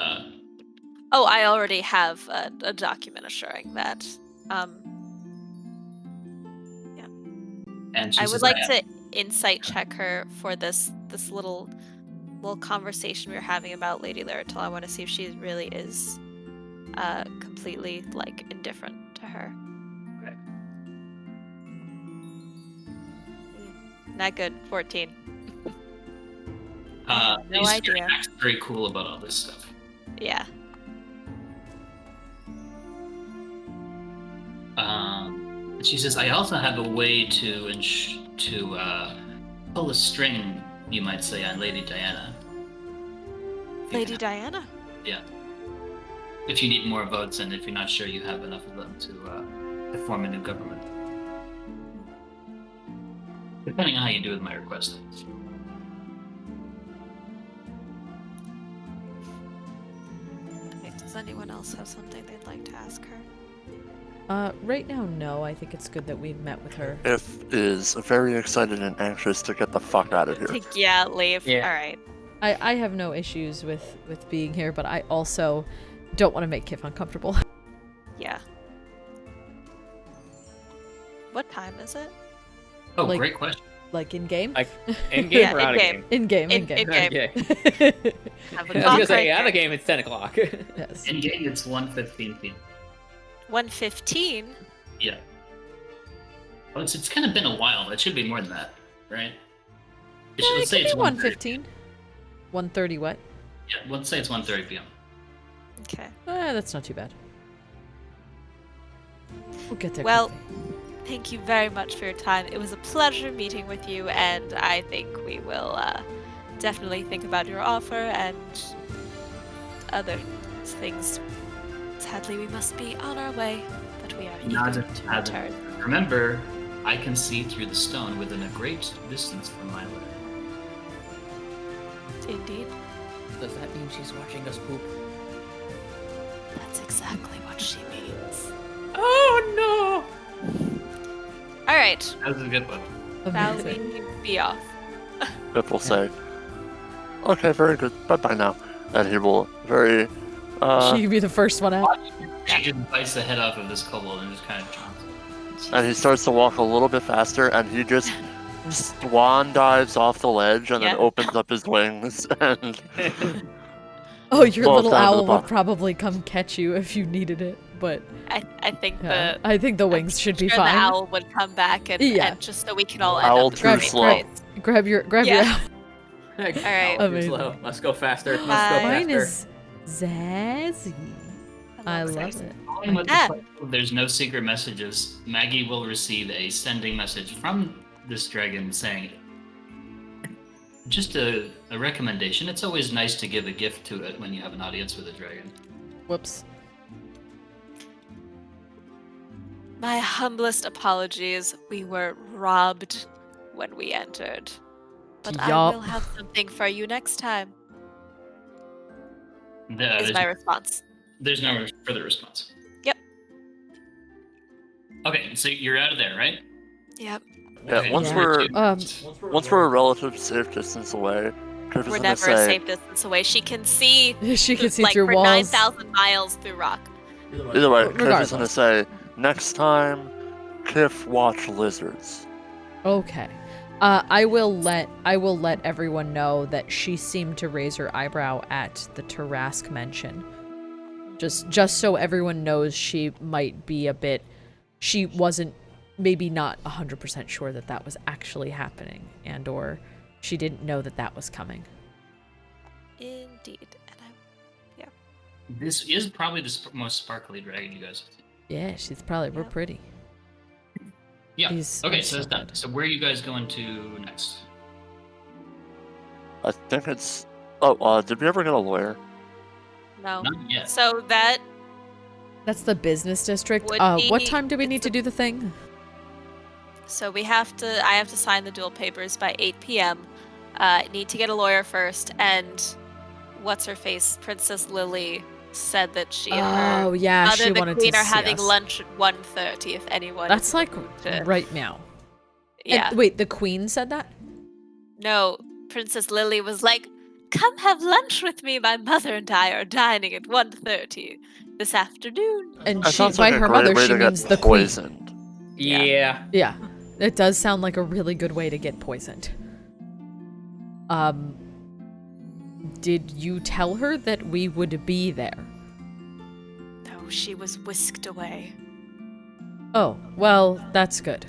Oh, I already have a document assuring that. Yeah. And she I says, would like to insight check her for this little conversation we were having about Lady Lyratel. I want to see if she really is completely indifferent to her. Okay. Not good. 14. No he's idea. very cool about all this stuff. Yeah. She says, I also have a way to pull a string, you might say, on Lady Diana. Lady Diana? Yeah. If you need more votes and if you're not sure you have enough of them to form a new government. Depending on how you do with my request. Okay, does anyone else have something they'd like to ask her? Right now, no. I think it's good that we met with her. If is very excited and anxious to get the fuck out of here. Yeah, leave. Yeah. All right. I have no issues with being here, but I also don't want to make Kiff uncomfortable. Yeah. What time is it? Oh, Like- great question. Like in game? Like, in game Yeah, or out of in-game. game? In game. In-game. Okay. Have I a was clock gonna say, right out of there. game, it's 10 o'clock. Yes. In game, it's 1:15 p.m. 1:15? Yeah. Well, it's kind of been a while. It should be more than that, right? Let's say it's 1:15. 1:30 what? Yeah, let's say it's 1:30 p.m. Okay. That's not too bad. We'll get there Well, quickly. thank you very much for your time. It was a pleasure meeting with you, and I think we will definitely think about your offer and other things. Sadly, we must be on our way, but we are eager to return. Remember, I can see through the stone within a great distance from my lair. Indeed. Does that mean she's watching us poop? That's exactly what she means. Oh All right. That was a good one. Now Amazing. we be off. Pip will say, okay, very good, bye-bye now. And he will very, She could be the first one out. She just bites the head off of this kobold and just kind of jumps. and he starts to walk a little bit faster, and he just swan dives off the ledge and Yeah. then opens up his wings and Oh, your Falls little down to the owl would bottom. probably come catch you if you needed it, but I think yeah, I think the wings should be sure fine. the owl would come back and, Yeah. and just so we can all end Owl up too the same slow. place. Grab your Yeah. owl. no! right. Too Amazing. slow. Must go faster. Must Bye. go Mine faster. is Zazzy. I love love Cersei. it. Following with the Ah. plan, there's no secret messages. Maggie will receive a sending message from this dragon saying, just a recommendation. It's always nice to give a gift to it when you have an audience with a dragon. Whoops. My humblest apologies. We were robbed when we entered. But I Yup. will have something for you next time, That is is- my response. There's no further response. Yep. Okay, so you're out of there, right? Yep. Yeah, Okay, once Yeah. we're Um, a relative safe distance away, Kiff is We're gonna never a say, safe distance away. She can see she can see like through for walls. 9,000 miles through rock. either way, Kiff is Regardless. gonna say, next time, Kiff watch lizards. Okay. I will let everyone know that she seemed to raise her eyebrow at the Tarask mention. Just so everyone knows she might be a bit. She wasn't, maybe not 100% sure that that was actually happening, and or she didn't know that that was coming. Indeed. And This is probably the most sparkly dragon you guys have seen. Yeah, she's probably real Yeah. pretty. Yeah. He's- Okay, he's so so it's done. good. So where are you guys going to next? I think it's. Oh, did we ever get a lawyer? no. Not yet. So that That's the business district. Would What be- time do we need it's to a- do the thing? So I have to sign the dual papers by 8 p.m. Need to get a lawyer first, and what's her face? Princess Lily said that she and her Oh yeah, mother, she the wanted queen, to are see having us. lunch at 1:30. If anyone, That's like to- right now. yeah. And, wait, the queen said that? No, Princess Lily was like, "Come have lunch with me. My mother and I are dining at 1:30 this afternoon." And That she, sounds by like a her great mother, way she to means get the queen. poisoned. Yeah. Yeah, it does sound like a really good way to get poisoned. Did you tell her that we would be there? No, she was whisked away. Oh, well, that's good.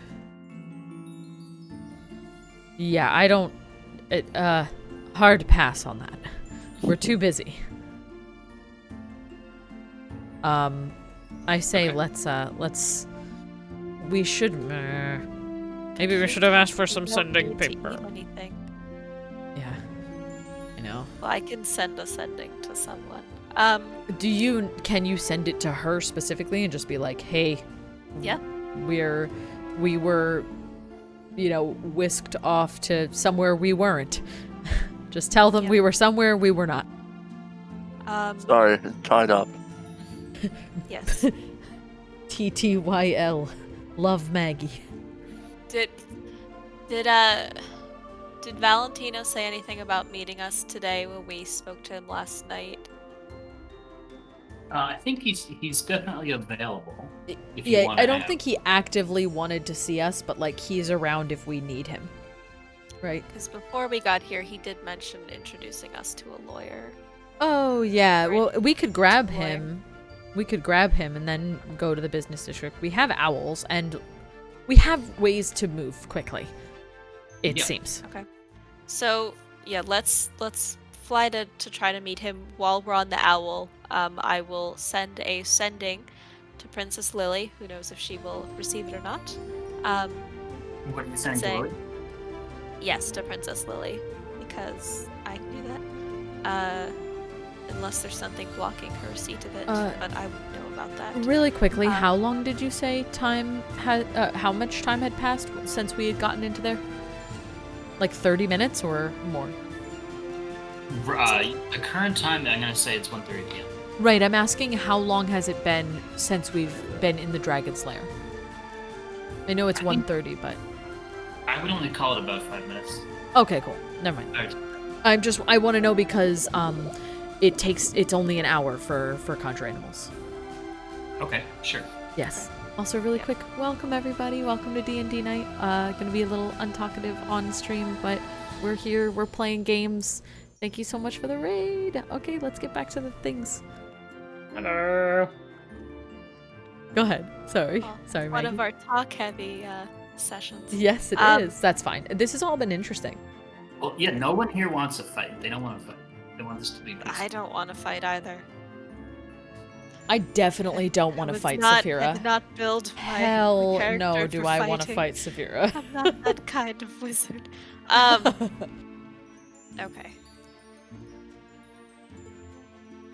Yeah, I don't... hard pass on that. We're too busy. I say Okay. let's... We should... maybe we should have asked for some We don't sending need to paper. eat anything. Yeah, I know. Well, I can send a sending to someone. Can you send it to her specifically and just be like, hey, Yeah. we were, whisked off to somewhere we weren't. Just tell them Yeah. we were somewhere we were not. Sorry, tied up. Yes. TTYL. Love Maggie. Did Valentino say anything about meeting us today when we spoke to him last night? I think he's definitely available. If you Yeah, wanna I don't have- think he actively wanted to see us, but like he's around if we need him. Right? Because before we got here, he did mention introducing us to a lawyer. Oh yeah, Right. well we could grab Lawyer. him. We could grab him and then go to the business district. We have owls and we have ways to move quickly. It Yeah. seems. So yeah, let's fly to try to meet him while we're on the owl. I will send a sending to Princess Lily. Who knows if she will receive it or not? What are you saying, Say- Lily? Yes, to Princess Lily, because I can do that. Unless there's something blocking her receipt of it, but I wouldn't know about that. Really quickly, Um, how long did you say time had? How much time had passed since we had gotten into there? Like 30 minutes or more? The current time, I'm gonna say it's 1:30 p.m. Right. I'm asking how long has it been since we've been in the Dragon's Lair? I know it's I think- 1:30, but I would only call it about 5 minutes. okay, cool. Never mind. Alright. I want to know because it's only an hour for conjure animals. Okay, sure. Yes. Also, really quick, welcome everybody. Welcome to D&D night. Gonna be a little untalkative on stream, but we're here. We're playing games. Thank you so much for the raid. Okay, let's get back to the things. Hello. Go ahead. Sorry. Well, Sorry, One Maggie. of our talk-heavy sessions. Yes, it Um, is. That's fine. This has all been interesting. Well, yeah, no one here wants a fight. They don't want to fight. They want this to be peaceful. I don't want to fight either. I definitely don't want to fight I Saphira. did not build my Hell character no, for do I want to fighting. fight Saphira. I'm not that kind of wizard. Okay.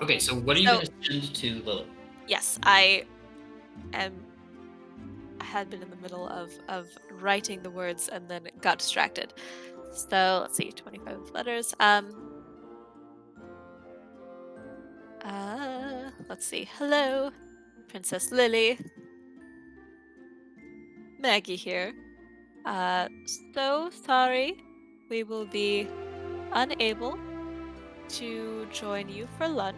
Okay, so what are you So- going to send to Lilith? Yes, I had been in the middle of writing the words and then got distracted. So let's see, 25 letters. Let's see. Hello, Princess Lily. Maggie here. So sorry. We will be unable to join you for lunch.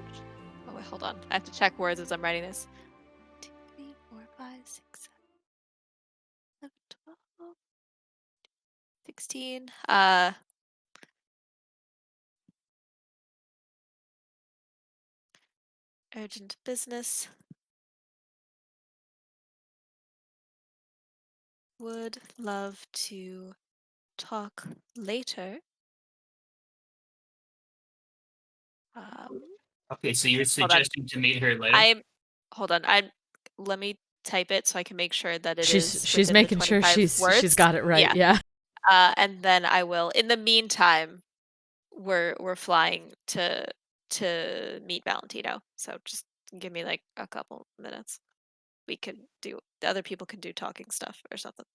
Oh wait, hold on. I have to check words as I'm writing this. 2, 3, 4, 5, 6, 7, 12, 16. Urgent business. Would love to talk later. Okay, so you're Hold on. suggesting to meet her later? Hold on. Let me type it so I can make sure that it is She's within making the sure 25 words. she's got it right. Yeah. And then I will. In the meantime, we're flying to meet Valentino. So just give me like a couple minutes. The other people can do talking stuff or something.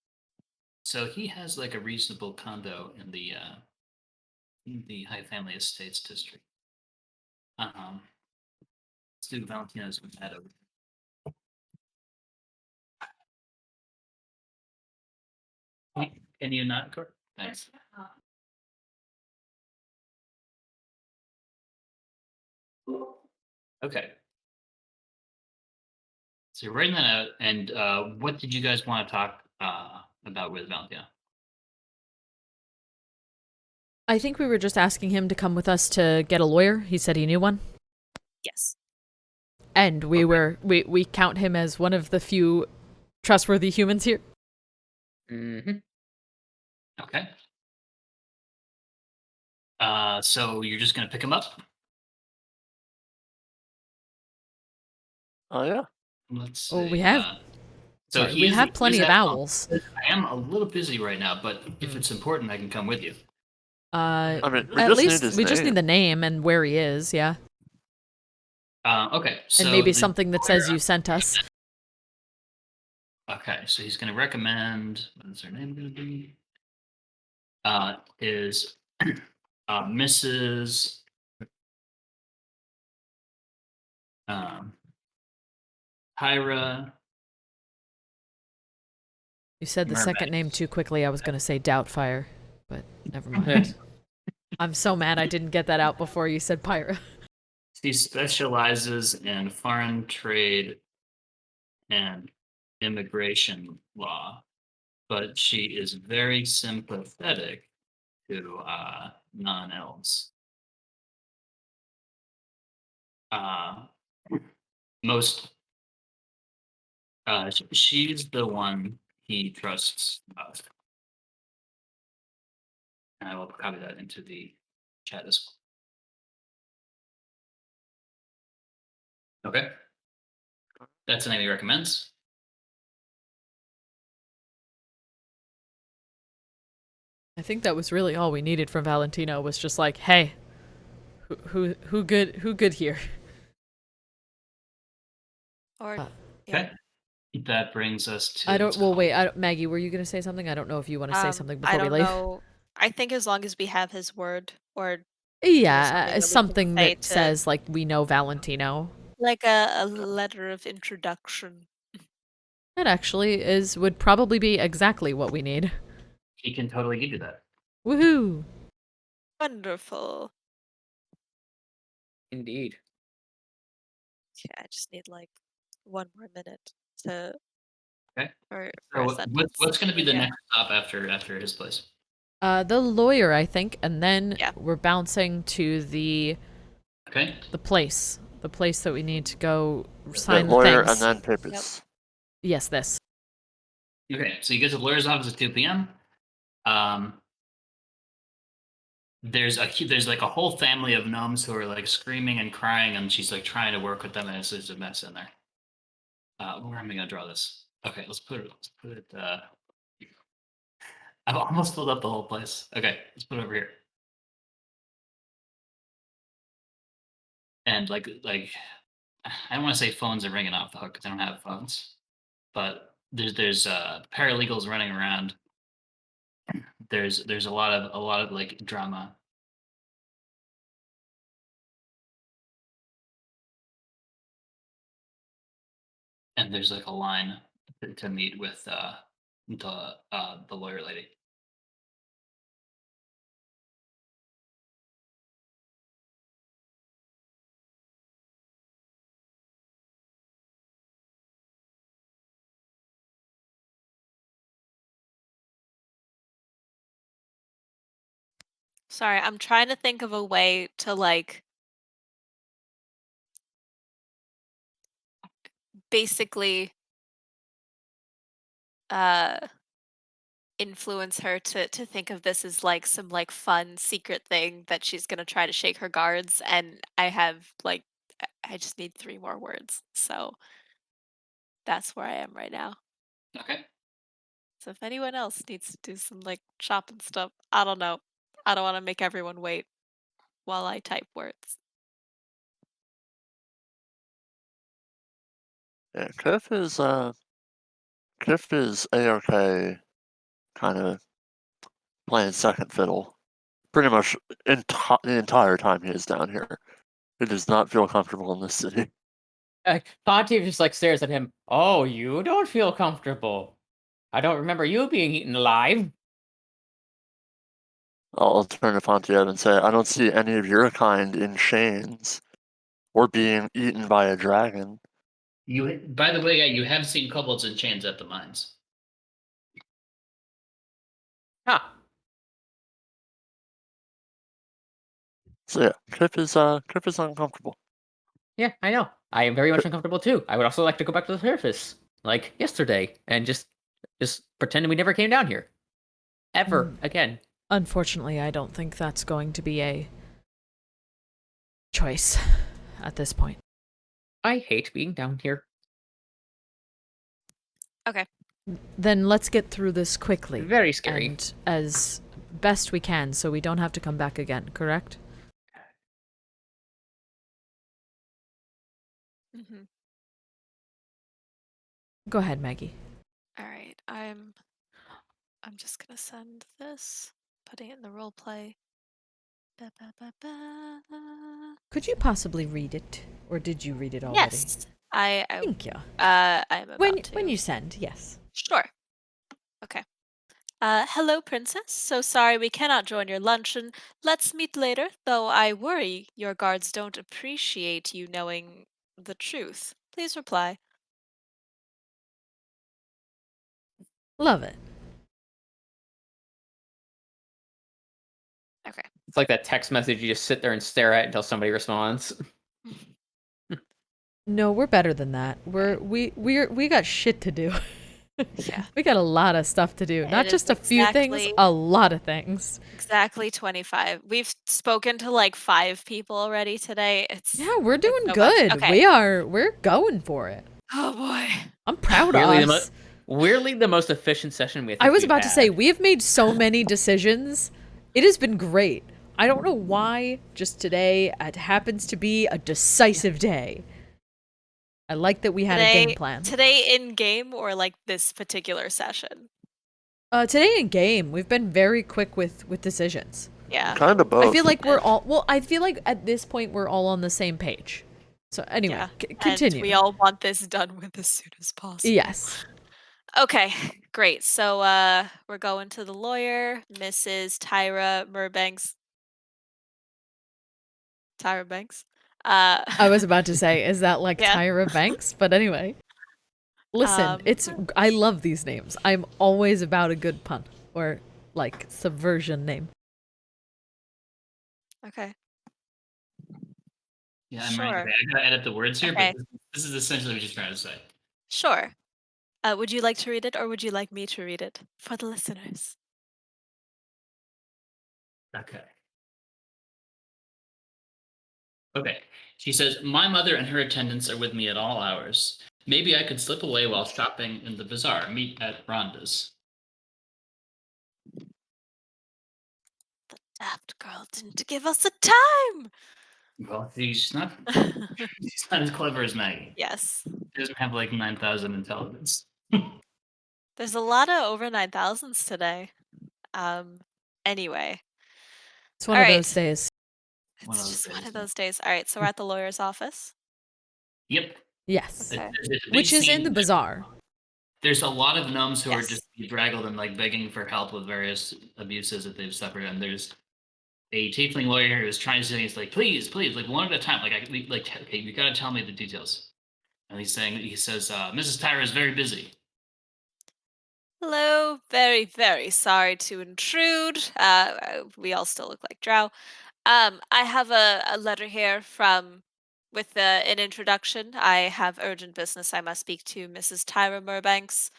So he has like a reasonable condo in the High Family Estates district. Let's do Valentino's Meadow. Can you not, Cor? Thanks. Okay. So you're writing that out, and what did you guys want to talk about with Valentino? I think we were just asking him to come with us to get a lawyer. He said he knew one. Yes. And we count him as one of the few trustworthy humans here. Mm-hmm. Okay. So you're just gonna pick him up? Oh yeah. Let's see. Oh, we have. So Sorry, we have plenty of owls. I am a little busy right now, but if it's important, I can come with you. I mean, we At just need least his we just need name. the name and where he is. Yeah, Okay. So and maybe the something that says lawyer- you sent us. Okay, so he's gonna recommend. What is her name gonna be? Is Mrs. Hyra. You said the second name too quickly. I was going to say Doubtfire, but never mind. Yes. I'm so mad I didn't get that out before you said Pyra. She specializes in foreign trade and immigration law, but she is very sympathetic to non-elves. Most she's the one he trusts most. And I will copy that into the chat as well. Okay. That's the name he recommends. I think that was really all we needed from Valentino was just like, hey, who good here? Or Okay. That brings us to. I don't. Well, wait. Maggie, were you gonna say something? I don't know if you want to say something before I we don't leave. know. I think as long as we have his word or Yeah, something something that we can say that to- says like we know Valentino. like a letter of introduction. That actually would probably be exactly what we need. He can totally give you that. Woohoo! Wonderful. Indeed. Yeah, I just need like one more minute to. Okay. For So a sentence. what's going to be the Yeah. next stop after his place? The lawyer, I think, and then Yeah. we're bouncing to the Okay. place that we need to go The sign the lawyer things. and then papers. Yes, this. Okay. So you get to the lawyer's office at 2 p.m. there's like a whole family of gnomes who are like screaming and crying, and she's like trying to work with them, and there's a mess in there. Where am I gonna draw this? Okay, let's put it. I've almost filled up the whole place. Okay, let's put it over here. And like I don't want to say phones are ringing off the hook because I don't have phones, but there's paralegals running around. There's a lot of like drama. And there's like a line to meet with the lawyer lady. Sorry, I'm trying to think of a way to like basically uh influence her to think of this as like some like fun secret thing that she's gonna try to shake her guards, and I have like I just need 3 more words. So that's where I am right now. Okay. So if anyone else needs to do some like chopping stuff, I don't know. I don't want to make everyone wait while I type words. Yeah, Kiff is A-okay, kind of playing second fiddle. Pretty much the entire time he is down here. He does not feel comfortable in this city. Fontiev just like stares at him. Oh, you don't feel comfortable. I don't remember you being eaten alive. I'll turn to Fontiev and say, I don't see any of your kind in chains or being eaten by a dragon. By the way, yeah, you have seen kobolds in chains at the mines. Huh. So yeah, Kiff is uncomfortable. Yeah, I know. I am very much uncomfortable too. I would also like to go back to the surface, like yesterday, and just pretend we never came down here. Ever again. Unfortunately, I don't think that's going to be a choice at this point. I hate being down here. Okay. Then let's get through this quickly. Very scary. And as best we can so we don't have to come back again, correct? Mm-hmm. Go ahead, Maggie. All right. I'm just gonna send this, putting it in the role play. Ba, ba, ba, ba. Could you possibly read it? Or did you read it already? Yes. I Thank you. I'm about to. When you send, yes. Sure. Okay. Hello, Princess. So sorry we cannot join your luncheon. Let's meet later, though I worry your guards don't appreciate you knowing the truth. Please reply. Love it. Okay. It's like that text message you just sit there and stare at until somebody responds. No, we're better than that. We got shit to do. Yeah. We got a lot of stuff to do. Not It just is a few things, exactly- a lot of things. Exactly 25. We've spoken to like 5 people already today. Yeah, we're doing so much. good. Okay. We're going for it. Oh boy. I'm proud Weirdly, of us. weirdly, the most efficient session we. I was about to say, we have made so many decisions. It has been great. I don't know why, just today, it happens to be a decisive day. I like that we had a game plan. Today in game or like this particular session? Today in game, we've been very quick with decisions. Yeah. Kind of both. I feel like we're all, well, I feel like at this point we're all on the same page. So anyway, Yeah. continue. And we all want this done with as soon as possible. Yes. Okay, great. So we're going to the lawyer, Mrs. Tyra Merbanks. Tyra Banks. I was about to say, is that like Yeah. Tyra Banks? But anyway. Listen, I love these names. I'm always about a good pun or like subversion name. Okay. Yeah, I'm Sure. right. I gotta edit the words here, Okay. but this is essentially what she's trying to say. Sure. Would you like to read it or would you like me to read it for the listeners? Okay. Okay. She says, my mother and her attendants are with me at all hours. Maybe I could slip away while shopping in the bazaar. Meet at Rhonda's. The daft girl didn't give us a time. Well, she's not as clever as Maggie. Yes. She doesn't have like 9,000 intelligence. There's a lot of over 9,000s today. Anyway. It's one All of right. those days. One of It's those just one days. of those days. All right, so we're at the lawyer's office. Yep. Yes. Okay. There's a big Which is in scene. the bazaar. There's a lot of gnomes who are Yes. just bedraggled and like begging for help with various abuses that they've suffered, and there's a tiefling lawyer who is trying to say, he's like, please, like one at a time. Okay, you gotta tell me the details. And he says, Mrs. Tyra is very busy. Hello, very, very sorry to intrude. We all still look like drow. I have a letter here with an introduction. I have urgent business. I must speak to Mrs. Tyra Murbanks.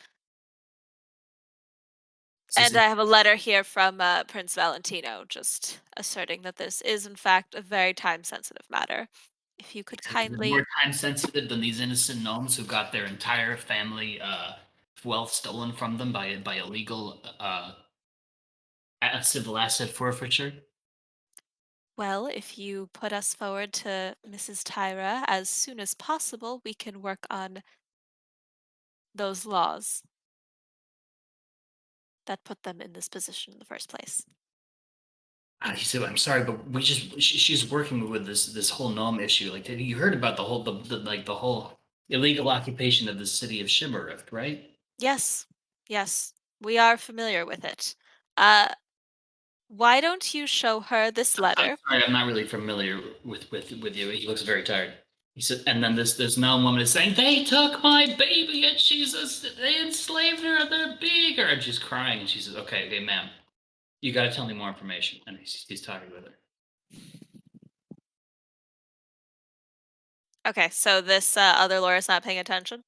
And I have a letter here from Prince Valentino, just asserting that this is, in fact, a very time-sensitive matter. If you could Is it kindly... more time sensitive than these innocent gnomes who got their entire family wealth stolen from them by illegal civil asset forfeiture? Well, if you put us forward to Mrs. Tyra as soon as possible, we can work on those laws that put them in this position in the first place. He said, "I'm sorry, but she's working with this whole gnome issue. Like, have you heard about the whole illegal occupation of the city of Shimmerrift, right?" Yes, yes, we are familiar with it. Why don't you show her this I'm letter? sorry, I'm not really familiar with you. He looks very tired. He said, and then this gnome woman is saying, "They took my baby, and they enslaved her, and they're beating her," and she's crying, and she says, "Okay, ma'am, you got to tell me more information." And he's talking with her. Okay, so this other lawyer's not paying attention?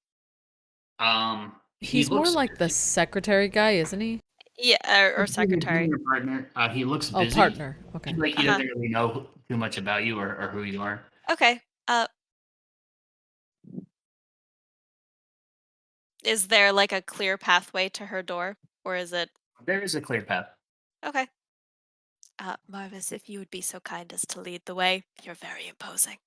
He He's more looks like the secretary guy, isn't he? Yeah, or secretary. Your partner. He looks Oh, busy. partner. Okay. Like he doesn't really know too much about you or who you are. Okay, is there like a clear pathway to her door? Or is it... There is a clear path. Okay. Marvis, if you would be so kind as to lead the way, you're very imposing.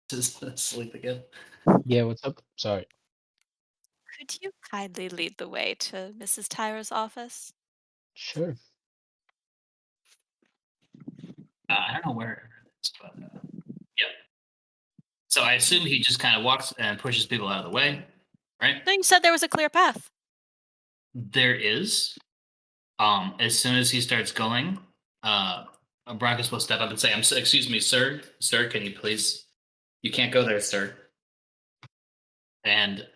Just sleep again. Yeah, what's up? Sorry. Could you kindly lead the way to Mrs. Tyra's office? Sure. I don't know where it is, but yep. So I assume he just kind of walks and pushes people out of the way, right? No, you said there was a clear path. There is. As soon as he starts going, Brackus will step up and say, excuse me, sir, can you please? You can't go there, sir." And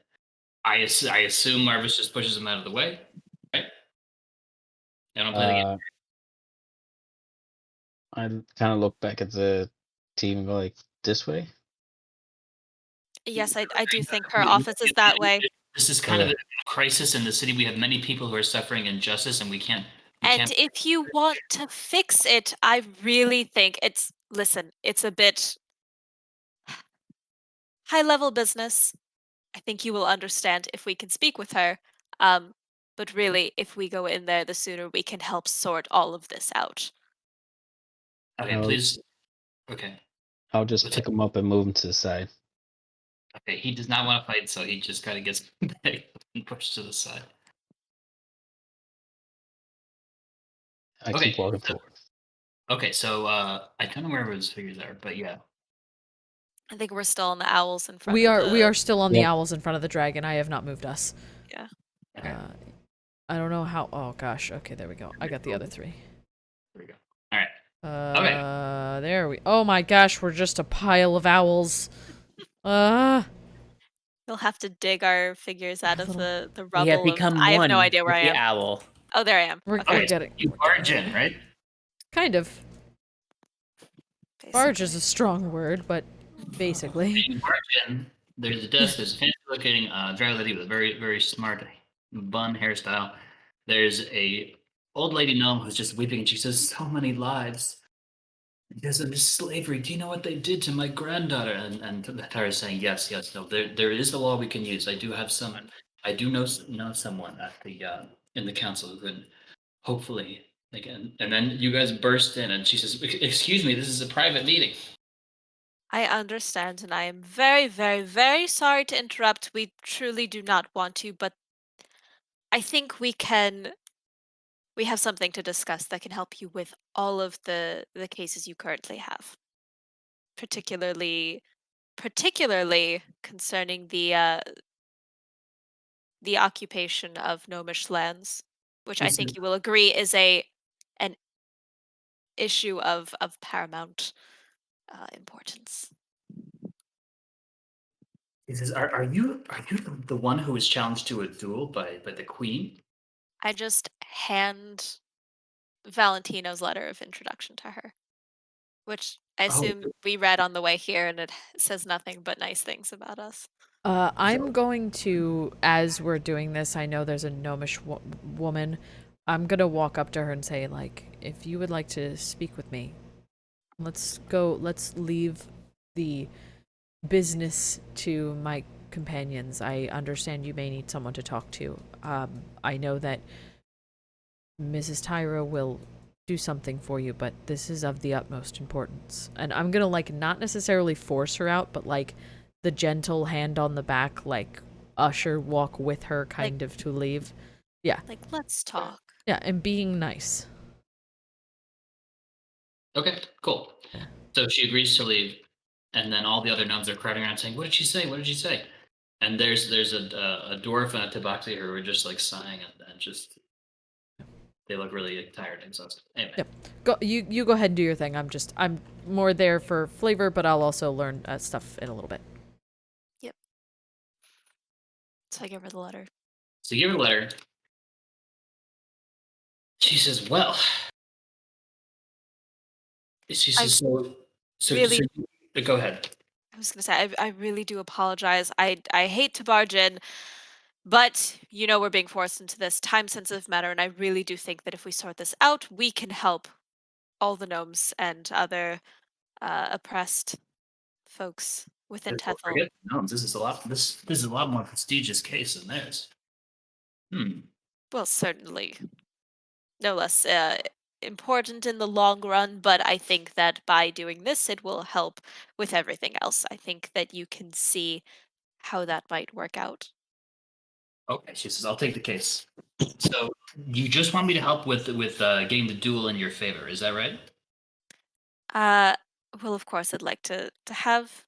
I assume Marvis just pushes him out of the way, right? I don't play the game. I kind of look back at the team and go like, this way? Yes, I do think her office is that way. This is kind of Yeah. a crisis in the city. We have many people who are suffering injustice, and we can't. And if you want to fix it, I really think listen, it's a bit high level business. I think you will understand if we can speak with her. But really, if we go in there, the sooner we can help sort all of this out. Okay, I'll- please. Okay. I'll just What's pick him up and move him to the side. Okay, he does not want to fight, so he just kind of gets picked up and pushed to the side. I Okay, keep walking forward. Okay, so I don't know where his figures are, but yeah. I think we're still on the owls in front We of are still on the Yep. owls in front of the dragon. I have not moved us. Yeah. Okay, I don't know how. Oh gosh. Okay, there we go. I got the other three. there we go. All right. There we. Oh my gosh, we're just a pile of owls. You'll have to dig our figures out of the We rubble. have become I have one no idea where I with am. the owl. Oh, there I am. We're Okay, getting. you barge in, right? Kind of. Basically. Barge is a strong word, but basically. You barge in. There's a desk. There's a fancy-looking dry lady with a very, very smart bun hairstyle. There's a old lady gnome who's just weeping, and she says, "So many lives. Because of this slavery, do you know what they did to my granddaughter?" And Tara's saying, "Yes, yes, no. There is a law we can use. I do have some. I do know someone at the in the council who could hopefully again." And then you guys burst in, and she says, "Excuse me, this is a private meeting." I understand, and I am very, very, very sorry to interrupt. We truly do not want to, but I think we have something to discuss that can help you with all of the cases you currently have. Particularly concerning the occupation of gnomish lands, which She I says, think you will agree is an issue of paramount importance. "Are you the one who was challenged to a duel by the queen?" I just hand Valentino's letter of introduction to her, which I Oh, assume we read on the way here, and it says nothing but nice things about us. I'm going to, as we're doing this, I know there's a gnomish woman. I'm gonna walk up to her and say, like, if you would like to speak with me, let's go, let's leave the business to my companions. I understand you may need someone to talk to. I know that Mrs. Tyra will do something for you, but this is of the utmost importance. And I'm gonna, like, not necessarily force her out, but, like, the gentle hand on the back, like, usher walk with her kind of to leave. Yeah. Like, let's talk. Yeah, and being nice. okay, cool. Yeah. So she agrees to leave, and then all the other nuns are crowding around saying, "What did she say? What did she say?" And there's a dwarf and a tabaxi who are just like sighing and just they look really tired and exhausted. Anyway, Yep. Go you go ahead and do your thing. I'm more there for flavor, but I'll also learn stuff in a little bit. So I give her the letter. so you give her a letter. She says, "Well," she I says, "So really, go ahead." I was gonna say, I really do apologize. I hate to barge in, but you know we're being forced into this time-sensitive matter, and I really do think that if we sort this out, we can help all the gnomes and other oppressed folks within Tethel. Forget the gnomes. This is a lot more prestigious case than theirs. Hmm. Well, certainly no less important in the long run, but I think that by doing this, it will help with everything else. I think that you can see how that might work out. Okay, she says, "I'll take the case." So you just want me to help with getting the duel in your favor, is that right? Uh, well, of course, I'd like to have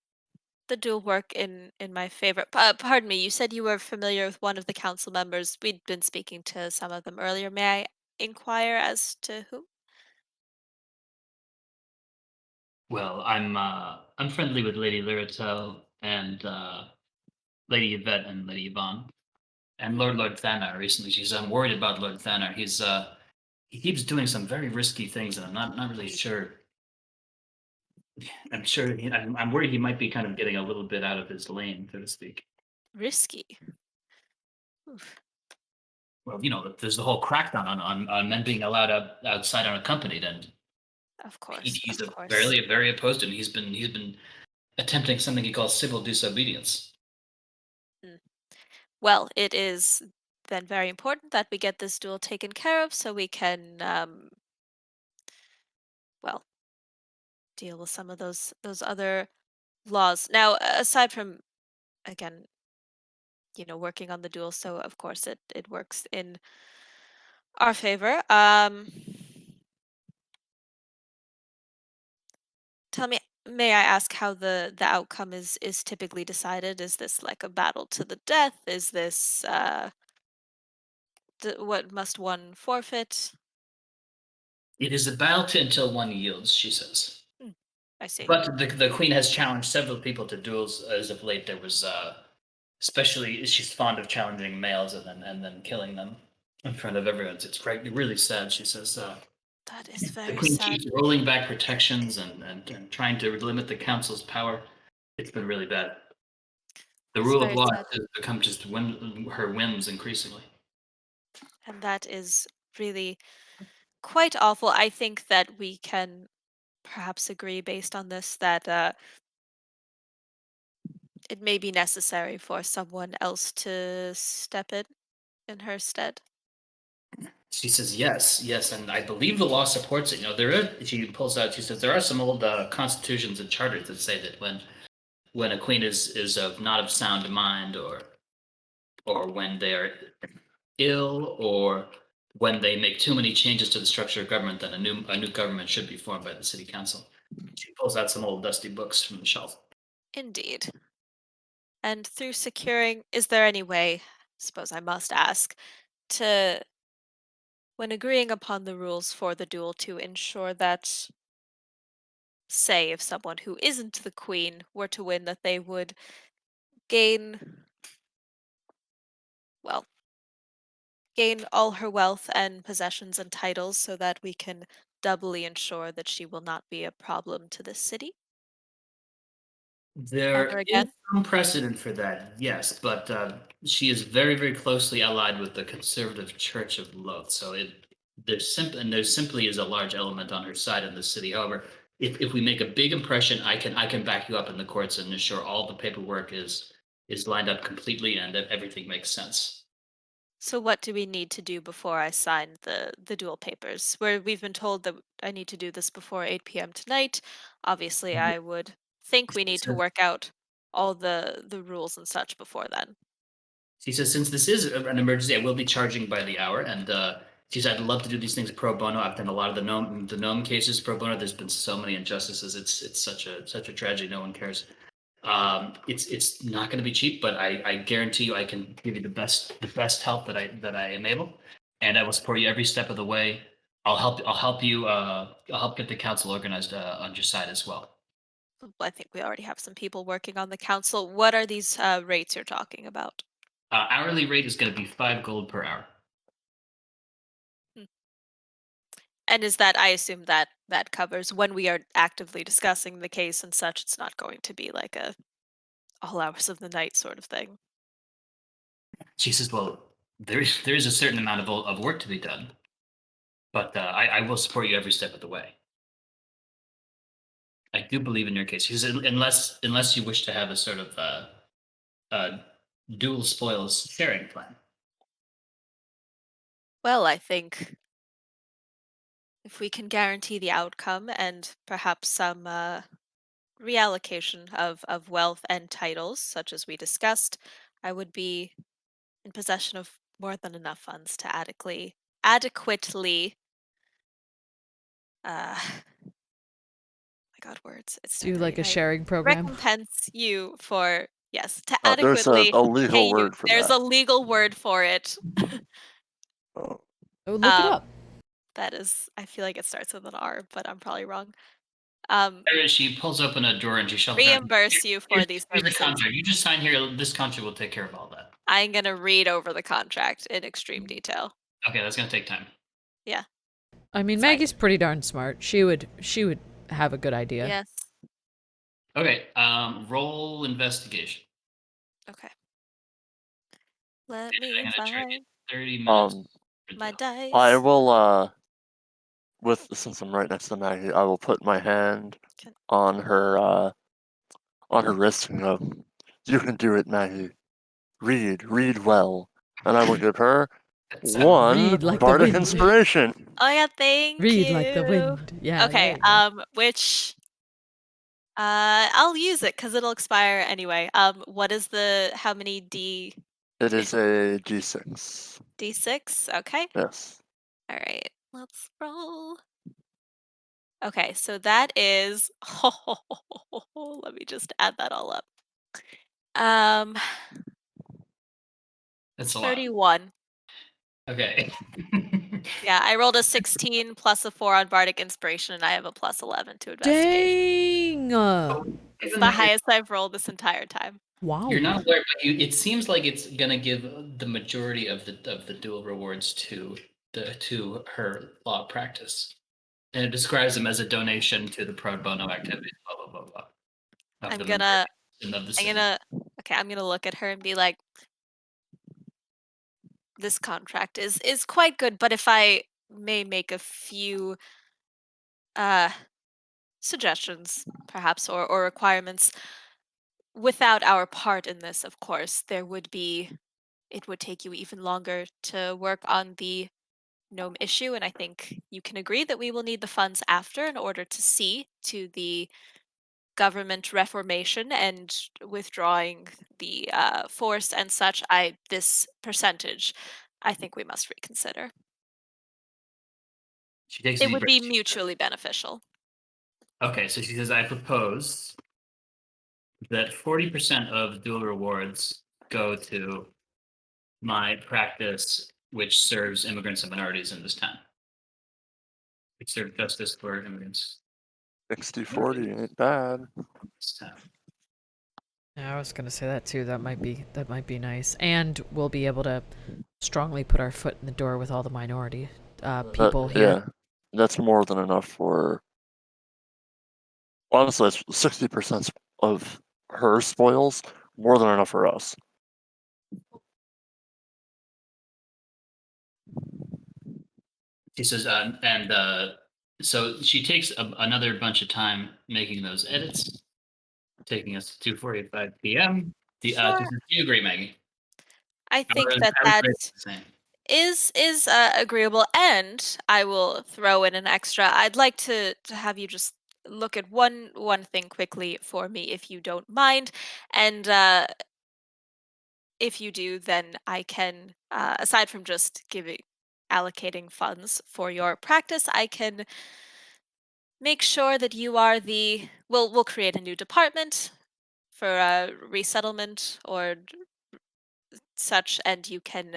the dual work in my favor. Pardon me, you said you were familiar with one of the council members. We'd been speaking to some of them earlier. May I inquire as to whom? Well, I'm friendly with Lady Liratel and Lady Yvette and Lady Yvonne and Lord Thanar recently. I'm worried about Lord Thanar. He keeps doing some very risky things, and I'm not really sure. I'm worried he might be kind of getting a little bit out of his lane, so to speak. Risky. Oof. Well, there's the whole crackdown on men being allowed outside unaccompanied, and Of course, he's of a course. very opposed to it. He's been attempting something he calls civil disobedience. Mm. Well, it is then very important that we get this duel taken care of so we can, well, deal with some of those other laws. Now, aside from again, working on the duel, so of course it works in our favor. Tell me, may I ask how the outcome is typically decided? Is this like a battle to the death? Is this what must one forfeit? It is a battle until one yields, she says. Hmm, I see. But the queen has challenged several people to duels as of late. There was especially she's fond of challenging males and then killing them in front of everyone. It's quite really sad. She says That is the very queen sad. keeps rolling back protections and trying to limit the council's power. It's been really bad. The It's rule of very law sad. has become just her whims increasingly. And that is really quite awful. I think that we can perhaps agree based on this that it may be necessary for someone else to step in her stead. She says yes, yes, and I believe the law supports it. You know, there is. She pulls out. She says there are some old constitutions and charters that say that when a queen is of not of sound mind, or when they're ill, or when they make too many changes to the structure of government, then a new government should be formed by the city council. She pulls out some old dusty books from the shelf. Indeed. And through securing, is there any way, suppose I must ask, to, when agreeing upon the rules for the duel, to ensure that, say, if someone who isn't the queen were to win, that they would gain, well, gain all her wealth and possessions and titles so that we can doubly ensure that she will not be a problem to the city There ever is again? some precedent for that, yes, but she is very, very closely allied with the Conservative Church of Louth. So there simply is a large element on her side in the city. However, if we make a big impression, I can back you up in the courts and ensure all the paperwork is lined up completely and that everything makes sense. So what do we need to do before I sign the dual papers? Where we've been told that I need to do this before 8 p.m. tonight. Obviously, I would think we need to work out all the rules and such before then. She says, since this is an emergency, I will be charging by the hour. And she says, I'd love to do these things pro bono. I've done a lot of the gnome cases pro bono. There's been so many injustices. It's such a tragedy. No one cares. It's not going to be cheap, but I guarantee you, I can give you the best help that I am able, and I will support you every step of the way. I'll help you. I'll help get the council organized on your side as well. I think we already have some people working on the council. What are these rates you're talking about? Hourly rate is going to be 5 gold per hour. And is that, I assume that that covers when we are actively discussing the case and such, it's not going to be like a all hours of the night sort of thing. She says, "Well, there is a certain amount of work to be done, but I will support you every step of the way. I do believe in your case." She says, unless you wish to have a sort of dual spoils sharing plan." Well, I think if we can guarantee the outcome and perhaps some reallocation of wealth and titles, such as we discussed, I would be in possession of more than enough funds to adequately my god, words, it's Do during the like a night, sharing program. recompense you for, yes, to There's adequately a pay legal you. word for There's that. a legal word for it. Oh, Oh, look it up. That is, I feel like it starts with an R, but I'm probably wrong. She pulls open a drawer and she shovels out. Reimburse you for these Here's the services. contract. You just sign here. This contract will take care of all that. I'm gonna read over the contract in extreme detail. Okay, that's gonna take time. Yeah. I mean, It's fine. Maggie's pretty darn smart. She would have a good idea. Yes. Okay, roll investigation. Okay. Let I'm me gonna trade you find 30 minutes. my dice. I will since I'm right next to Maggie, I will put my hand on her wrist and go, "You can do it, Maggie. Read well." And I will give her one Read like the bardic wind. inspiration. Oh yeah, thank Read you. like the wind. Yeah. Okay, there you go. which I'll use it because it'll expire anyway. What is how many It is a d6. D6? Okay. Yes. All right. Let's roll. Okay, so that is let me just add that all up. That's a lot. 31. Okay. Yeah, I rolled a 16 plus a 4 on Bardic Inspiration, and I have a plus 11 to Investigation. Dang. It's the highest I've rolled this entire time. Wow. You're not aware, but it seems like it's gonna give the majority of the dual rewards to her law practice, and it describes them as a donation to the pro bono activities. Blah blah blah blah. Of I'm the gonna, of the I'm city. gonna, okay, I'm gonna look at her and be like, this contract is quite good, but if I may make a few suggestions, perhaps, or requirements, without our part in this, of course, it would take you even longer to work on the gnome issue, and I think you can agree that we will need the funds after in order to see to the government reformation and withdrawing the force and such. This percentage, I think we must reconsider. She takes a It deep would breath. be mutually beneficial. Okay, so she says, I propose that 40% of dual rewards go to my practice, which serves immigrants and minorities in this town. Which serves justice for immigrants 60-40 ain't bad. in this town. Yeah, I was gonna say that too. That might be nice, and we'll be able to strongly put our foot in the door with all the minority people here. Yeah, that's more than enough for. Honestly, it's 60% of her spoils, more than enough for us. She says, so she takes another bunch of time making those edits, taking us to 2:45 p.m. Sure. Do you agree, Maggie? I think Or that everybody's the same? is agreeable, and I will throw in an extra. I'd like to have you just look at one thing quickly for me, if you don't mind, and if you do, then I can, aside from just allocating funds for your practice, I can make sure that you are we'll create a new department for resettlement or such, and you can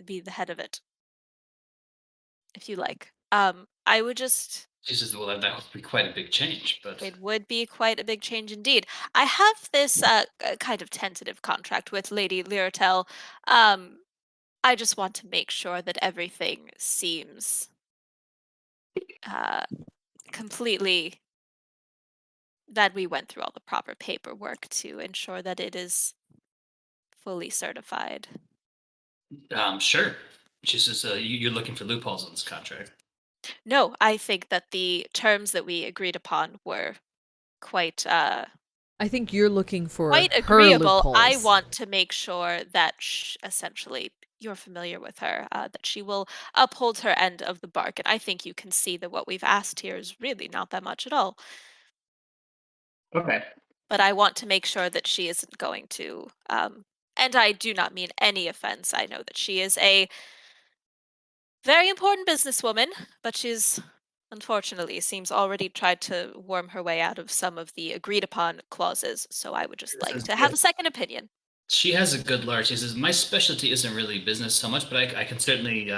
be the head of it if you like. I would just. She says, well, that would be quite a big change, but It would be quite a big change indeed. I have this kind of tentative contract with Lady Lyratel. I just want to make sure that everything seems uh, completely, that we went through all the proper paperwork to ensure that it is fully certified. sure. She says, you're looking for loopholes in this contract. No, I think that the terms that we agreed upon were quite I think you're looking for quite her agreeable. I loopholes. want to make sure that essentially you're familiar with her, that she will uphold her end of the bargain. I think you can see that what we've asked here is really not that much at all. Okay. But I want to make sure that she isn't going to, and I do not mean any offense. I know that she is a very important businesswoman, but she's unfortunately seems already tried to worm her way out of some of the agreed upon clauses. So I would just like to have a second opinion. She has a good lure. She says, my specialty isn't really business so much, but I can certainly,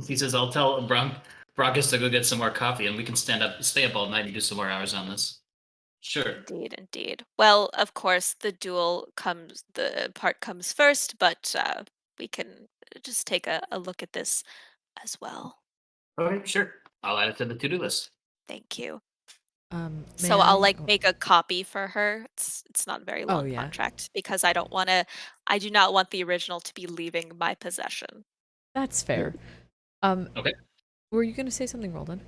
he says, I'll tell Broncos to go get some more coffee and we can stay up all night and do some more hours on this. Sure. Indeed, indeed. Well, of course, the part comes first, but we can just take a look at this as well. Okay, sure. I'll add it to the to-do list. Thank you. May So I'll I? make a copy for her. It's not a very long yeah. contract because I do not want the original to be leaving my possession. That's fair. Okay. Were you gonna say something, Roldan?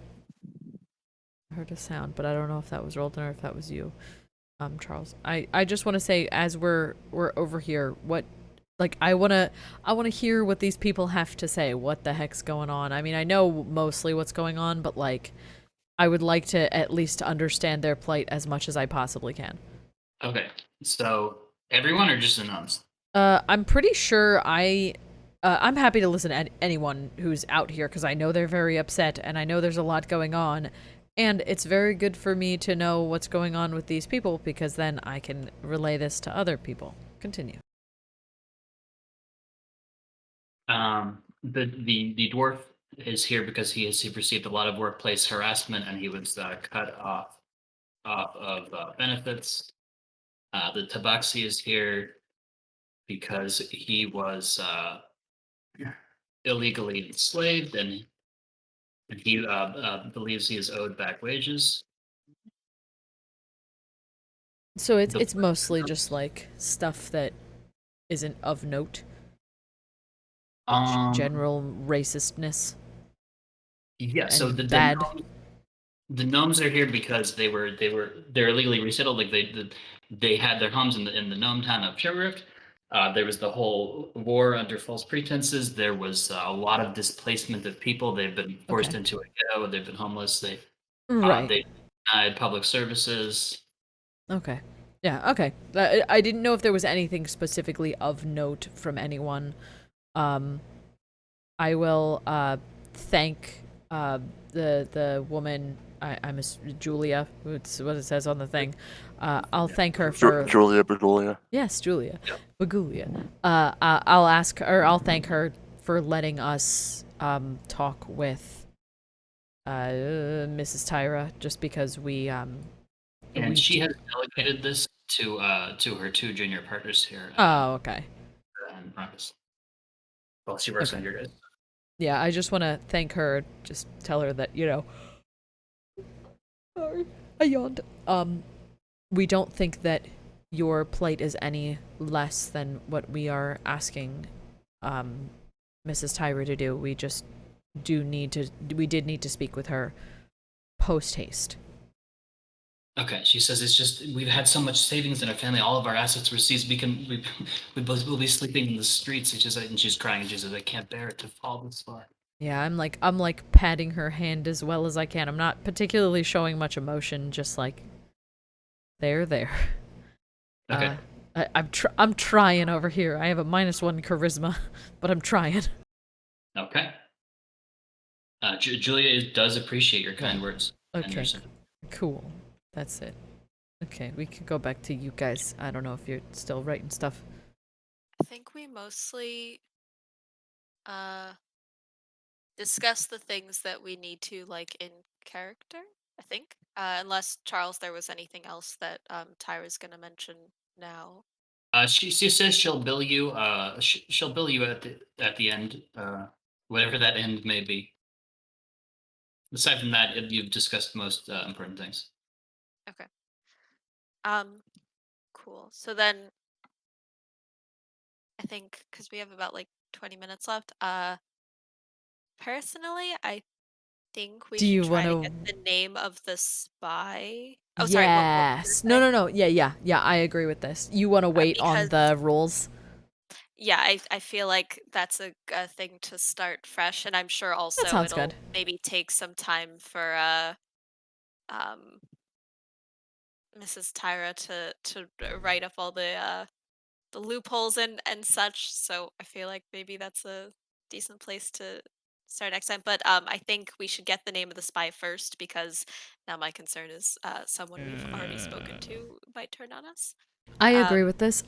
I heard a sound, but I don't know if that was Roldan or if that was you, Charles. I just want to say, as we're over here, I wanna hear what these people have to say. What the heck's going on? I mean, I know mostly what's going on, but I would like to at least understand their plight as much as I possibly can. Okay. So everyone or just the nuns? I'm pretty sure I'm happy to listen to anyone who's out here because I know they're very upset and I know there's a lot going on. And it's very good for me to know what's going on with these people because then I can relay this to other people. Continue. The dwarf is here because he received a lot of workplace harassment and he was cut off of benefits. The tabaxi is here because he was illegally enslaved and he believes he is owed back wages. So it's mostly just stuff that isn't of note. General racistness. Yeah. So and bad. the gnomes are here because they're illegally resettled. Like they had their homes in the gnome town of Sherrift. There was the whole war under false pretenses. There was a lot of displacement of people. They've been forced Okay. into a ghetto. They've been homeless. They Right. denied public services. Okay. Yeah, okay. I didn't know if there was anything specifically of note from anyone. I will thank the woman. I'm Julia. It's what it says on the thing. I'll thank her for Julia Begulia. Yes, Julia. Bagulia. I'll ask or I'll thank her for letting us talk with Mrs. Tyra just because we And she has delegated this to her two junior partners here. Oh, okay. And Marvis. Well, she works on your guys. Yeah, I just want to thank her. Just tell her that Sorry, I yawned. We don't think that your plight is any less than what we are asking, Mrs. Tyra to do. We just we did need to speak with her post haste. Okay, she says it's just we've had so much savings in our family. All of our assets were seized. We both will be sleeping in the streets. And she's crying. And she says, "I can't bear it to fall this far." Yeah, I'm like patting her hand as well as I can. I'm not particularly showing much emotion. Just like there. Okay. I'm trying over here. I have a -1 charisma, but I'm trying. Okay. Julia does appreciate your kind words. And Okay, cool. That's it. Okay, we could go back to you guys. I don't know if you're still writing stuff. I think we mostly discuss the things that we need to like in character, I think. Unless Charles there was anything else that Tyra's gonna mention now. She says she'll bill you. She'll bill you at the end. Whatever that end may be. Aside from that, you've discussed most important things. Okay. Cool. So then I think because we have about like 20 minutes left, personally I think we Do should you try to wanna- get the name of the spy. Oh, sorry. What were you Yes. saying? No. Yeah. I agree with this. You want to wait on because- the rules? Yeah, I feel like that's a thing to start fresh, and I'm sure also sounds it'll good. maybe take some time for Mrs. Tyra to write up all the loopholes and such. So I feel like maybe that's a decent place to start next time. But I think we should get the name of the spy first because now my concern is someone we've already spoken to might turn on us. I agree with this.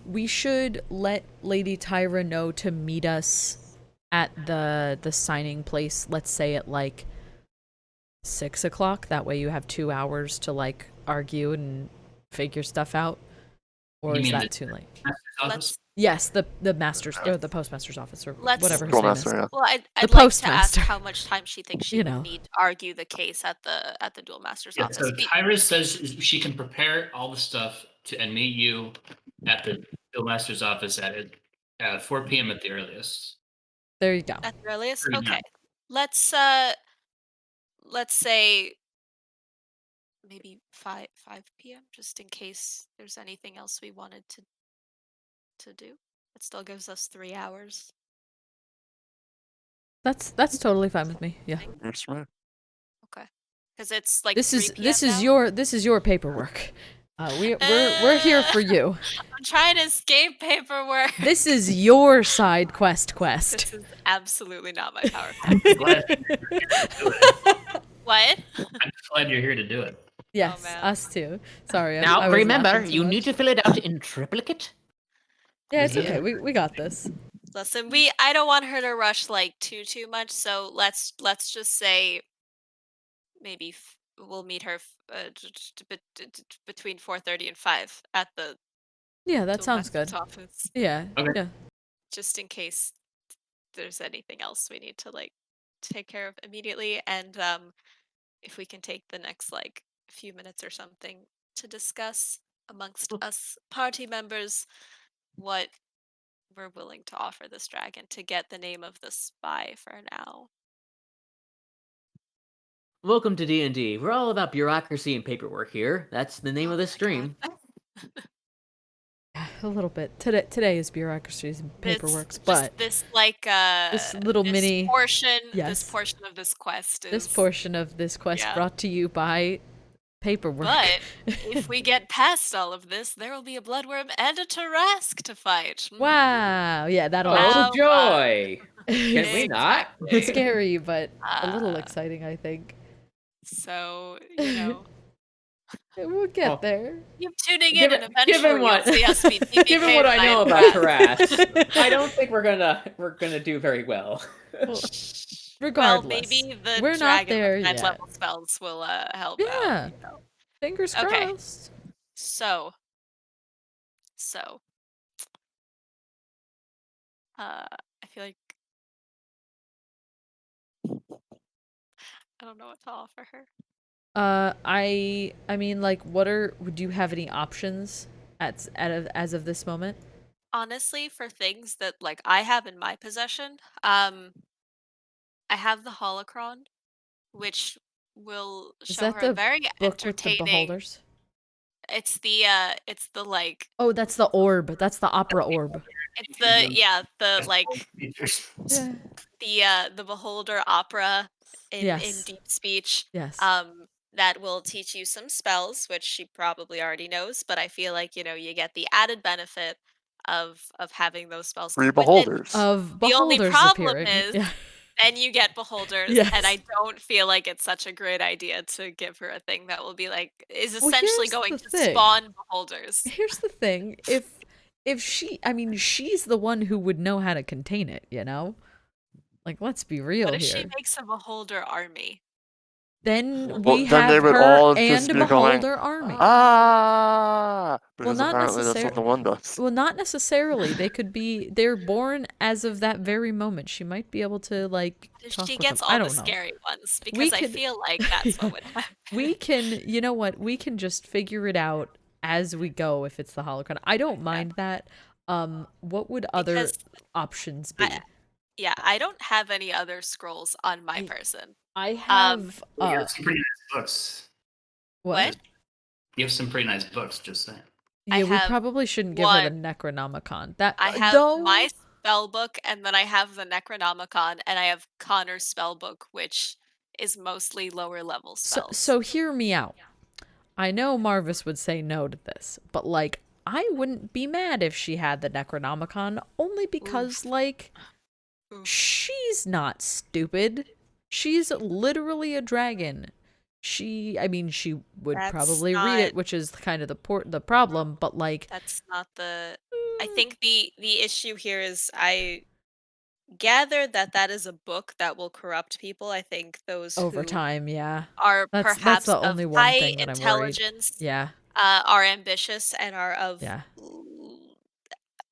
We should let Lady Tyra know to meet us at the signing place. Let's say at like 6 o'clock. That way you have 2 hours to like argue and figure stuff out. Or You is mean that the too late? office? Yes, the master's or the postmaster's office or Let's- whatever his name is. Schoolmaster, yeah. Well, I'd The like to ask postmaster. how much time she thinks she You would know. need to argue the case at the dual master's Yeah, office. so Tyra says she can prepare all the stuff and meet you at the Master's office at 4 p.m. at the earliest. There you go. At the earliest? Pretty Okay. much. Let's say maybe 5 p.m. just in case there's anything else we wanted to do. It still gives us 3 hours. That's totally fine with me. Yeah. Works for me. Okay. Cuz it's like This 3 is p.m. now? your paperwork. We're here for you. I'm trying to escape paperwork. This is your side quest. This is absolutely not my power. I'm glad you're here to do it. What? I'm glad you're here to do it. Yes, man. us too. Sorry. I Now was remember, laughing too you much. need to fill it out in triplicate. Yeah, it's Yeah. okay. We got this. Listen, I don't want her to rush like too much, so let's just say maybe we'll meet her between 4:30 and 5 at the Yeah, that dual sounds good. master's office, Yeah. Okay. Yeah. just in case there's anything else we need to like take care of immediately, and if we can take the next like few minutes or something to discuss amongst us party members what we're willing to offer this dragon to get the name of the spy for now. Welcome to D&D. We're all about bureaucracy and paperwork here. That's the name of this my stream. God. A little bit. Today is bureaucracies and paperworks, but this like this little this mini portion yes. this portion of this quest is this portion of this quest brought to you by paperwork. But if we get past all of this, there will be a bloodworm and a Tarask to fight. Wow. Yeah, that'll Oh, actually joy! Can we not? it's scary, but a little Uh, exciting, I think. So, you know, We'll get there. keep tuning in, and Given eventually what, you'll see us be PvP given what I know and about Taras, I don't think we're gonna do very well. Well, Well, regardless, maybe the we're not dragon there with 9th yet. level spells will help Yeah. out. You know. Fingers Okay. crossed. So, I feel like I don't know what to offer her. I mean, like, would you have any options as of this moment? Honestly, for things that like I have in my possession, I have the holocron, which will Is show that her a the very book with the entertaining. beholders? It's the like Oh, that's the orb. That's the opera orb. it's the like Yeah. the beholder opera in Yes. deep speech. Yes. That will teach you some spells, which she probably already knows, but I feel like, you get the added benefit of having those spells Free come with it. beholders. Of The only beholders problem appearing. is Yeah. then you get beholders, Yes. and I don't feel like it's such a great idea to give her a thing that will be like is Well, essentially here's going the to thing. spawn beholders. Here's the thing. If she, I mean, she's the one who would know how to contain it, you know? Like, let's be real What if here. she makes a beholder army? Then Well, we then they have would her all and just a be going, beholder army. Because not apparently that's what the one does. Well, not necessarily. They're born as of that very moment. She might be able to, like, talk She with gets them. I all the don't know. scary ones because I could- feel like that's what would happen. We can, you know what? We can just figure it out as we go if it's the holocron. I don't mind that. What would other Because options be? I don't have any other scrolls on my person. I have You have some pretty nice books. What? You have some pretty nice books, just saying. Yeah, I we have probably shouldn't give her the Necronomicon. That I have though, my spell book, and then I have the Necronomicon, and I have Connor's spell book, which is mostly lower level spells. so hear me out. I know Marvis would say no to this, but like I wouldn't be mad if she had the Necronomicon only because like she's not stupid. She's literally a dragon. She would That's probably read it, which is kind of the problem, but like That's not the. I think the issue here is I gather that is a book that will corrupt people. I think those over who time, yeah. are That's perhaps the only of one high thing that I'm worried. intelligence, Yeah. are ambitious and are of. Yeah.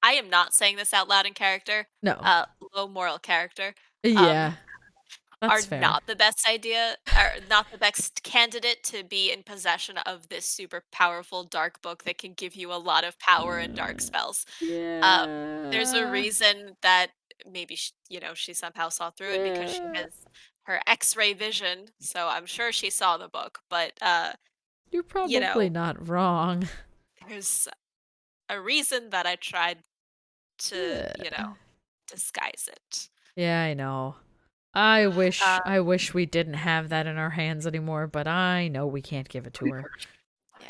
I am not saying this out loud in character. No. Low moral character. Yeah. Are That's fair. not the best idea, or not the best candidate to be in possession of this super powerful dark book that can give you a lot of power and dark spells. Yeah. There's a reason that maybe she somehow saw through it because she has her X-ray vision, so I'm sure she saw the book. But You're probably not wrong. there's a reason that I tried to disguise it. Yeah, I know. I wish we didn't have that in our hands anymore, but I know we can't give it to her. Yeah.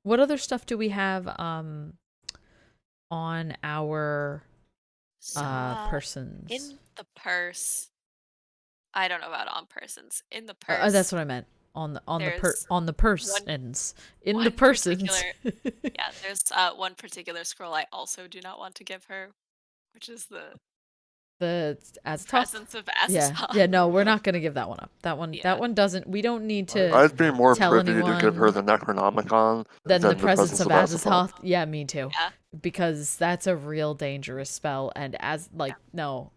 What other stuff do we have on our persons? In the purse. I don't know about on persons. In the purse. That's what I meant. On the persons. In the persons. Yeah, there's one particular scroll I also do not want to give her, which is the Azathoth? Presence of Azathoth. Yeah, no, we're not gonna give that one up. That one doesn't. We don't need to. I'd be more tell privy anyone to give her the Necronomicon than the presence of Azathoth. Azathoth. Yeah, me too. Yeah. Because that's a real dangerous spell, and no,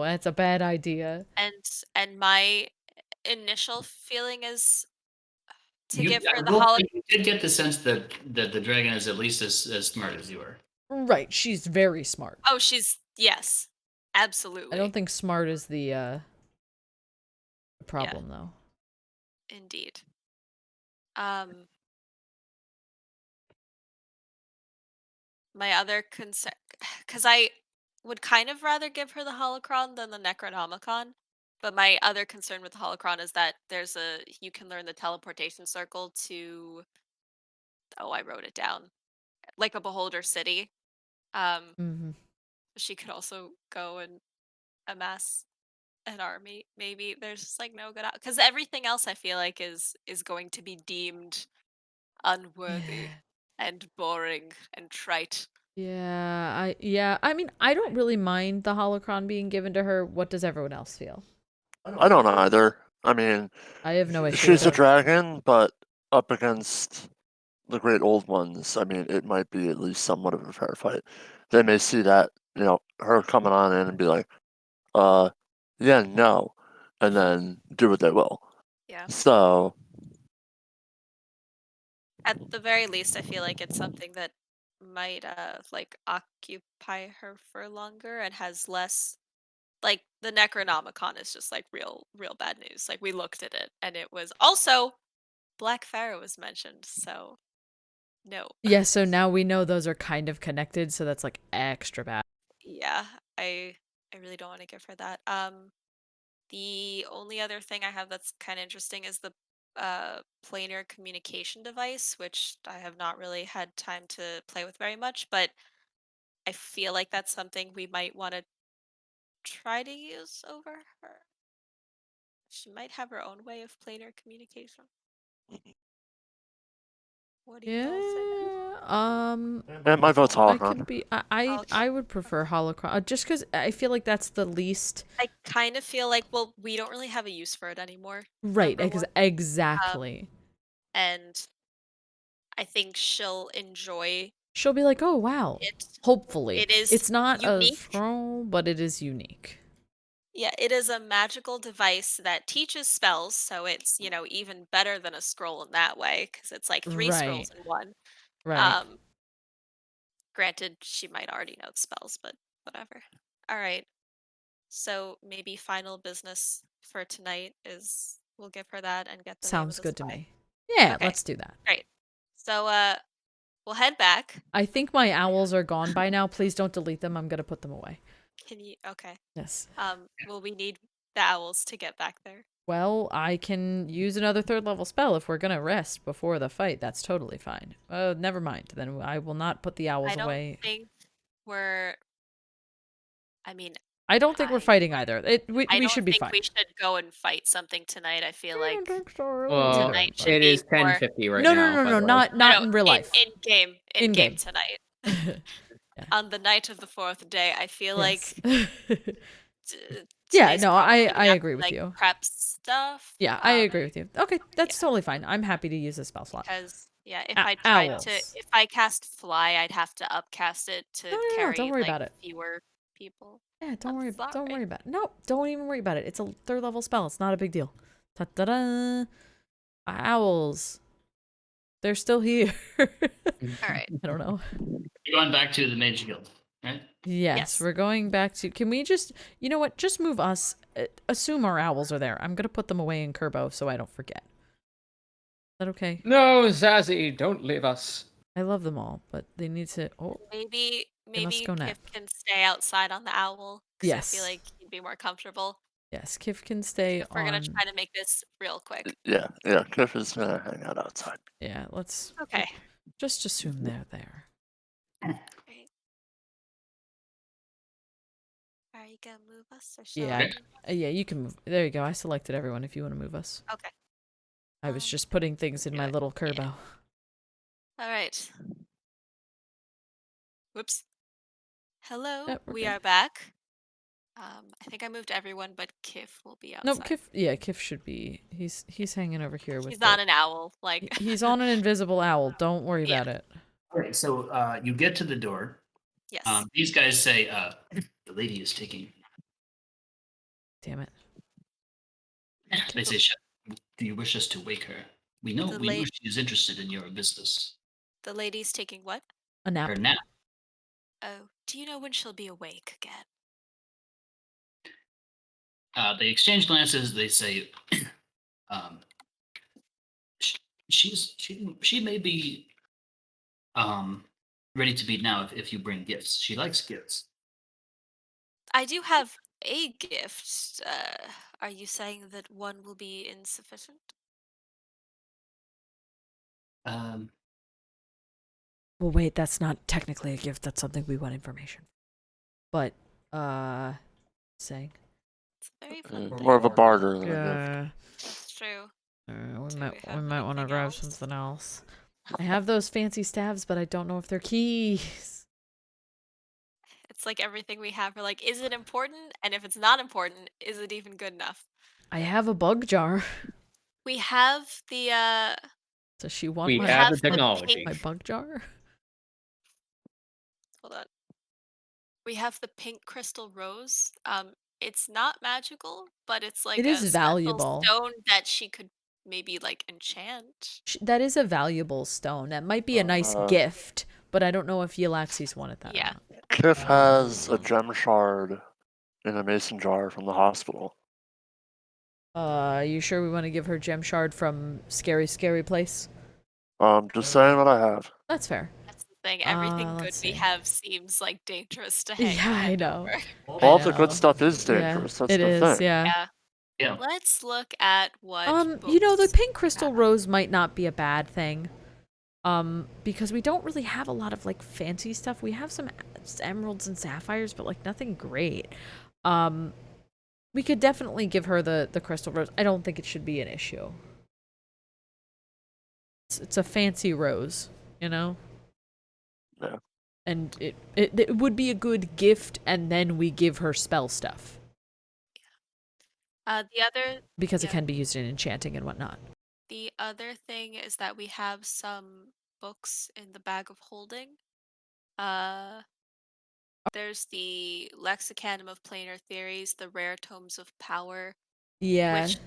that's a bad idea. And my initial feeling is to You give her I the will holo. say you did get the sense that the dragon is at least as smart as you are. Right, she's very smart. Oh, yes, absolutely. I don't think smart is the problem though. Indeed. My other concern, because I would kind of rather give her the holocron than the Necronomicon, but my other concern with the holocron is that you can learn the teleportation circle to, oh, I wrote it down, like a beholder city. Mm-hmm. She could also go and amass an army. Maybe there's just like no good out, because everything else I feel like is going to be deemed unworthy and boring and trite. Yeah, I mean, I don't really mind the holocron being given to her. What does everyone else feel? I don't either. I mean, I have no issue she's with a it. dragon, but up against the great old ones, I mean, it might be at least somewhat of a fair fight. They may see that, her coming on in and be like, yeah, no, and then do what they will. Yeah. So, At the very least, I feel like it's something that might like occupy her for longer and has less, like the Necronomicon is just like real bad news. Like we looked at it and it was also Black Pharaoh was mentioned, so no. Yeah, so now we know those are kind of connected, so that's like extra bad. Yeah, I really don't want to give her that. The only other thing I have that's kind of interesting is the planar communication device, which I have not really had time to play with very much, but I feel like that's something we might want to try to use over her. She might have her own way of planar communication. What do you all think? and my vote's I holocron. could be. I would prefer holocron just because I feel like that's the least. I kind of feel like, well, we don't really have a use for it anymore. Right. Number one. Exactly. And I think she'll enjoy She'll be like, "Oh wow." it. Hopefully, It is it's not a unique. scroll, but it is unique. Yeah, it is a magical device that teaches spells, so it's, even better than a scroll in that way, because it's like three scrolls Right. in one. Right. Granted, she might already know the spells, but whatever. All right. So maybe final business for tonight is we'll give her that and get the name of Sounds the good to spy. me. Yeah, Okay. let's do that. Great. So we'll head back. I think my owls are gone by now. Please don't delete them. I'm gonna put them away. Can you okay. Yes. Will we need the owls to get back there? Well, I can use another 3rd level spell if we're gonna rest before the fight. That's totally fine. Never mind. Then I will not put the owls I don't away. think we're I mean, I don't think we're fighting either. We I don't should be think fine. we should go and fight something tonight. I feel like Well, tonight should it be is more 10:50 right No, now. no, by no, the way. not No, in real life. in game In-game. tonight. Yeah. On the night of the 4th day, I feel Yes. like Yeah, today's no, probably I gonna have agree to, with like, you. prep stuff. Yeah, I agree with you. Okay, that's totally fine. I'm happy to use a spell slot. Because if O- I tried owls. if I cast fly, I'd have to upcast it to No, carry don't worry like about it. fewer people. Yeah, I'm don't worry sorry. about it. No, don't even worry about it. It's a 3rd level spell. It's not a big deal. Ta-da-da! Owls. They're still here. All right. I don't know. You're going back to the Mage Guild, right? Yes, we're going back to. Can we just, you know what? Just move us. Assume our owls are there. I'm gonna put them away in Kerbo so I don't forget. Is that okay? No, Zazzy, don't leave us. I love them all, but they need to. Oh, Maybe must go nap. Kiff can stay outside on the owl. 'Cause I feel Yes. like he'd be more comfortable. yes. Kiff can stay If we're gonna on. try to make this real quick. Yeah, Kiff is gonna hang out outside. Yeah, let's. Okay. Just assume they're there. Great. Are you gonna move us or shall Yeah, I move us? yeah. You can move. There you go. I selected everyone. If you want to move us. Okay. I was just putting things in my good. little Kerbo. All right. Whoops. Hello. Yep, we're we good. are back. I think I moved everyone, but Kiff will be outside. Nope, Kiff. Yeah, Kiff should be. He's hanging over here with. He's not an owl. Like He's on an invisible owl. Don't worry Yeah. about it. Okay, so you get to the door. yes. These guys say, the lady is taking. Damn it. They say, do you wish us to wake her? We know she is interested in your business. The lady's taking what? A nap. Her nap. Oh, do you know when she'll be awake again? They exchange glances. They say, um, she may be ready to be now if you bring gifts. She likes gifts. I do have a gift. Are you saying that one will be insufficient? Um, Well, wait, that's not technically a gift. That's something we want information. But, saying. It's a very fun More of a thing. barter than a gift. Yeah. It's true. We Do might we have want to anything grab else? something else. I have those fancy staves, but I don't know if they're keys. It's like everything we have. We're like, is it important? And if it's not important, is it even good enough? I have a bug jar. We have the Does she want We my, have the have the technology. my bug jar? hold on. We have the pink crystal rose. It's not magical, but it's like It a is special valuable. stone that she could maybe like enchant. That is a valuable stone. That might be a nice gift, but I don't know if Yllaxis wanted that. or Yeah. not. Kiff has a gem shard in a mason jar from the hospital. You sure we want to give her gem shard from Scary Place? Just saying what I have. That's fair. That's the thing. Everything good let's we see. have seems like dangerous to hang. Yeah, I hand know. over. All the good know. stuff is Yeah, dangerous. That's it the is. thing. Yeah. Yeah. yeah. Let's look at what You know, the books pink we crystal have. rose might not be a bad thing. Because we don't really have a lot of like fancy stuff. We have some emeralds and sapphires, but like nothing great. We could definitely give her the crystal rose. I don't think it should be an issue. It's a fancy rose, you know? Yeah. And it would be a good gift, and then we give her spell stuff. The other Because it Yeah. can be used in enchanting and whatnot. The other thing is that we have some books in the bag of holding. There's the Lexicanum of Planar Theories, the Rare Tomes of Power, Yeah. which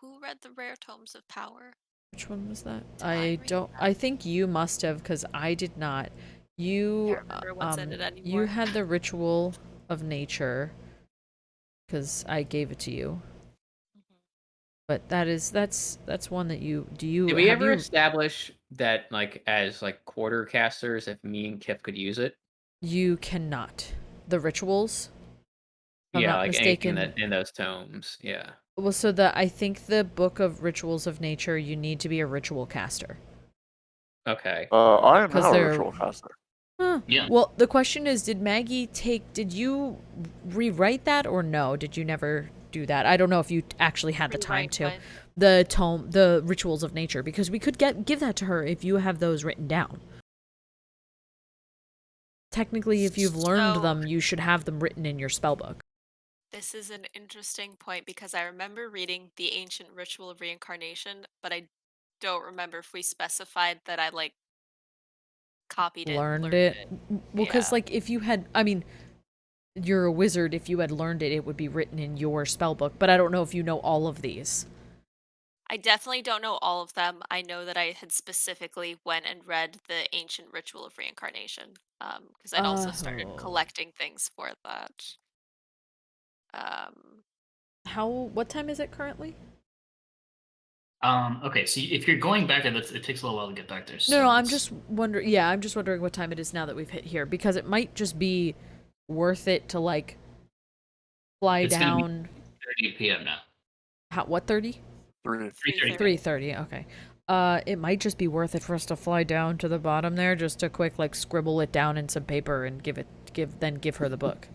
who read the Rare Tomes of Power? Which one was that? Did I read that? I think you must have, because I did not. You, Can't remember what's in it you anymore. had the Ritual of Nature, because I gave it to you. But that's one that you Did we have ever you, establish that, like, as like quarter casters, if me and Kiff could use it? you cannot. The rituals? If I'm Yeah, not like mistaken. anything that in those tomes. Yeah. Well, so I think the Book of Rituals of Nature, you need to be a ritual caster. Okay. I am 'Cause now a they're- ritual caster. Huh. Yeah. Well, the question is, did you rewrite that or no? Did you never do that? I don't know if you actually had the time Rewrite to. what? The Rituals of Nature, because we could give that to her if you have those written down. Technically, if you've learned So- them, you should have them written in your spellbook. This is an interesting point because I remember reading the Ancient Ritual of Reincarnation, but I don't remember if we specified that I like copied it. Learned it. Well, because Yeah. like if you had, I mean, you're a wizard. If you had learned it, it would be written in your spellbook. But I don't know if you know all of these. I definitely don't know all of them. I know that I had specifically went and read the Ancient Ritual of Reincarnation, because I'd also started Oh. collecting things for that. What time is it currently? Okay, so if you're going back, it takes a little while to get back there. So No, I'm it's- just wondering. Yeah, I'm just wondering what time it is now that we've hit here, because it might just be worth it to like fly It's gonna be- down. 30 p.m. now. What 30? 3:30. 3:30. Okay. It might just be worth it for us to fly down to the bottom there, just to quick like scribble it down in some paper and give her the book.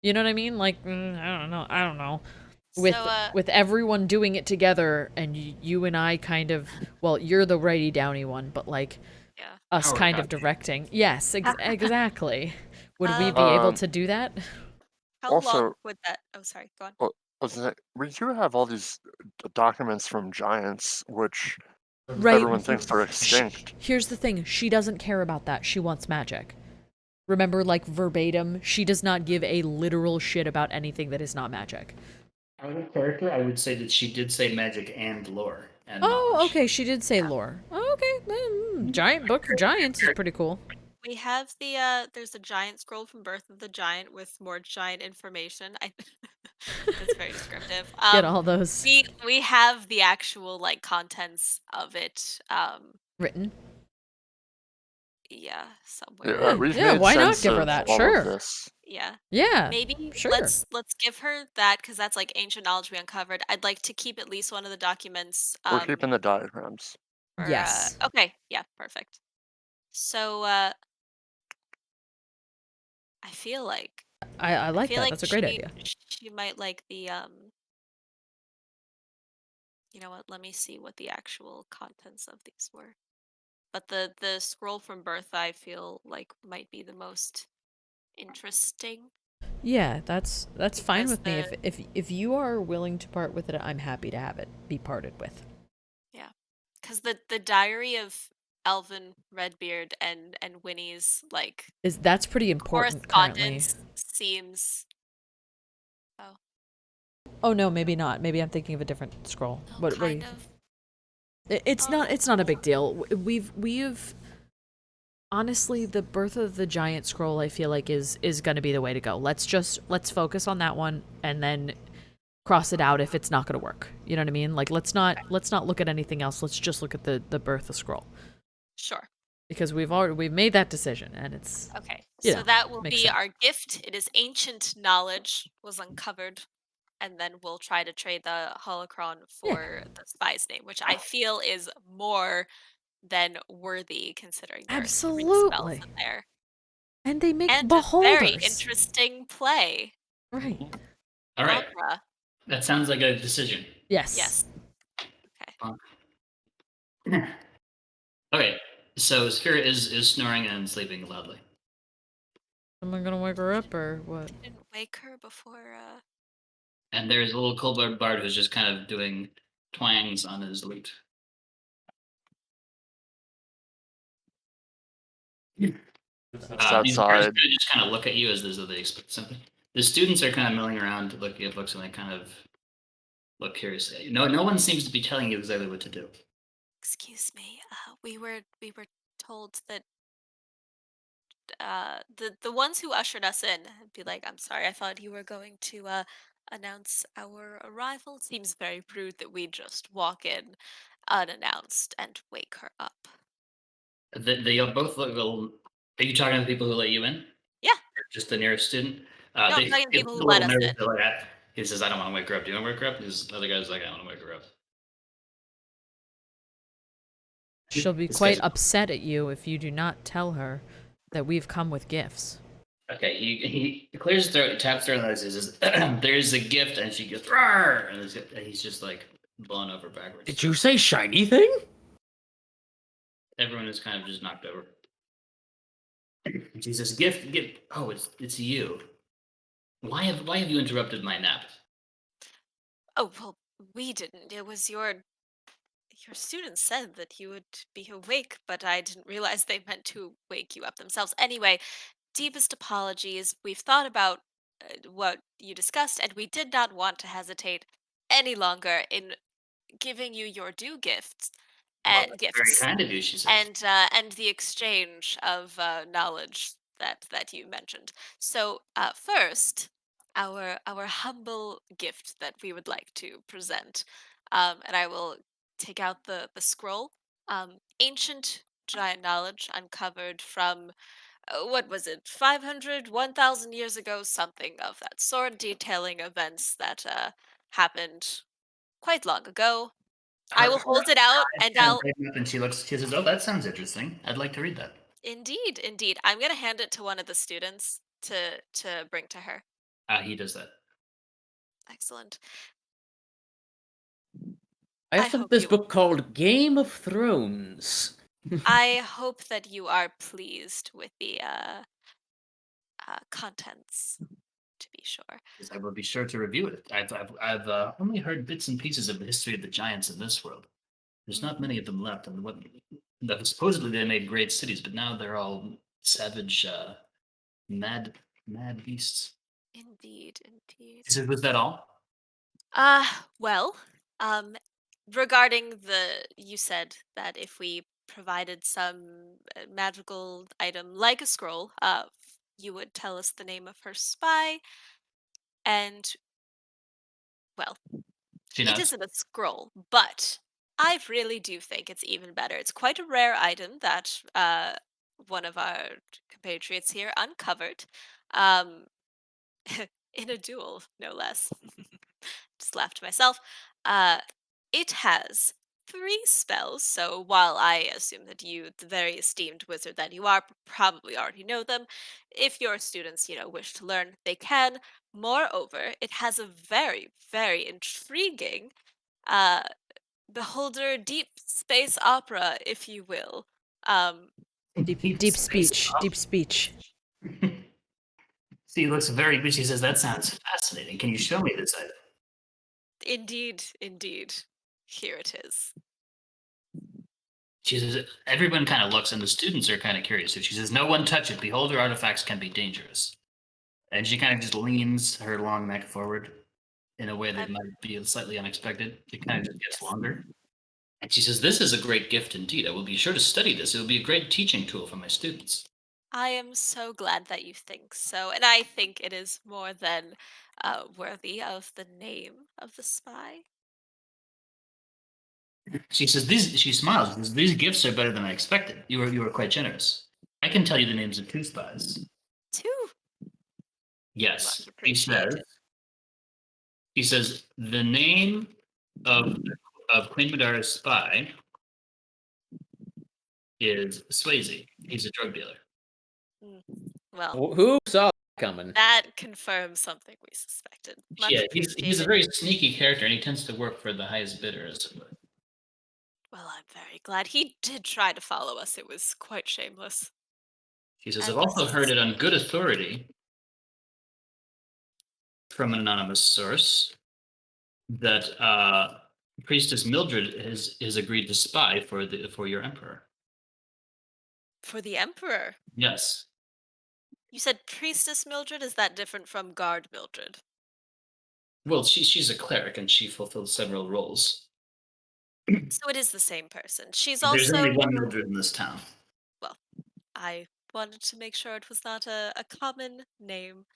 You know what I mean? Like I don't know. With everyone doing it together, and you and I kind of, well, you're the righty downy one, but like Yeah. us Power kind of downy. directing. Yes, exactly. Would we be Um, able to do that? How Also- long would that? Oh, sorry. Go on. We do have all these documents from giants, which Right. everyone thinks are extinct. Here's the thing. She doesn't care about that. She wants magic. Remember, like, verbatim, she does not give a literal shit about anything that is not magic. Out of character, I would say that she did say magic and lore. And Oh, knowledge. okay, she did say lore. Oh, okay, Giant Book of Giants is pretty cool. We have there's a giant scroll from Birth of the Giant with more giant information. That's very descriptive. Get all those We have the actual like contents of it. written. Yeah, Yeah, somewhere. we've Yeah, made why not sense give her of that? all of Sure. this. Yeah. Yeah. Maybe Sure. let's give her that because that's like ancient knowledge we uncovered. I'd like to keep at least one of the documents. We're keeping the diagrams. For, Yes. okay. Yeah. Perfect. So I feel like I like feel that. like That's a great idea. she might like the You know what? Let me see what the actual contents of these were. But the scroll from Birth, I feel like might be the most interesting Yeah, that's fine because with me. If you are willing to part with it, I'm happy to have it be parted with. yeah, because the diary of Elvin Redbeard and Winnie's like That's pretty important currently. correspondence seems. Oh, Oh no, maybe not. Maybe I'm thinking of a different scroll. no, What do you kind of. It's Oh, not. no. It's not a big deal. We've honestly, the Birth of the Giant scroll, I feel like is going to be the way to go. Let's focus on that one and then cross it out if it's not going to work. You know what I mean? Like let's not look at anything else. Let's just look at the Birth of scroll Sure. because we've made that decision and it's Okay. you So know, that will makes be sense. our gift. It is ancient knowledge was uncovered, and then we'll try to trade the holocron Yeah. for the spy's name, which I feel is more than worthy considering there are 3 spells Absolutely. in there. And they make And a very beholders. interesting play. Right. All right. Opera. That sounds like a decision. Yes. Yes. Okay. Okay. So Spirit is snoring and sleeping loudly. Am I gonna wake her up or what? Didn't wake her before And there's a little kobold bard who's just kind of doing twangs on his lute. It's These guys outside. just kind of look at you as though they expect something. The students are kind of milling around, looking at books, and they kind of look curiously at you. No one seems to be telling you exactly what to do. excuse me. We were told that the ones who ushered us in be like, I'm sorry, I thought you were going to announce our arrival. It seems very rude that we just walk in unannounced and wake her up. They both look. Are you talking to the people who let you in? Yeah. Or just the nearest student? No, I'm They talking to get people a who let little us nervous. in. They're like, he says, "I don't want to wake her up. Do you want to wake her up?" His other guy's like, "I want to wake her up." She'll be This quite guy's- upset at you if you do not tell her that we've come with gifts. Okay, he clears his throat, taps her, and says, "There's a gift," and she goes, "Rawr!" And he's just like blown over backwards. Did you say shiny thing? Everyone is kind of just knocked over. And she says, "Gift. Oh, it's you. Why have you interrupted my nap?" Oh well, we didn't. It was your student said that you would be awake, but I didn't realize they meant to wake you up themselves. Anyway, deepest apologies. We've thought about what you discussed, and we did not want to hesitate any longer in giving you your due gifts Well, and that's very gifts kind of you, she says. and the exchange of knowledge that you mentioned. So first, our humble gift that we would like to present, and I will take out the scroll. Ancient giant knowledge uncovered from what was it, 500, 1,000 years ago, something of that sort, detailing events that happened quite long ago. I will hold it out and I'll. And she says, "Oh, that sounds interesting. I'd like to read that." Indeed, indeed. I'm gonna hand it to one of the students to bring to her. He does that. Excellent. I I also have hope this you- book called Game of Thrones. I hope that you are pleased with the contents, to be sure. Yes, I will be sure to review it. I've only heard bits and pieces of the history of the giants in this world. There's not many of them left, and supposedly they made great cities, but now they're all savage, mad beasts. Indeed, indeed. Was that all? Well, regarding you said that if we provided some magical item like a scroll, you would tell us the name of her spy, and well, She it nods. isn't a scroll, but I really do think it's even better. It's quite a rare item that one of our compatriots here uncovered um, in a duel, no less. Just laughed to myself. Uh, it has 3 spells, so while I assume that you, the very esteemed wizard that you are, probably already know them, if your students, wish to learn, they can. Moreover, it has a very, very intriguing uh, beholder deep space opera, if you will. Um, Deep space speech. opera. Deep speech. She looks very good. She says, "That sounds fascinating. Can you show me this item?" indeed, indeed. Here it is. She says, everyone kind of looks, and the students are kind of curious. So she says, "No one touch it. Beholder artifacts can be dangerous." And she kind of just leans her long neck forward in a way that I'm- might be slightly unexpected. It kind of just gets Yes. longer. And she says, "This is a great gift indeed. I will be sure to study this. It will be a great teaching tool for my students." I am so glad that you think so, and I think it is more than worthy of the name of the spy. She says, she smiles. She says, "These gifts are better than I expected. You were quite generous. I can tell you the names of 2 spies." 2. Yes. Much He appreciated. says, the name of Queen Madara's spy is Swayze. He's a drug dealer. Well, Who saw that coming? that confirms something we suspected. Much Yeah, he's a appreciated. very sneaky character, and he tends to work for the highest bidder, as it were. Well, I'm very glad he did try to follow us. It was quite shameless. He says, "I've And also heard it on good authority from an anonymous source that Priestess Mildred has agreed to spy for your emperor." for the Emperor. Yes. You said Priestess Mildred? Is that different from Guard Mildred? Well, she's a cleric, and she fulfills several roles. So it is the same person. She's There's also. only one Mildred in this town. Well, I wanted to make sure it was not a common name.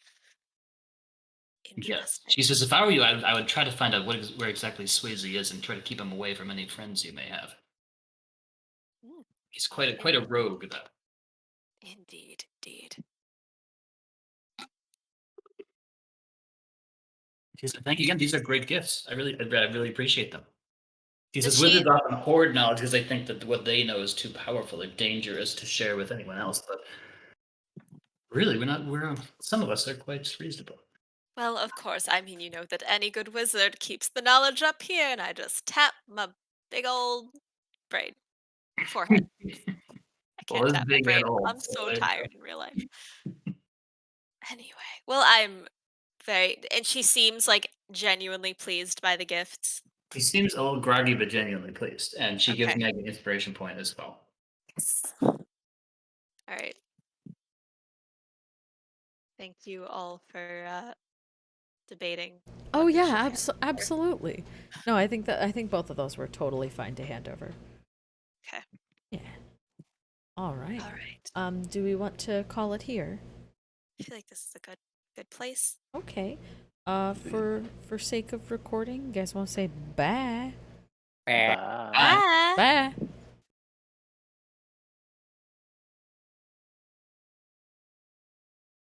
Yes. Interesting. She says, "If I were you, I would try to find out where exactly Swayze is and try to keep him away from any friends you may have. Mm, He's quite a rogue, though." indeed, indeed. She said, "Thank you again. These are great gifts. I really appreciate them." She Does says, she- "Wizards often hoard knowledge because they think that what they know is too powerful or dangerous to share with anyone else. But really, we're not. Some of us are quite reasonable." Well, of course, I mean, you know that any good wizard keeps the knowledge up here, and I just tap my big old brain. Forehead. I Well, can't it's tap my big brain. and old. I'm So so there you go. tired in real life. Anyway, well, I'm very. And she seems like genuinely pleased by the gifts. He seems a little groggy, but genuinely pleased, and she gives Okay. Maggie an inspiration point as well. Yes. All right. Thank you all for debating. Oh what we yeah, should have. absolutely. No, I think both of those were totally fine to hand over. Okay. Yeah. All right. All right. Do we want to call it here? I feel like this is a good place. Okay. For sake of recording, you guys want to say bye? Bye. Bye. Bye.